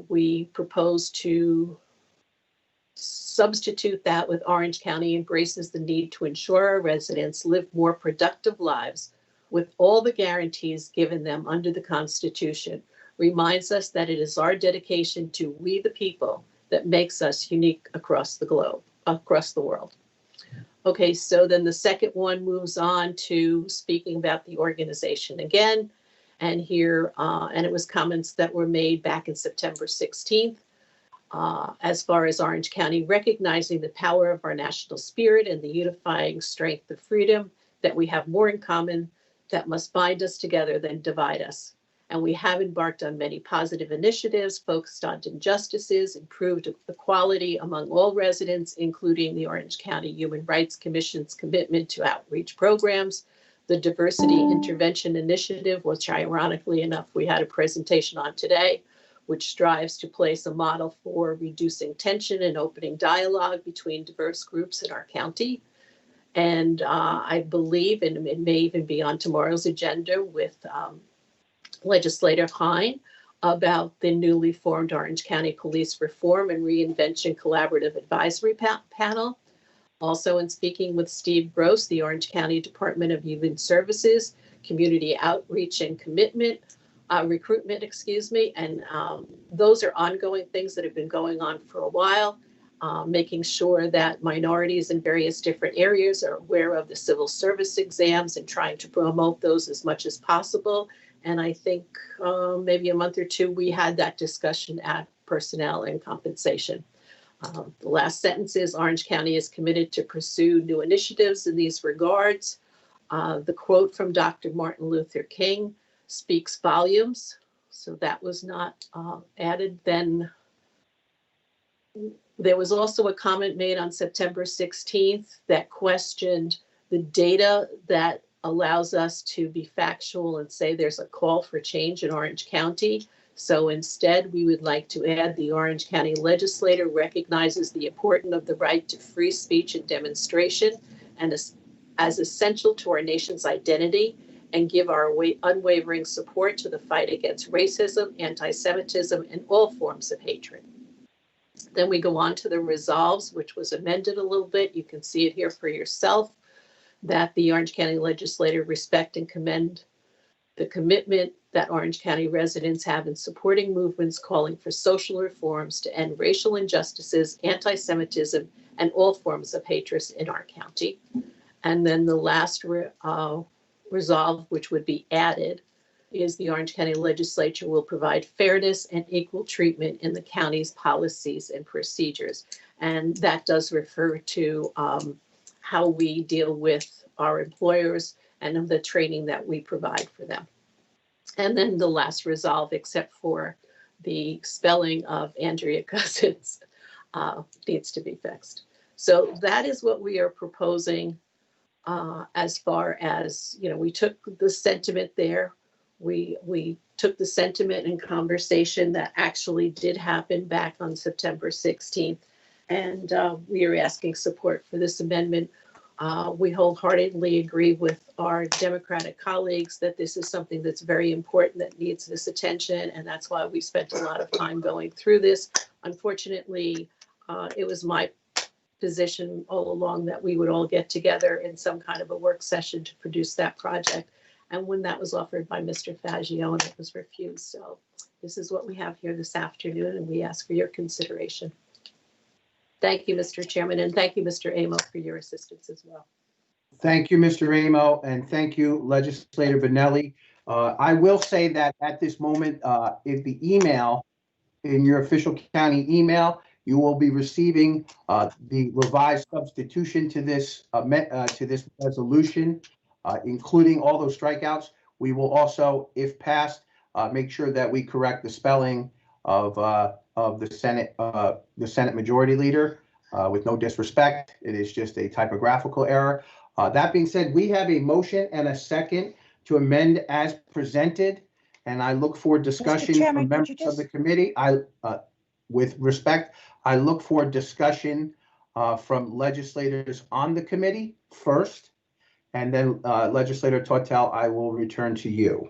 we propose to substitute that with Orange County embraces the need to ensure our residents live more productive lives with all the guarantees given them under the Constitution. Reminds us that it is our dedication to we the people that makes us unique across the globe, across the world. Okay, so then the second one moves on to speaking about the organization again. And here, and it was comments that were made back in September 16th, as far as Orange County recognizing the power of our national spirit and the unifying strength of freedom, that we have more in common that must bind us together than divide us. And we have embarked on many positive initiatives focused on injustices, improved equality among all residents, including the Orange County Human Rights Commission's commitment to outreach programs, the Diversity Intervention Initiative, which ironically enough, we had a presentation on today, which strives to place a model for reducing tension and opening dialogue between diverse groups in our county. And I believe, and it may even be on tomorrow's agenda with Legislator Hine, about the newly formed Orange County Police Reform and Reinvention Collaborative Advisory Panel. Also, in speaking with Steve Gross, the Orange County Department of Human Services, Community Outreach and Recruitment, and those are ongoing things that have been going on for a while, making sure that minorities in various different areas are aware of the civil service exams and trying to promote those as much as possible. And I think maybe a month or two, we had that discussion at Personnel and Compensation. The last sentence is Orange County is committed to pursue new initiatives in these regards. The quote from Dr. Martin Luther King speaks volumes. So that was not added. Then there was also a comment made on September 16th that questioned the data that allows us to be factual and say there's a call for change in Orange County. So instead, we would like to add the Orange County legislator recognizes the importance of the right to free speech and demonstration and as essential to our nation's identity, and give our unwavering support to the fight against racism, anti-Semitism, and all forms of hatred. Then we go on to the resolves, which was amended a little bit. You can see it here for yourself, that the Orange County legislature respect and commend the commitment that Orange County residents have in supporting movements calling for social reforms to end racial injustices, anti-Semitism, and all forms of hatred in our county. And then the last resolve, which would be added, is the Orange County legislature will provide fairness and equal treatment in the county's policies and procedures. And that does refer to how we deal with our employers and the training that we provide for them. And then the last resolve, except for the spelling of Andrea Cousins, needs to be fixed. So that is what we are proposing as far as, we took the sentiment there. We took the sentiment and conversation that actually did happen back on September 16th. And we are asking support for this amendment. We wholeheartedly agree with our Democratic colleagues that this is something that's very important, that needs this attention. And that's why we spent a lot of time going through this. Unfortunately, it was my position all along that we would all get together in some kind of a work session to produce that project. And when that was offered by Mr. Fagione, it was refused. So this is what we have here this afternoon, and we ask for your consideration. Thank you, Mr. Chairman, and thank you, Mr. Amo, for your assistance as well. Thank you, Mr. Remo, and thank you, Legislator Benelli. I will say that at this moment, if the email, in your official county email, you will be receiving the revised substitution to this resolution, including all those strikeouts. We will also, if passed, make sure that we correct the spelling of the Senate Majority Leader. With no disrespect, it is just a typographical error. That being said, we have a motion and a second to amend as presented, and I look for discussion from members of the committee. With respect, I look for discussion from legislators on the committee first, and then Legislator Tortel, I will return to you.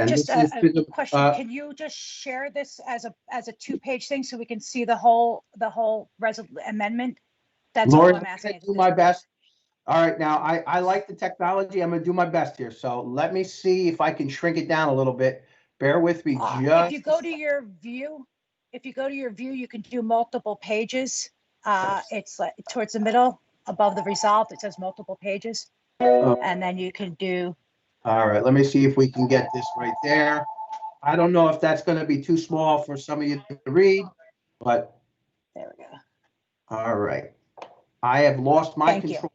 Just a question. Can you just share this as a 2-page thing so we can see the whole amendment? That's Lori, all I'm asking. I'm gonna do my best. All right, now I like the technology. I'm gonna do my best here. So let me see if I can shrink it down a little bit. Bear with me just. If you go to your view, you can do multiple pages. It's like towards the middle above the resolved. It says multiple pages, and then you can do. All right, let me see if we can get this right there. I don't know if that's going to be too small for some of you to read, but. There we go. All right. I have lost my control.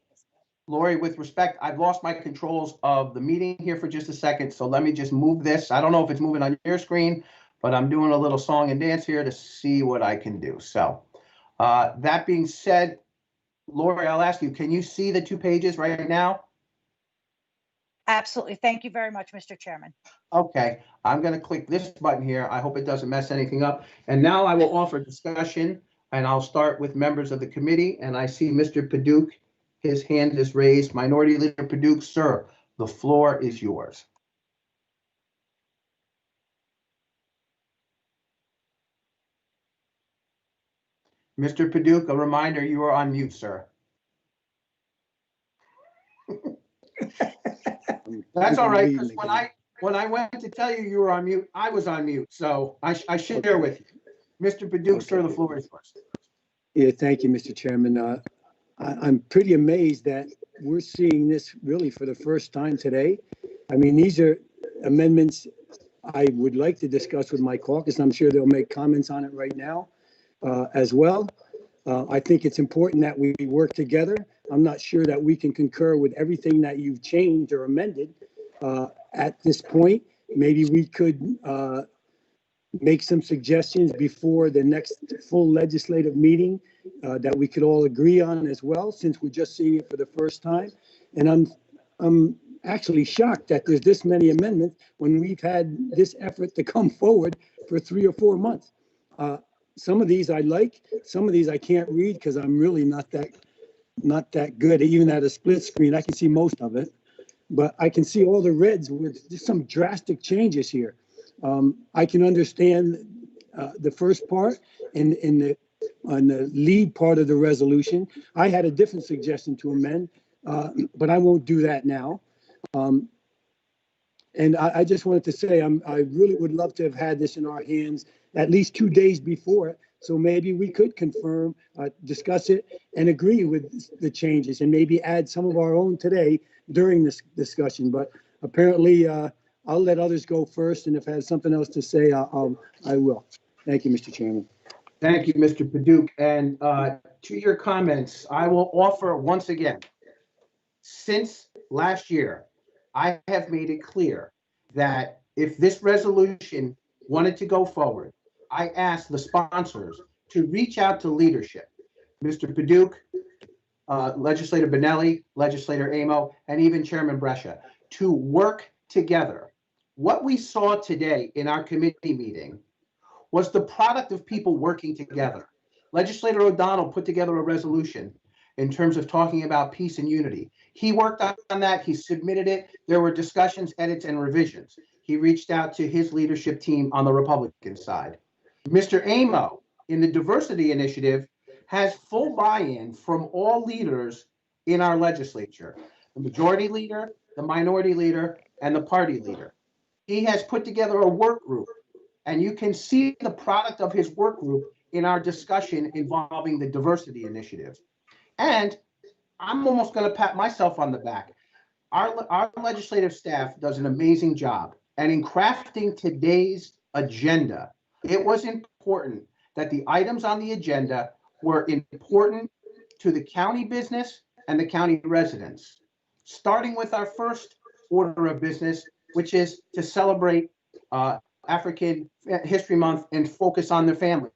Lori, with respect, I've lost my controls of the meeting here for just a second, so let me just move this. I don't know if it's moving on your screen, but I'm doing a little song and dance here to see what I can do. So that being said, Lori, I'll ask you, can you see the 2 pages right now? Absolutely. Thank you very much, Mr. Chairman. Okay, I'm going to click this button here. I hope it doesn't mess anything up. And now I will offer discussion, and I'll start with members of the committee. And I see Mr. Paduch, his hand is raised. Minority Leader Paduch, sir, the floor is yours. Mr. Paduch, a reminder, you are on mute, sir. That's all right, because when I went to tell you you were on mute, I was on mute, so I share with you. Mr. Paduch, sir, the floor is yours. Yeah, thank you, Mr. Chairman. I'm pretty amazed that we're seeing this really for the first time today. I mean, these are amendments I would like to discuss with my caucus. I'm sure they'll make comments on it right now as well. I think it's important that we work together. I'm not sure that we can concur with everything that you've changed or amended at this point. Maybe we could make some suggestions before the next full legislative meeting that we could all agree on as well, since we're just seeing it for the first time. And I'm actually shocked that there's this many amendments when we've had this effort to come forward for 3 or 4 months. Some of these I like, some of these I can't read because I'm really not that good. Even at a split screen, I can see most of it, but I can see all the reds with just some drastic changes here. I can understand the first part on the lead part of the resolution. I had a different suggestion to amend, but I won't do that now. And I just wanted to say, I really would love to have had this in our hands at least 2 days before. So maybe we could confirm, discuss it and agree with the changes and maybe add some of our own today during this discussion. But apparently I'll let others go first. And if I have something else to say, I will. Thank you, Mr. Chairman. Thank you, Mr. Paduk. And to your comments, I will offer once again, since last year, I have made it clear that if this resolution wanted to go forward, I asked the sponsors to reach out to leadership, Mr. Paduk, Legislator Benelli, Legislator Remo, and even Chairman Brescia, to work together. What we saw today in our committee meeting was the product of people working together. Legislator O'Donnell put together a resolution in terms of talking about peace and unity. He worked on that, he submitted it. There were discussions, edits, and revisions. He reached out to his leadership team on the Republican side. Mr. Amo, in the diversity initiative, has full buy-in from all leaders in our legislature, the majority leader, the minority leader, and the party leader. He has put together a work group, and you can see the product of his work group in our discussion involving the diversity initiative. And I'm almost going to pat myself on the back. Our legislative staff does an amazing job. And in crafting today's agenda, it was important that the items on the agenda were important to the county business and the county residents. Starting with our first order of business, which is to celebrate African History Month and focus on the families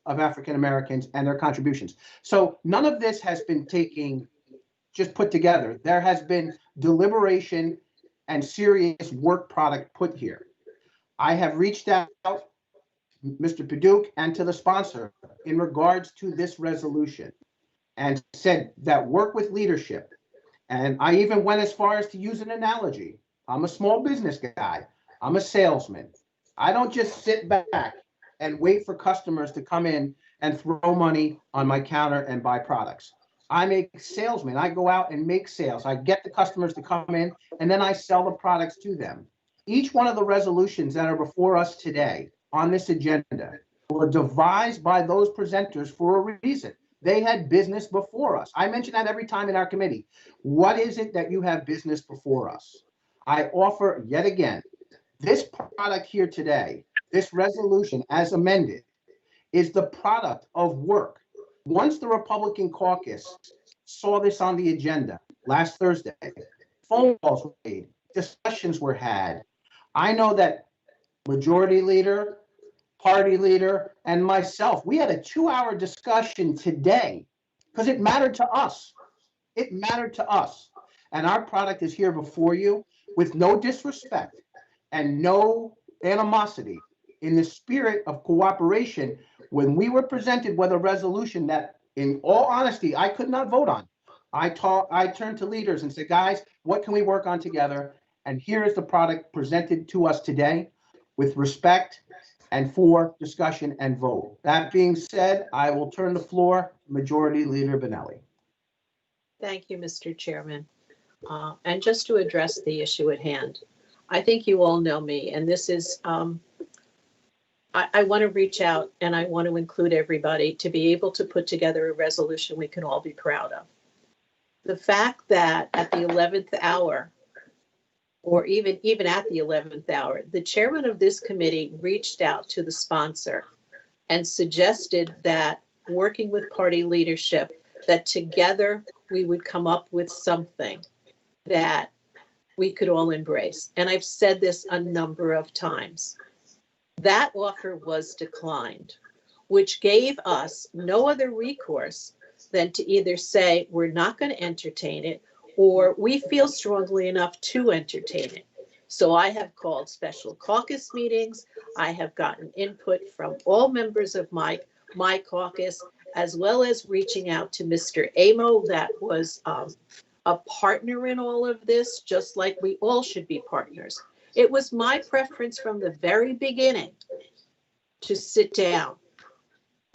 of African Americans and their contributions. So none of this has been just put together. There has been deliberation and serious work product put here. I have reached out, Mr. Paduk, and to the sponsor in regards to this resolution and said that work with leadership. And I even went as far as to use an analogy. I'm a small business guy. I'm a salesman. I don't just sit back and wait for customers to come in and throw money on my counter and buy products. I'm a salesman. I go out and make sales. I get the customers to come in, and then I sell the products to them. Each one of the resolutions that are before us today on this agenda were devised by those presenters for a reason. They had business before us. I mention that every time in our committee. What is it that you have business before us? I offer yet again, this product here today, this resolution as amended, is the product of work. Once the Republican caucus saw this on the agenda last Thursday, phone calls were made, discussions were had. I know that majority leader, party leader, and myself, we had a 2-hour discussion today because it mattered to us. It mattered to us. And our product is here before you with no disrespect and no animosity, in the spirit of cooperation. When we were presented with a resolution that, in all honesty, I could not vote on, I turned to leaders and said, guys, what can we work on together? And here is the product presented to us today with respect and for discussion and vote. That being said, I will turn the floor to Majority Leader Benelli. Thank you, Mr. Chairman. And just to address the issue at hand, I think you all know me, and this is, I want to reach out and I want to include everybody to be able to put together a resolution we can all be proud of. The fact that at the 11th hour, or even at the 11th hour, the chairman of this committee reached out to the sponsor and suggested that, working with party leadership, that together we would come up with something that we could all embrace. And I've said this a number of times. That offer was declined, which gave us no other recourse than to either say we're not going to entertain it, or we feel strongly enough to entertain it. So I have called special caucus meetings. I have gotten input from all members of my caucus, as well as reaching out to Mr. Amo, that was a partner in all of this, just like we all should be partners. It was my preference from the very beginning to sit down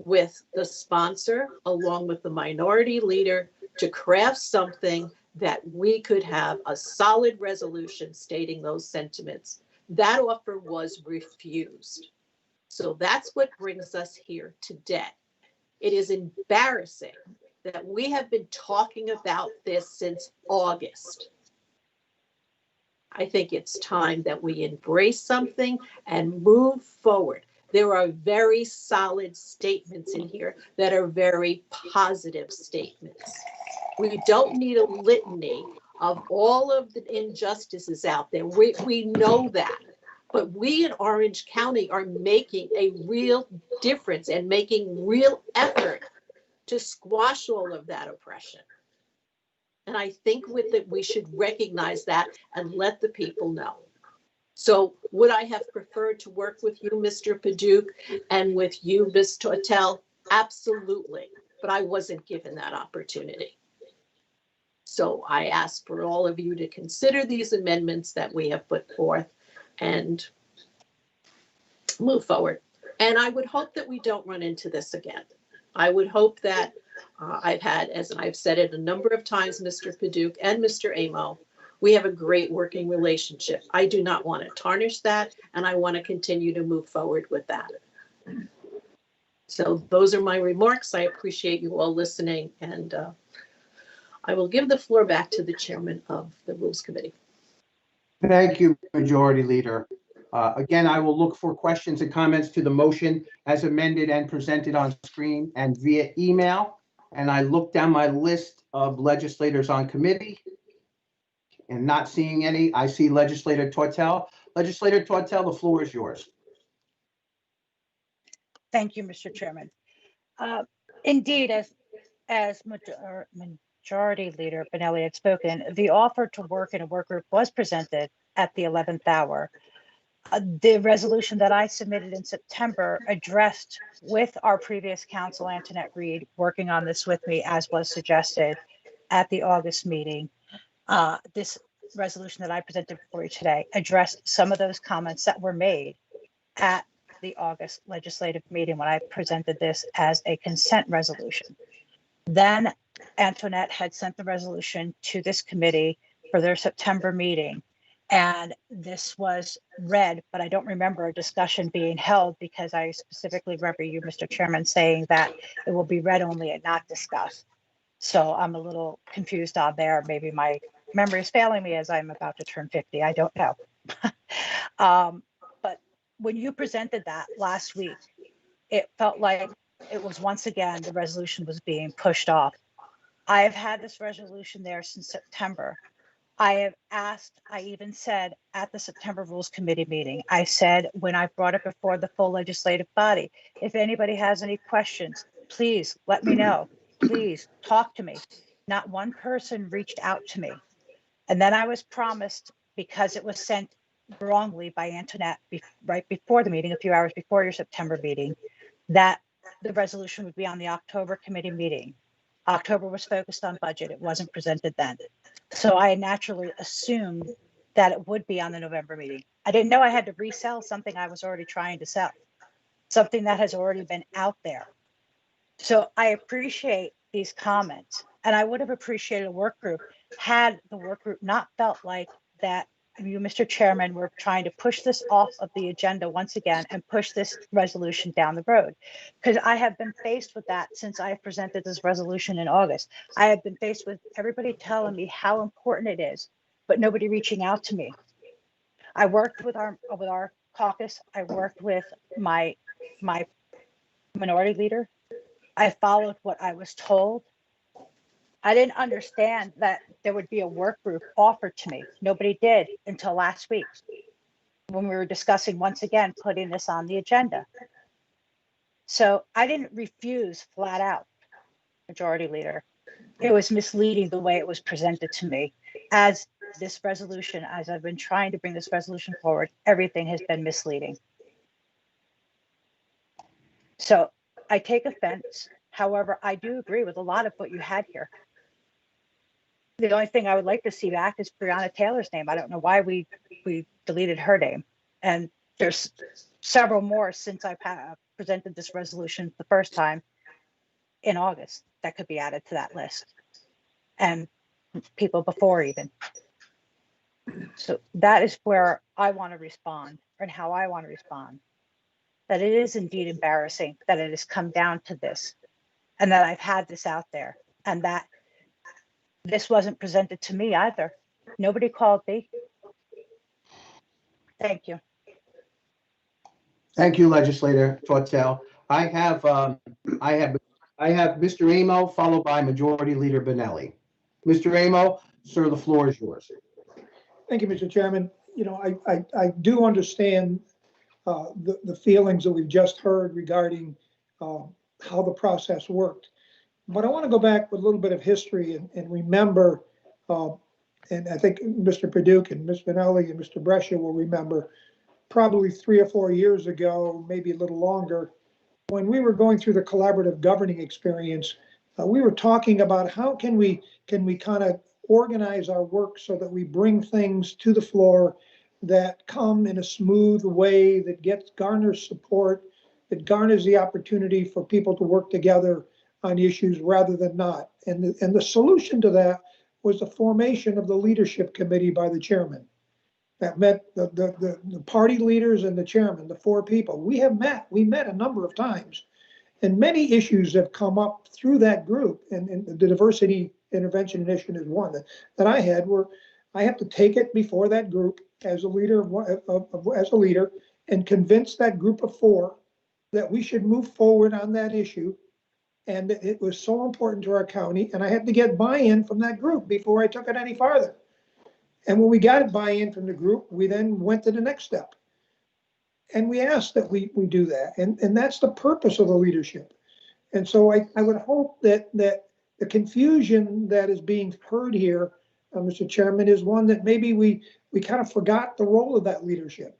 with the sponsor along with the minority leader to craft something that we could have a solid resolution stating those sentiments. That offer was refused. So that's what brings us here today. It is embarrassing that we have been talking about this since August. I think it's time that we embrace something and move forward. There are very solid statements in here that are very positive statements. We don't need a litany of all of the injustices out there. We know that. But we in Orange County are making a real difference and making real effort to squash all of that oppression. And I think with it, we should recognize that and let the people know. So would I have preferred to work with you, Mr. Paduch, and with you, Ms. Tortel? Absolutely. But I wasn't given that opportunity. So I ask for all of you to consider these amendments that we have put forth and move forward. And I would hope that we don't run into this again. I would hope that I've had, as I've said it a number of times, Mr. Paduch and Mr. Amo, we have a great working relationship. I do not want to tarnish that, and I want to continue to move forward with that. So those are my remarks. I appreciate you all listening, and I will give the floor back to the chairman of the Rules Committee. Thank you, Majority Leader. Again, I will look for questions and comments to the motion as amended and presented on screen and via email. And I look down my list of legislators on committee and not seeing any. I see Legislator Tortel. Legislator Tortel, the floor is yours. Thank you, Mr. Chairman. Indeed, as Majority Leader Benelli had spoken, the offer to work in a work group was presented at the 11th hour. The resolution that I submitted in September addressed with our previous counsel, Antoinette Reed, working on this with me, as was suggested at the August meeting. This resolution that I presented for you today addressed some of those comments that were made at the August legislative meeting when I presented this as a consent resolution. Then Antoinette had sent the resolution to this committee for their September meeting. And this was read, but I don't remember a discussion being held because I specifically remember you, Mr. Chairman, saying that it will be read only and not discussed. So I'm a little confused on there. Maybe my memory is failing me as I'm about to turn 50. I don't know. But when you presented that last week, it felt like it was once again the resolution was being pushed off. I have had this resolution there since September. I have asked, I even said at the September Rules Committee meeting, I said when I brought it before the full legislative body, if anybody has any questions, please let me know. Please talk to me. Not one person reached out to me. And then I was promised, because it was sent wrongly by Antoinette right before the meeting, a few hours before your September meeting, that the resolution would be on the October committee meeting. October was focused on budget. It wasn't presented then. So I naturally assumed that it would be on the November meeting. I didn't know I had to resell something I was already trying to sell, something that has already been out there. So I appreciate these comments, and I would have appreciated a work group had the work group not felt like that you, Mr. Chairman, were trying to push this off of the agenda once again and push this resolution down the road. Because I have been faced with that since I presented this resolution in August. I have been faced with everybody telling me how important it is, but nobody reaching out to me. I worked with our caucus. I worked with my minority leader. I followed what I was told. I didn't understand that there would be a work group offered to me. Nobody did until last week when we were discussing once again putting this on the agenda. So I didn't refuse flat out, Majority Leader. It was misleading the way it was presented to me. As this resolution, as I've been trying to bring this resolution forward, everything has been misleading. So I take offense. However, I do agree with a lot of what you had here. The only thing I would like to see back is Breonna Taylor's name. I don't know why we deleted her name. And there's several more since I've presented this resolution the first time in August that could be added to that list, and people before even. So that is where I want to respond, and how I want to respond. That it is indeed embarrassing that it has come down to this, and that I've had this out there, and that this wasn't presented to me either. Nobody called me. Thank you. Thank you, Legislator Tortel. I have Mr. Remo followed by Majority Leader Benelli. Mr. Remo, sir, the floor is yours. Thank you, Mr. Chairman. You know, I do understand the feelings that we've just heard regarding how the process worked. But I want to go back with a little bit of history and remember, and I think Mr. Paduch and Ms. Benelli and Mr. Brescia will remember, probably 3 or 4 years ago, maybe a little longer, when we were going through the collaborative governing experience, we were talking about how can we kind of organize our work so that we bring things to the floor that come in a smooth way, that garners support, that garners the opportunity for people to work together on issues rather than not. And the solution to that was the formation of the leadership committee by the chairman. That met the party leaders and the chairman, the 4 people. We met a number of times, and many issues have come up through that group. And the diversity intervention initiative is one that I had, where I have to take it before that group as a leader as a leader and convince that group of 4 that we should move forward on that issue. And it was so important to our county, and I had to get buy-in from that group before I took it any farther. And when we got buy-in from the group, we then went to the next step. And we asked that we do that. And that's the purpose of the leadership. And so I would hope that the confusion that is being heard here, Mr. Chairman, is one that maybe we kind of forgot the role of that leadership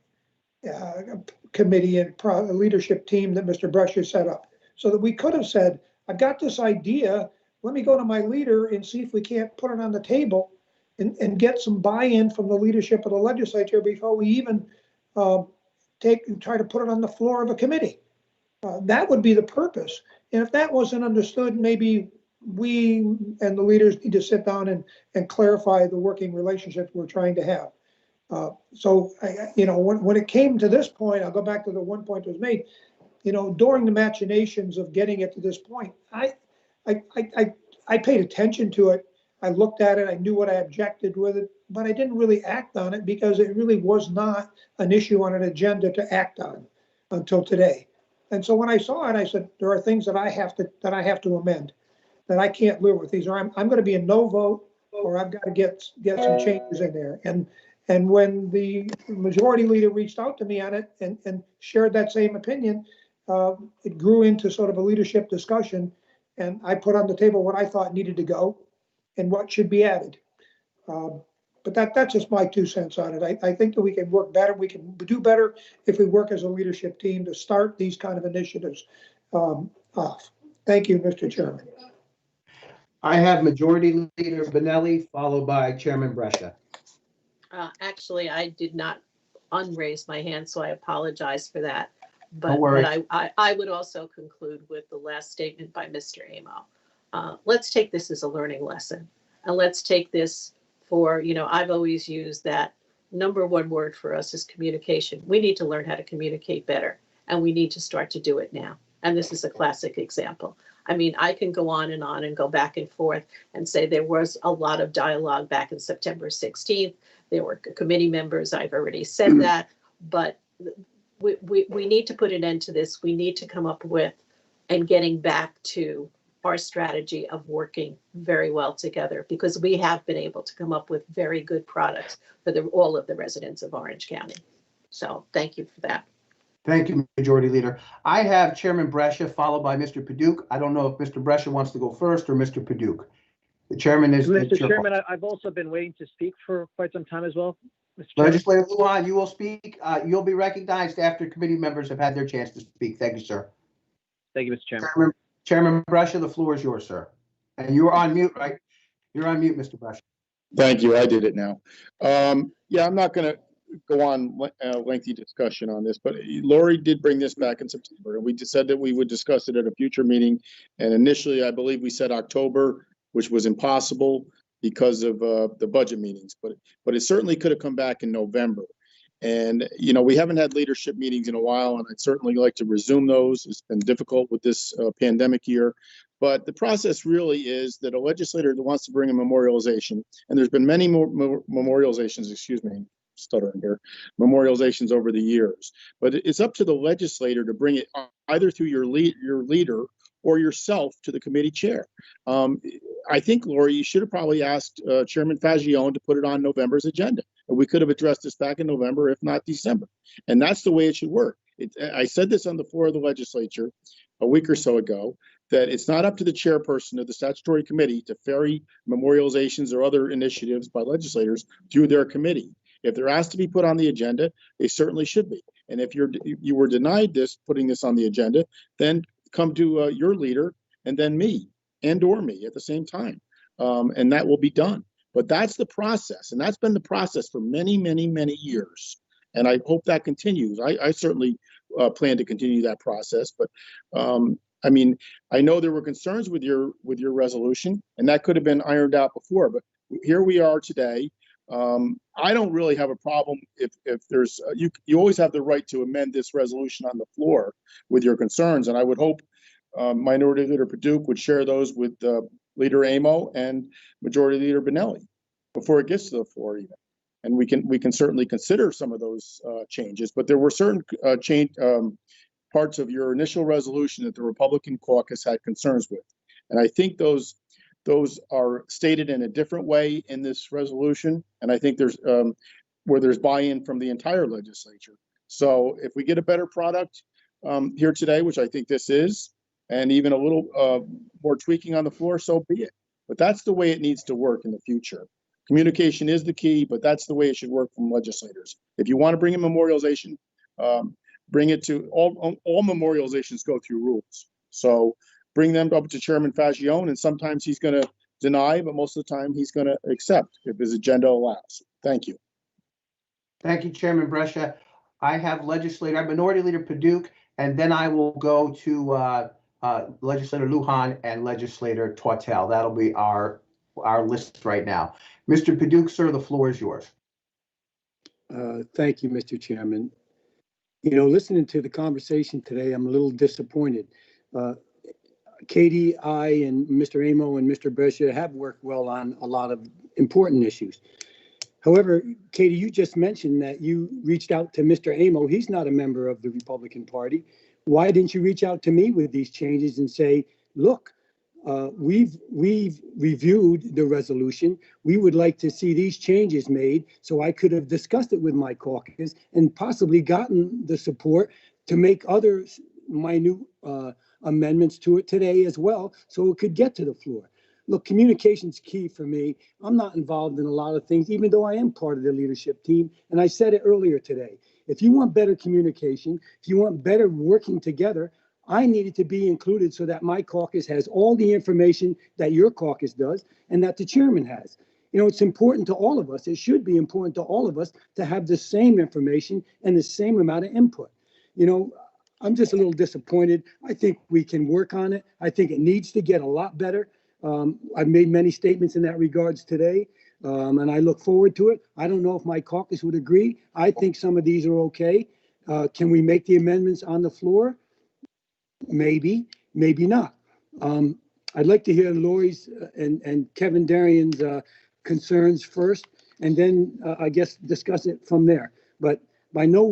committee and leadership team that Mr. Brescia set up. So that we could have said, I've got this idea, let me go to my leader and see if we can't put it on the table and get some buy-in from the leadership of the legislature before we even try to put it on the floor of a committee. That would be the purpose. And if that wasn't understood, maybe we and the leaders need to sit down and clarify the working relationship we're trying to have. So, when it came to this point, I'll go back to the one point that was made, during the machinations of getting it to this point, I paid attention to it. I looked at it, I knew what I objected with it, but I didn't really act on it because it really was not an issue on an agenda to act on until today. And so when I saw it, I said, there are things that I have to amend, that I can't live with. These are, I'm going to be a no vote, or I've got to get some changes in there. And when the majority leader reached out to me on it and shared that same opinion, it grew into sort of a leadership discussion, and I put on the table what I thought needed to go and what should be added. But that's just my 2 cents on it. I think that we can work better. We can do better if we work as a leadership team to start these kind of initiatives off. Thank you, Mr. Chairman. I have Majority Leader Benelli followed by Chairman Brescia. Actually, I did not unraise my hand, so I apologize for that. Don't worry. But I would also conclude with the last statement by Mr. Amo. Let's take this as a learning lesson, and let's take this for, I've always used that number 1 word for us is communication. We need to learn how to communicate better, and we need to start to do it now. And this is a classic example. I mean, I can go on and go back and forth and say there was a lot of dialogue back in September 16th. There were committee members, I've already said that, but we need to put an end to this. We need to come up with and getting back to our strategy of working very well together, because we have been able to come up with very good products for all of the residents of Orange County. So thank you for that. Thank you, Majority Leader. I have Chairman Brescia followed by Mr. Paduch. I don't know if Mr. Brescia wants to go first or Mr. Paduch. The chairman is. Mr. Chairman, I've also been waiting to speak for quite some time as well. Mr. Chairman. Legislator Lujan, you will speak. You'll be recognized after committee members have had their chance to speak. Thank you, sir. Thank you, Mr. Chairman. Chairman Brescia, the floor is yours, sir. And you're on mute, right? You're on mute, Mr. Brescia. Thank you. I did it now. Yeah, I'm not going to go on lengthy discussion on this, but Lori did bring this back in September, and we just said that we would discuss it at a future meeting. And initially, I believe we said October, which was impossible because of the budget meetings, but it certainly could have come back in November. And, you know, we haven't had leadership meetings in a while, and I'd certainly like to resume those. It's been difficult with this pandemic year. But the process really is that a legislator that wants to bring a memorialization, and there's been many more memorializations, excuse me, stuttering here, memorializations over the years. But it's up to the legislator to bring it either through your leader or yourself to the committee chair. I think, Lori, you should have probably asked Chairman Fagione to put it on November's agenda. And we could have addressed this back in November, if not December. And that's the way it should work. I said this on the floor of the legislature a week or so ago, that it's not up to the chairperson of the statutory committee to ferry memorializations or other initiatives by legislators through their committee. If they're asked to be put on the agenda, they certainly should be. And if you were denied this, putting this on the agenda, then come to your leader and then me or me at the same time. And that will be done. But that's the process. And that's been the process for many, many, many years. And I hope that continues. I certainly plan to continue that process. But I mean, I know there were concerns with your resolution, and that could have been ironed out before. But here we are today. I don't really have a problem if there's you always have the right to amend this resolution on the floor with your concerns, and I would hope Minority Leader Paduch would share those with Leader Remo and Majority Leader Benelli before it gets to the floor even, and we can certainly consider some of those changes. But there were certain parts of your initial resolution that the Republican caucus had concerns with, and I think those are stated in a different way in this resolution. And I think there's where there's buy-in from the entire legislature. So if we get a better product here today, which I think this is, and even a little more tweaking on the floor, so be it. But that's the way it needs to work in the future. Communication is the key, but that's the way it should work from legislators. If you want to bring in memorialization, bring it to all memorializations go through rules. So bring them up to Chairman Fagione, and sometimes he's going to deny, but most of the time he's going to accept if his agenda allows. Thank you. Thank you, Chairman Brescia. I have Minority Leader Paduch, and then I will go to Legislator Lujan and Legislator Tortel. That'll be our list right now. Mr. Paduch, sir, the floor is yours. Thank you, Mr. Chairman. You know, listening to the conversation today, I'm a little disappointed. Katie, I, and Mr. Remo and Mr. Brescia have worked well on a lot of important issues. However, Katie, you just mentioned that you reached out to Mr. Remo. He's not a member of the Republican Party. Why didn't you reach out to me with these changes and say, look, we've reviewed the resolution. We would like to see these changes made, so I could have discussed it with my caucus and possibly gotten the support to make other minute amendments to it today as well, so it could get to the floor. Look, communication's key for me. I'm not involved in a lot of things, even though I am part of the leadership team. And I said it earlier today. If you want better communication, if you want better working together, I needed to be included so that my caucus has all the information that your caucus does and that the chairman has. You know, it's important to all of us. It should be important to all of us to have the same information and the same amount of input. You know, I'm just a little disappointed. I think we can work on it. I think it needs to get a lot better. I've made many statements in that regards today, and I look forward to it. I don't know if my caucus would agree. I think some of these are okay. Can we make the amendments on the floor? Maybe, maybe not. I'd like to hear Lori's and Kevin Darian's concerns first, and then I guess discuss it from there. But by no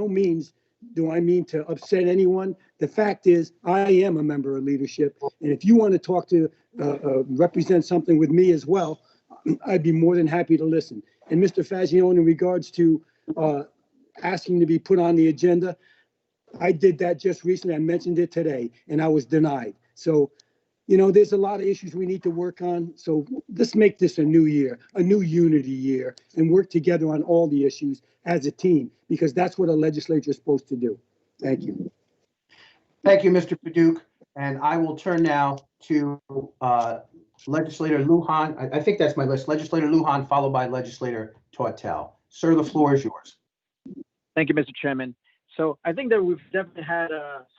means do I mean to upset anyone. The fact is, I am a member of leadership, and if you want to talk to represent something with me as well, I'd be more than happy to listen. And Mr. Fagione, in regards to asking to be put on the agenda, I did that just recently. I mentioned it today, and I was denied. So, you know, there's a lot of issues we need to work on. So let's make this a new year, a new unity year, and work together on all the issues as a team, because that's what a legislature is supposed to do. Thank you. Thank you, Mr. Paduch. And I will turn now to Legislator Lujan. I think that's my list. Legislator Lujan, followed by Legislator Tortel. Sir, the floor is yours. Thank you, Mr. Chairman. So I think that we've definitely had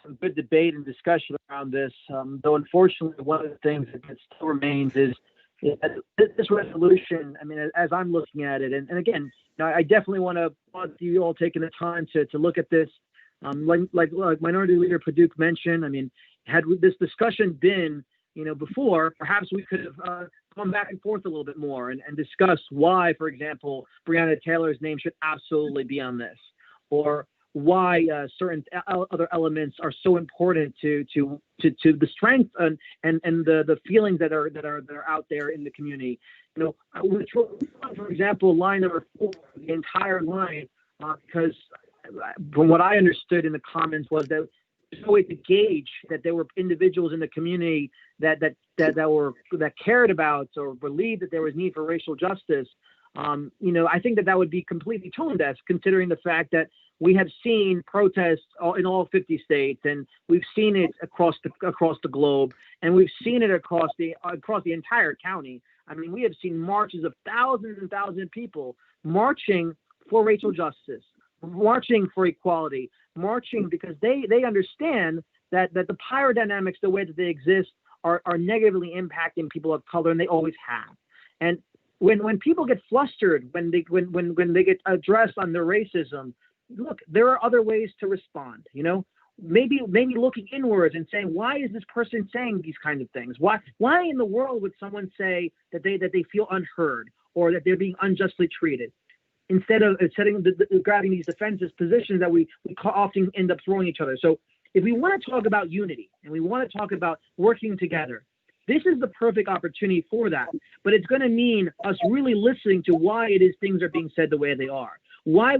some good debate and discussion around this, though unfortunately one of the things that still remains is that this resolution, I mean, as I'm looking at it, and again, you know, I definitely want to applaud you all taking the time to look at this. Like Minority Leader Paduch mentioned, I mean, had this discussion been, you know, before, perhaps we could have gone back and forth a little bit more and discussed why, for example, Breonna Taylor's name should absolutely be on this, or why certain other elements are so important to the strength and the feelings that are out there in the community. You know, for example, line number 4, the entire line, because from what I understood in the comments was that there's no way to gauge that there were individuals in the community that cared about or believed that there was need for racial justice. You know, I think that would be completely tone deaf, considering the fact that we have seen protests in all 50 states, and we've seen it across the globe, and we've seen it across the entire county. I mean, we have seen marches of thousands and thousands of people marching for racial justice, marching for equality, marching because they understand that the power dynamics, the way that they exist, are negatively impacting people of color, and they always have. And when people get flustered, when they get addressed on their racism, look, there are other ways to respond. You know, maybe looking inwards and saying, why is this person saying these kinds of things? Why in the world would someone say that they feel unheard or that they're being unjustly treated? Instead of grabbing these defensive positions that we often end up throwing each other. So if we want to talk about unity and we want to talk about working together, this is the perfect opportunity for that. But it's going to mean us really listening to why it is things are being said the way they are. Why,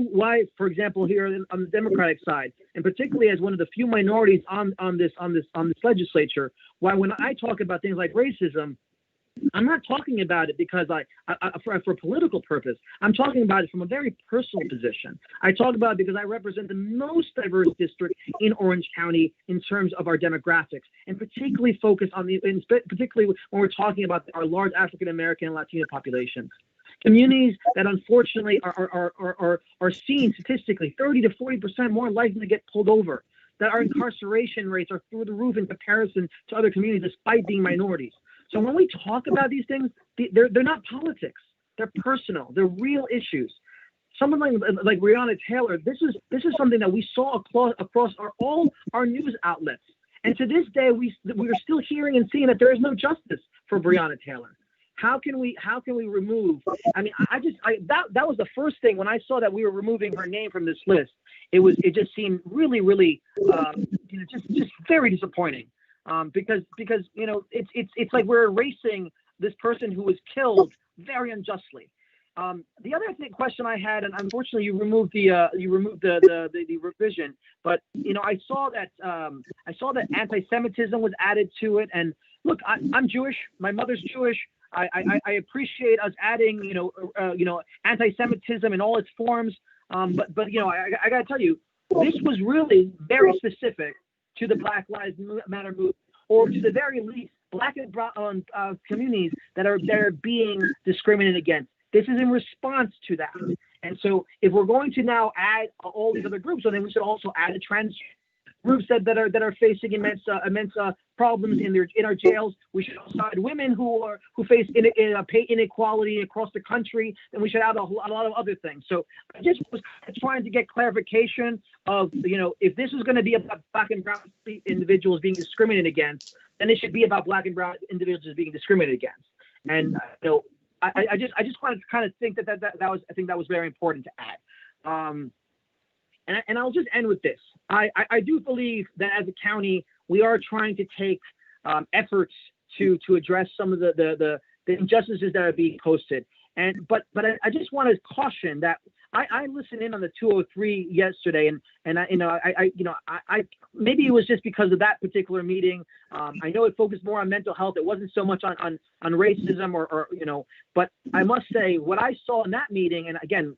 for example, here on the Democratic side, and particularly as one of the few minorities on this legislature, why when I talk about things like racism, I'm not talking about it because for a political purpose. I'm talking about it from a very personal position. I talk about it because I represent the most diverse district in Orange County in terms of our demographics, and particularly focus on particularly when we're talking about our large African American and Latino populations. Communities that unfortunately are seen statistically 30 to 40% more likely to get pulled over, that our incarceration rates are through the roof in comparison to other communities despite being minorities. So when we talk about these things, they're not politics. They're personal. They're real issues. Someone like Breonna Taylor, this is something that we saw across all our news outlets. And to this day, we are still hearing and seeing that there is no justice for Breonna Taylor. How can we remove? I mean, that was the first thing when I saw that we were removing her name from this list. It just seemed really just very disappointing. Because you know it's like we're erasing this person who was killed very unjustly. The other question I had, and unfortunately you removed the revision, but you know I saw that anti-Semitism was added to it. And look, I'm Jewish. My mother's Jewish. I appreciate us adding anti-Semitism in all its forms. But you know I got to tell you, this was really very specific to the Black Lives Matter movement, or to the very least, Black and brown communities that are being discriminated against. This is in response to that. And so if we're going to now add all these other groups, so then we should also add a trans groups that are facing immense problems in our jails. We should also add women who face pay inequality across the country, and we should add a lot of other things. So I just was trying to get clarification of, you know, if this is going to be about Black and brown individuals being discriminated against, then it should be about Black and brown individuals being discriminated against. And you know, I just wanted to kind of think that was very important to add. And I'll just end with this. I do believe that as a county, we are trying to take efforts to address some of the injustices that are being posted. But I just want to caution that I listened in on the 203 yesterday, and I maybe it was just because of that particular meeting. I know it focused more on mental health. It wasn't so much on racism or you know. But I must say, what I saw in that meeting, and again,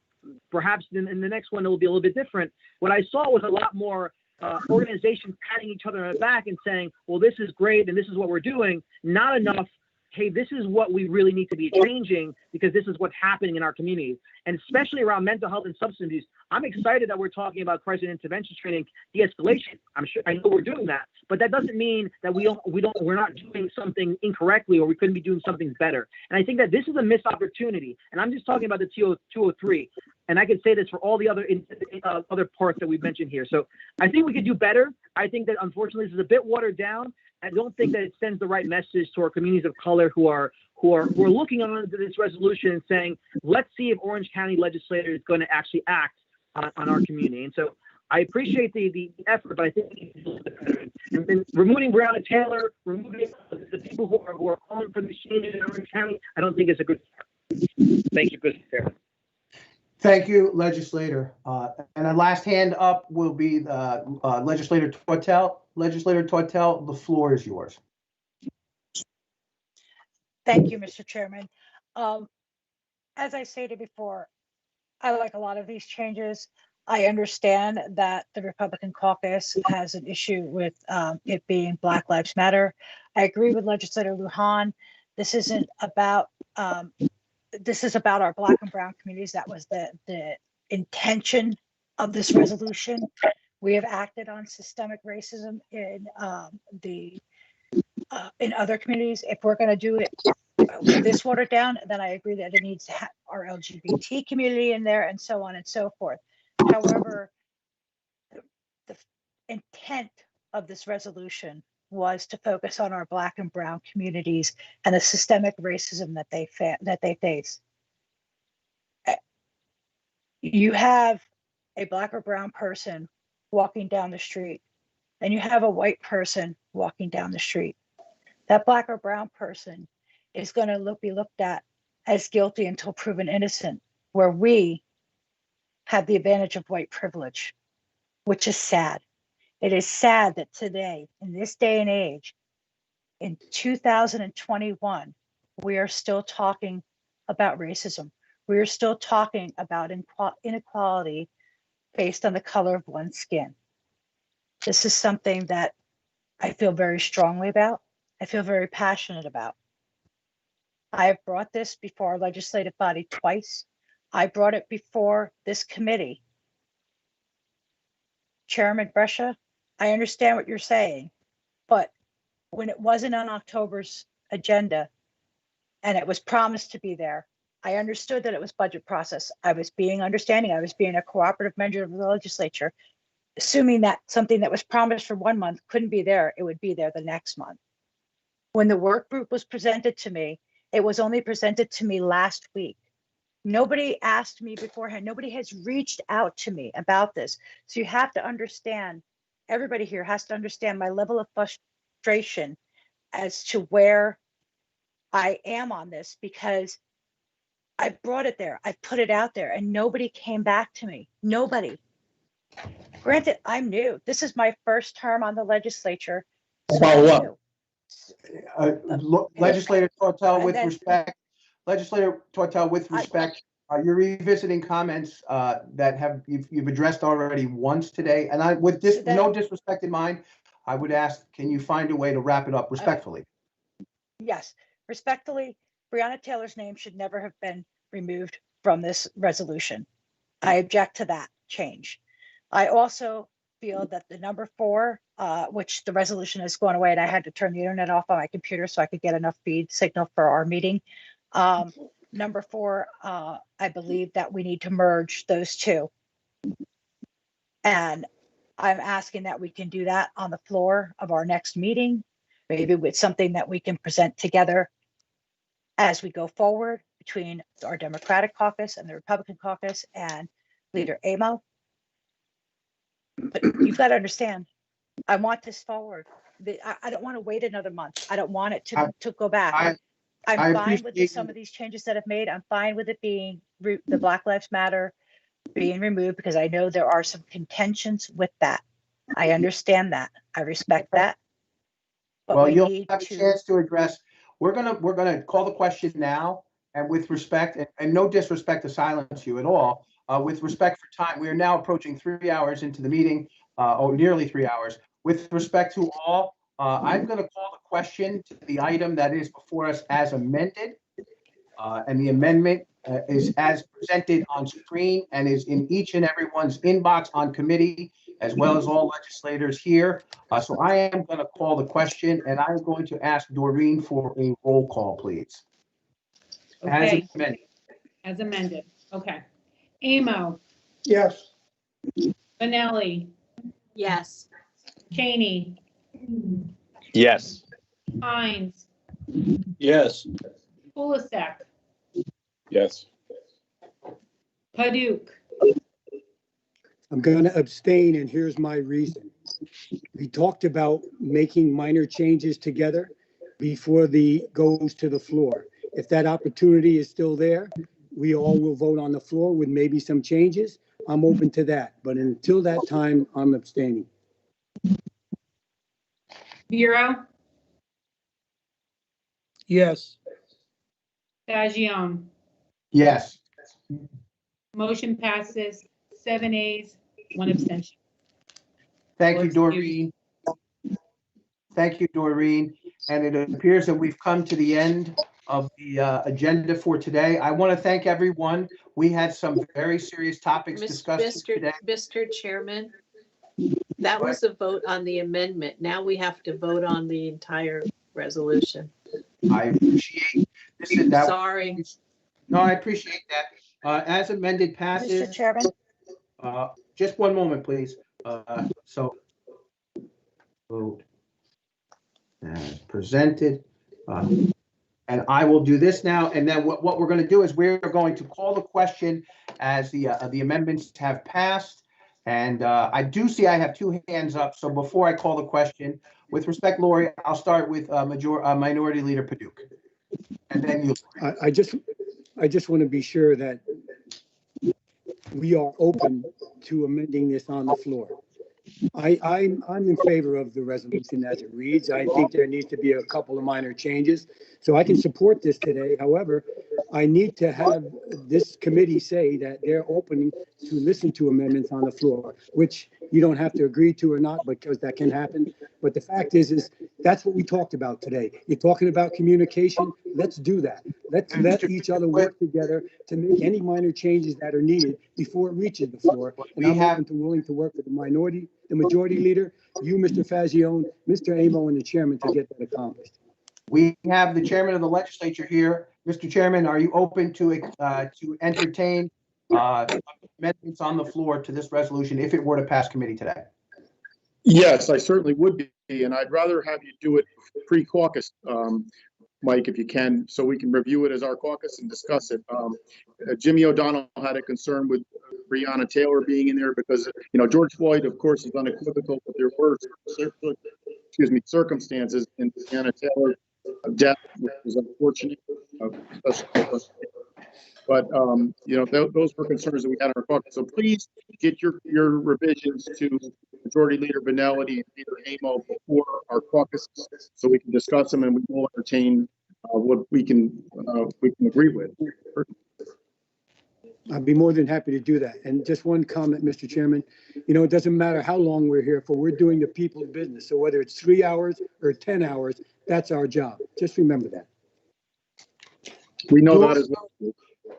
perhaps in the next one it will be a little bit different. What I saw was a lot more organizations patting each other on the back and saying, well, this is great and this is what we're doing. Not enough hey, this is what we really need to be changing because this is what's happening in our community. And especially around mental health and substance abuse, I'm excited that we're talking about crisis intervention training, de-escalation. I know we're doing that, but that doesn't mean that we're not doing something incorrectly or we couldn't be doing something better. And I think that this is a missed opportunity. And I'm just talking about the 203. And I can say this for all the other parts that we've mentioned here. So I think we could do better. I think that unfortunately this is a bit watered down. I don't think that it sends the right message to our communities of color who are looking onto this resolution and saying, let's see if Orange County legislature is going to actually act on our community. And so I appreciate the effort, but I think we can do a little bit better. And then removing Breonna Taylor, removing the people who are calling for these changes in Orange County, I don't think it's a good start. Thank you, Mr. Chair. Thank you, legislator. And our last hand up will be Legislator Tortel. Legislator Tortel, the floor is yours. Thank you, Mr. Chairman. As I stated before, I like a lot of these changes. I understand that the Republican caucus has an issue with it being Black Lives Matter. I agree with Legislator Lujan. This isn't about this is about our Black and Brown communities. That was the intention of this resolution. We have acted on systemic racism in other communities. If we're going to do it this watered down, then I agree that it needs to have our LGBT community in there and so on and so forth. However, the intent of this resolution was to focus on our Black and Brown communities and the systemic racism that they face. You have a Black or Brown person walking down the street, and you have a white person walking down the street. That Black or Brown person is going to be looked at as guilty until proven innocent, where we have the advantage of white privilege, which is sad. It is sad that today, in this day and age, in 2021, we are still talking about racism. We are still talking about inequality based on the color of one's skin. This is something that I feel very strongly about. I feel very passionate about. I have brought this before our legislative body twice. I brought it before this committee. Chairman Brescia, I understand what you're saying, but when it wasn't on October's agenda and it was promised to be there, I understood that it was budget process. I was being understanding. I was being a cooperative member of the legislature, assuming that something that was promised for 1 month couldn't be there, it would be there the next month. When the work group was presented to me, it was only presented to me last week. Nobody asked me beforehand. Nobody has reached out to me about this. So you have to understand, everybody here has to understand my level of frustration as to where I am on this, because I brought it there. I put it out there and nobody came back to me. Nobody. Granted, I'm new. This is my first term on the legislature. So Follow up. Legislator Tortel, with respect, Legislator Tortel, with respect, you're revisiting comments that you've addressed already once today, and with this, no disrespect in mind, I would ask, can you find a way to wrap it up respectfully? Yes, respectfully, Breonna Taylor's name should never have been removed from this resolution. I object to that change. I also feel that the number 4, which the resolution has gone away, and I had to turn the internet off on my computer so I could get enough feed signal for our meeting. Number 4, I believe that we need to merge those two. And I'm asking that we can do that on the floor of our next meeting, maybe with something that we can present together as we go forward between our Democratic caucus and the Republican caucus and Leader Remo. But you've got to understand, I want this forward. I don't want to wait another month. I don't want it to go back. I'm fine with some of these changes that I've made. I'm fine with it being the Black Lives Matter being removed, because I know there are some contentions with that. I understand that. I respect that. But well, you'll have a chance to address. We're gonna call the question now, and with respect, and no disrespect to silence you at all, with respect for time, we are now approaching 3 hours into the meeting, or nearly 3 hours. With respect to all, I'm going to call the question to the item that is before us as amended. And the amendment is as presented on screen and is in each and everyone's inbox on committee, as well as all legislators here. So I am going to call the question, and I'm going to ask Doreen for a roll call, please. As Okay, amended. as amended. Okay. Amo, Yes. Benelli, Yes. Cheney, Yes. Hines, Yes. Kulisek, Yes. Paduk. I'm going to abstain, and here's my reason. We talked about making minor changes together before the goes to the floor. If that opportunity is still there, we all will vote on the floor with maybe some changes. I'm open to that, but until that time, I'm abstaining. Bureau, Yes. Fagion. Yes. Motion passes 7 ayes, 1 abstention. Thank you, Doreen. Thank you, Doreen. And it appears that we've come to the end of the agenda for today. I want to thank everyone. We had some very serious topics discussed today. Mr. Chairman, that was a vote on the amendment. Now we have to vote on the entire resolution. I appreciate this. Sorry. No, I appreciate that. As amended passes. Mr. Chairman. Just one moment, please. So vote as presented. And I will do this now. And then what we're going to do is we're going to call the question as the amendments have passed. And I do see I have 2 hands up. So before I call the question, with respect, Lori, I'll start with Minority Leader Paduk. And then you. I just want to be sure that we are open to amending this on the floor. I'm in favor of the resolution as it reads. I think there needs to be a couple of minor changes. So I can support this today. However, I need to have this committee say that they're open to listen to amendments on the floor, which you don't have to agree to or not, because that can happen. But the fact is that's what we talked about today. You're talking about communication. Let's do that. Let's let each other work together to make any minor changes that are needed before it reaches the floor. And I'm open to willing to work with the majority leader, you, Mr. Fagion, Mr. Amo, and the chairman to get that accomplished. We have the chairman of the legislature here. Mr. Chairman, are you open to entertain amendments on the floor to this resolution if it were to pass committee today? Yes, I certainly would be, and I'd rather have you do it pre-caucus, Mike, if you can, so we can review it as our caucus and discuss it. Jimmy O'Donnell had a concern with Breonna Taylor being in there because, George Floyd, of course, is unequivocal, but there were circumstances in Breonna Taylor's death, which was unfortunate. But, those were concerns that we had in our caucus. So please get your revisions to Majority Leader Benelli and Leader Amo before our caucus so we can discuss them and we will entertain what we can agree with. I'd be more than happy to do that. And just one comment, Mr. Chairman, it doesn't matter how long we're here for, we're doing the people's business. So whether it's 3 hours or 10 hours, that's our job. Just remember that. We know that as well.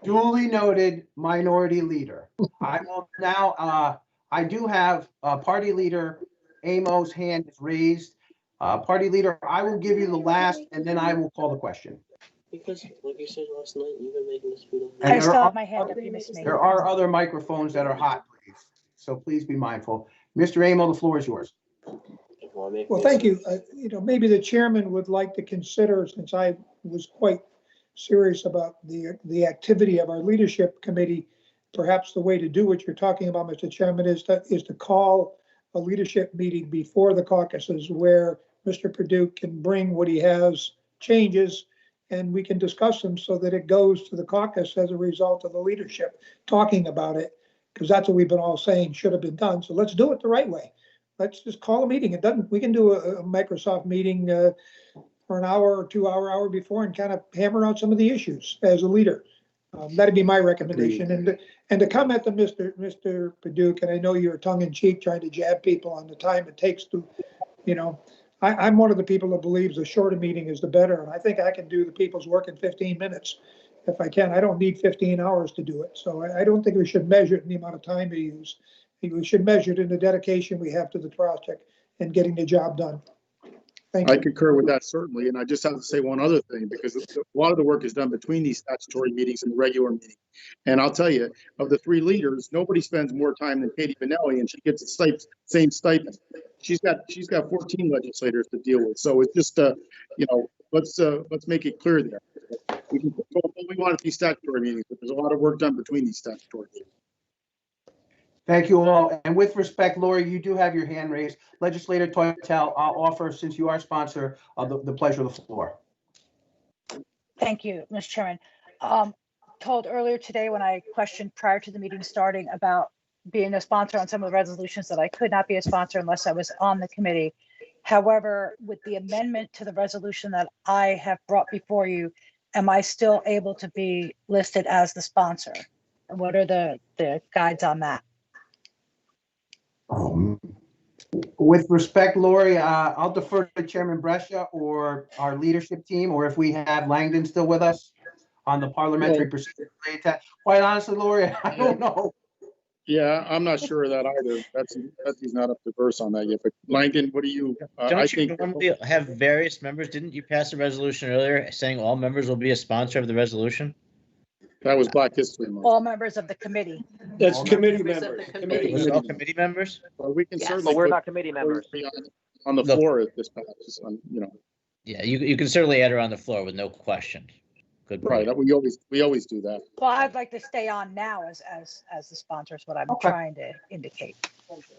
Duly noted, Minority Leader. I will now, I do have Party Leader Amo's hand is raised. Party Leader, I will give you the last and then I will call the question. Because, like you said last night, you've been making this food. I still have my hand up. You missed me. There are other microphones that are hot, please. So please be mindful. Mr. Amo, the floor is yours. Well, thank you. Maybe the chairman would like to consider, since I was quite serious about the activity of our leadership committee, perhaps the way to do what you're talking about, Mr. Chairman, is to call a leadership meeting before the caucuses where Mr. Paduk can bring what he has, changes, and we can discuss them so that it goes to the caucus as a result of the leadership talking about it, because that's what we've been all saying should have been done. So let's do it the right way. Let's just call a meeting. We can do a Microsoft meeting for an hour or 2 hour before and kind of hammer out some of the issues as a leader. That'd be my recommendation. And to comment to Mr. Paduk, and I know you're tongue in cheek trying to jab people on the time it takes to, I'm one of the people that believes the shorter meeting is the better, and I think I can do the people's work in 15 minutes. If I can, I don't need 15 hours to do it. So I don't think we should measure it in the amount of time we use. I think we should measure it in the dedication we have to the project and getting the job done. Thank I you. concur with that certainly, and I just have to say one other thing, because a lot of the work is done between these statutory meetings and the regular meeting. And I'll tell you, of the three leaders, nobody spends more time than Katie Benelli, and she gets the same stipend. She's got 14 legislators to deal with, so it's just, let's make it clear there. We can control what we want at these statutory meetings, but there's a lot of work done between these statutory meetings. Thank you all. And with respect, Lori, you do have your hand raised. Legislator Toitel, I'll offer, since you are sponsor, the pleasure of the floor. Thank you, Mr. Chairman. Told earlier today when I questioned prior to the meeting starting about being a sponsor on some of the resolutions that I could not be a sponsor unless I was on the committee. However, with the amendment to the resolution that I have brought before you, am I still able to be listed as the sponsor? And what are the guides on that? With respect, Lori, I'll defer to Chairman Brescia or our leadership team, or if we have Langdon still with us on the parliamentary procedure. Quite honestly, Lori, I don't know. Yeah, I'm not sure of that either. He's not up to verse on that yet. But Langdon, what do you? Don't you normally have various members? Didn't you pass a resolution earlier saying all members will be a sponsor of the resolution? That was Black History Month. All members of the committee. That's committee Members of members. the committee. Was it all committee members? Well, we can Yes. certainly. But we're not committee members. On the Look. floor if this passes, Yeah, you can certainly add her on the floor with no question. Good. Right, we always do that. Well, I'd like to stay on now as the sponsor is what I'm trying to indicate.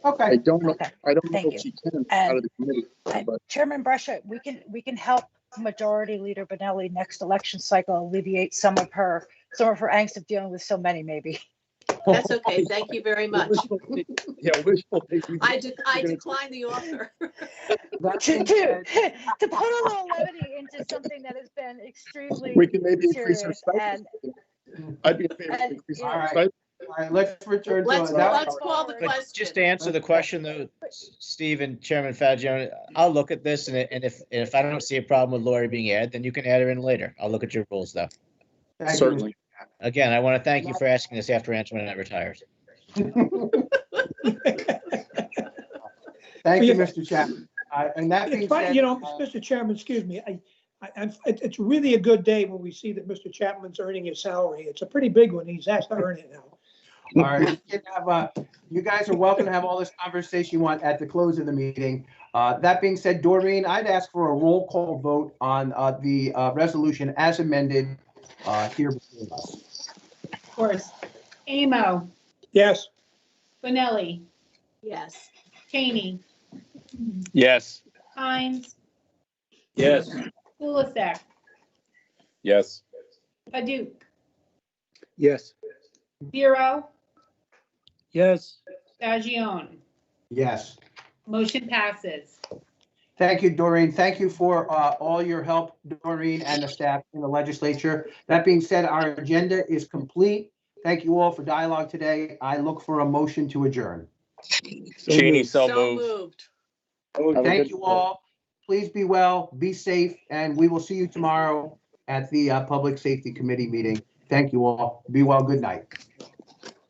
Okay. I don't know. Okay. I don't know Thank if you. she can And- out of the committee. And But Chairman Brescia, we can help Majority Leader Benelli next election cycle alleviate some of her angst of dealing with so many, maybe. That's okay. Thank you very much. wishful thinking. I decline the offer. To put a little levity into something that has been extremely We can maybe increase her serious stipend. and I'd be in favor of and, increasing All her right. stipend. All right, let's return to Let's that. call the But question. just to answer the question though, Steve and Chairman Fagione, I'll look at this and if I don't see a problem with Lori being added, then you can add her in later. I'll look at your rules though. Thank you, Certainly. Again, I want to thank you for asking this after Antoinette retires. Thank you, Mr. Chapman. And that being It's funny, said, Mr. Chairman, excuse me, it's really a good day when we see that Mr. Chapman's earning his salary. It's a pretty big one. He's has to earn it now. all right, you guys are welcome to have all this conversation you want at the close of the meeting. That being said, Doreen, I'd ask for a roll call vote on the resolution as amended here before us. Of course. Amo, Yes. Benelli, Yes. Cheney, Yes. Hines, Yes. Kulisek, Yes. Paduk, Yes. Bureau, Yes. Fagione. Yes. Motion passes. Thank you, Doreen. Thank you for all your help, Doreen, and the staff in the legislature. That being said, our agenda is complete. Thank you all for dialogue today. I look for a motion to adjourn. Cheney, So so moved. moved. Have a Thank good- you all. Please be well, be safe, and we will see you tomorrow at the Public Safety Committee meeting. Thank you all. Be well. Good night.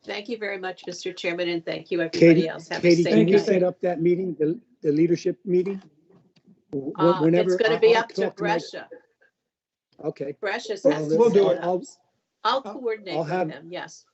Thank you very much, Mr. Chairman, and thank you, everybody Katie, else. Have a Katie, safe can you night. set up that meeting, the leadership meeting? It's going to be up to Brescia. Okay. Brescia has Well, to we'll do set it. it up. I'll I'll coordinate with have- him, yes.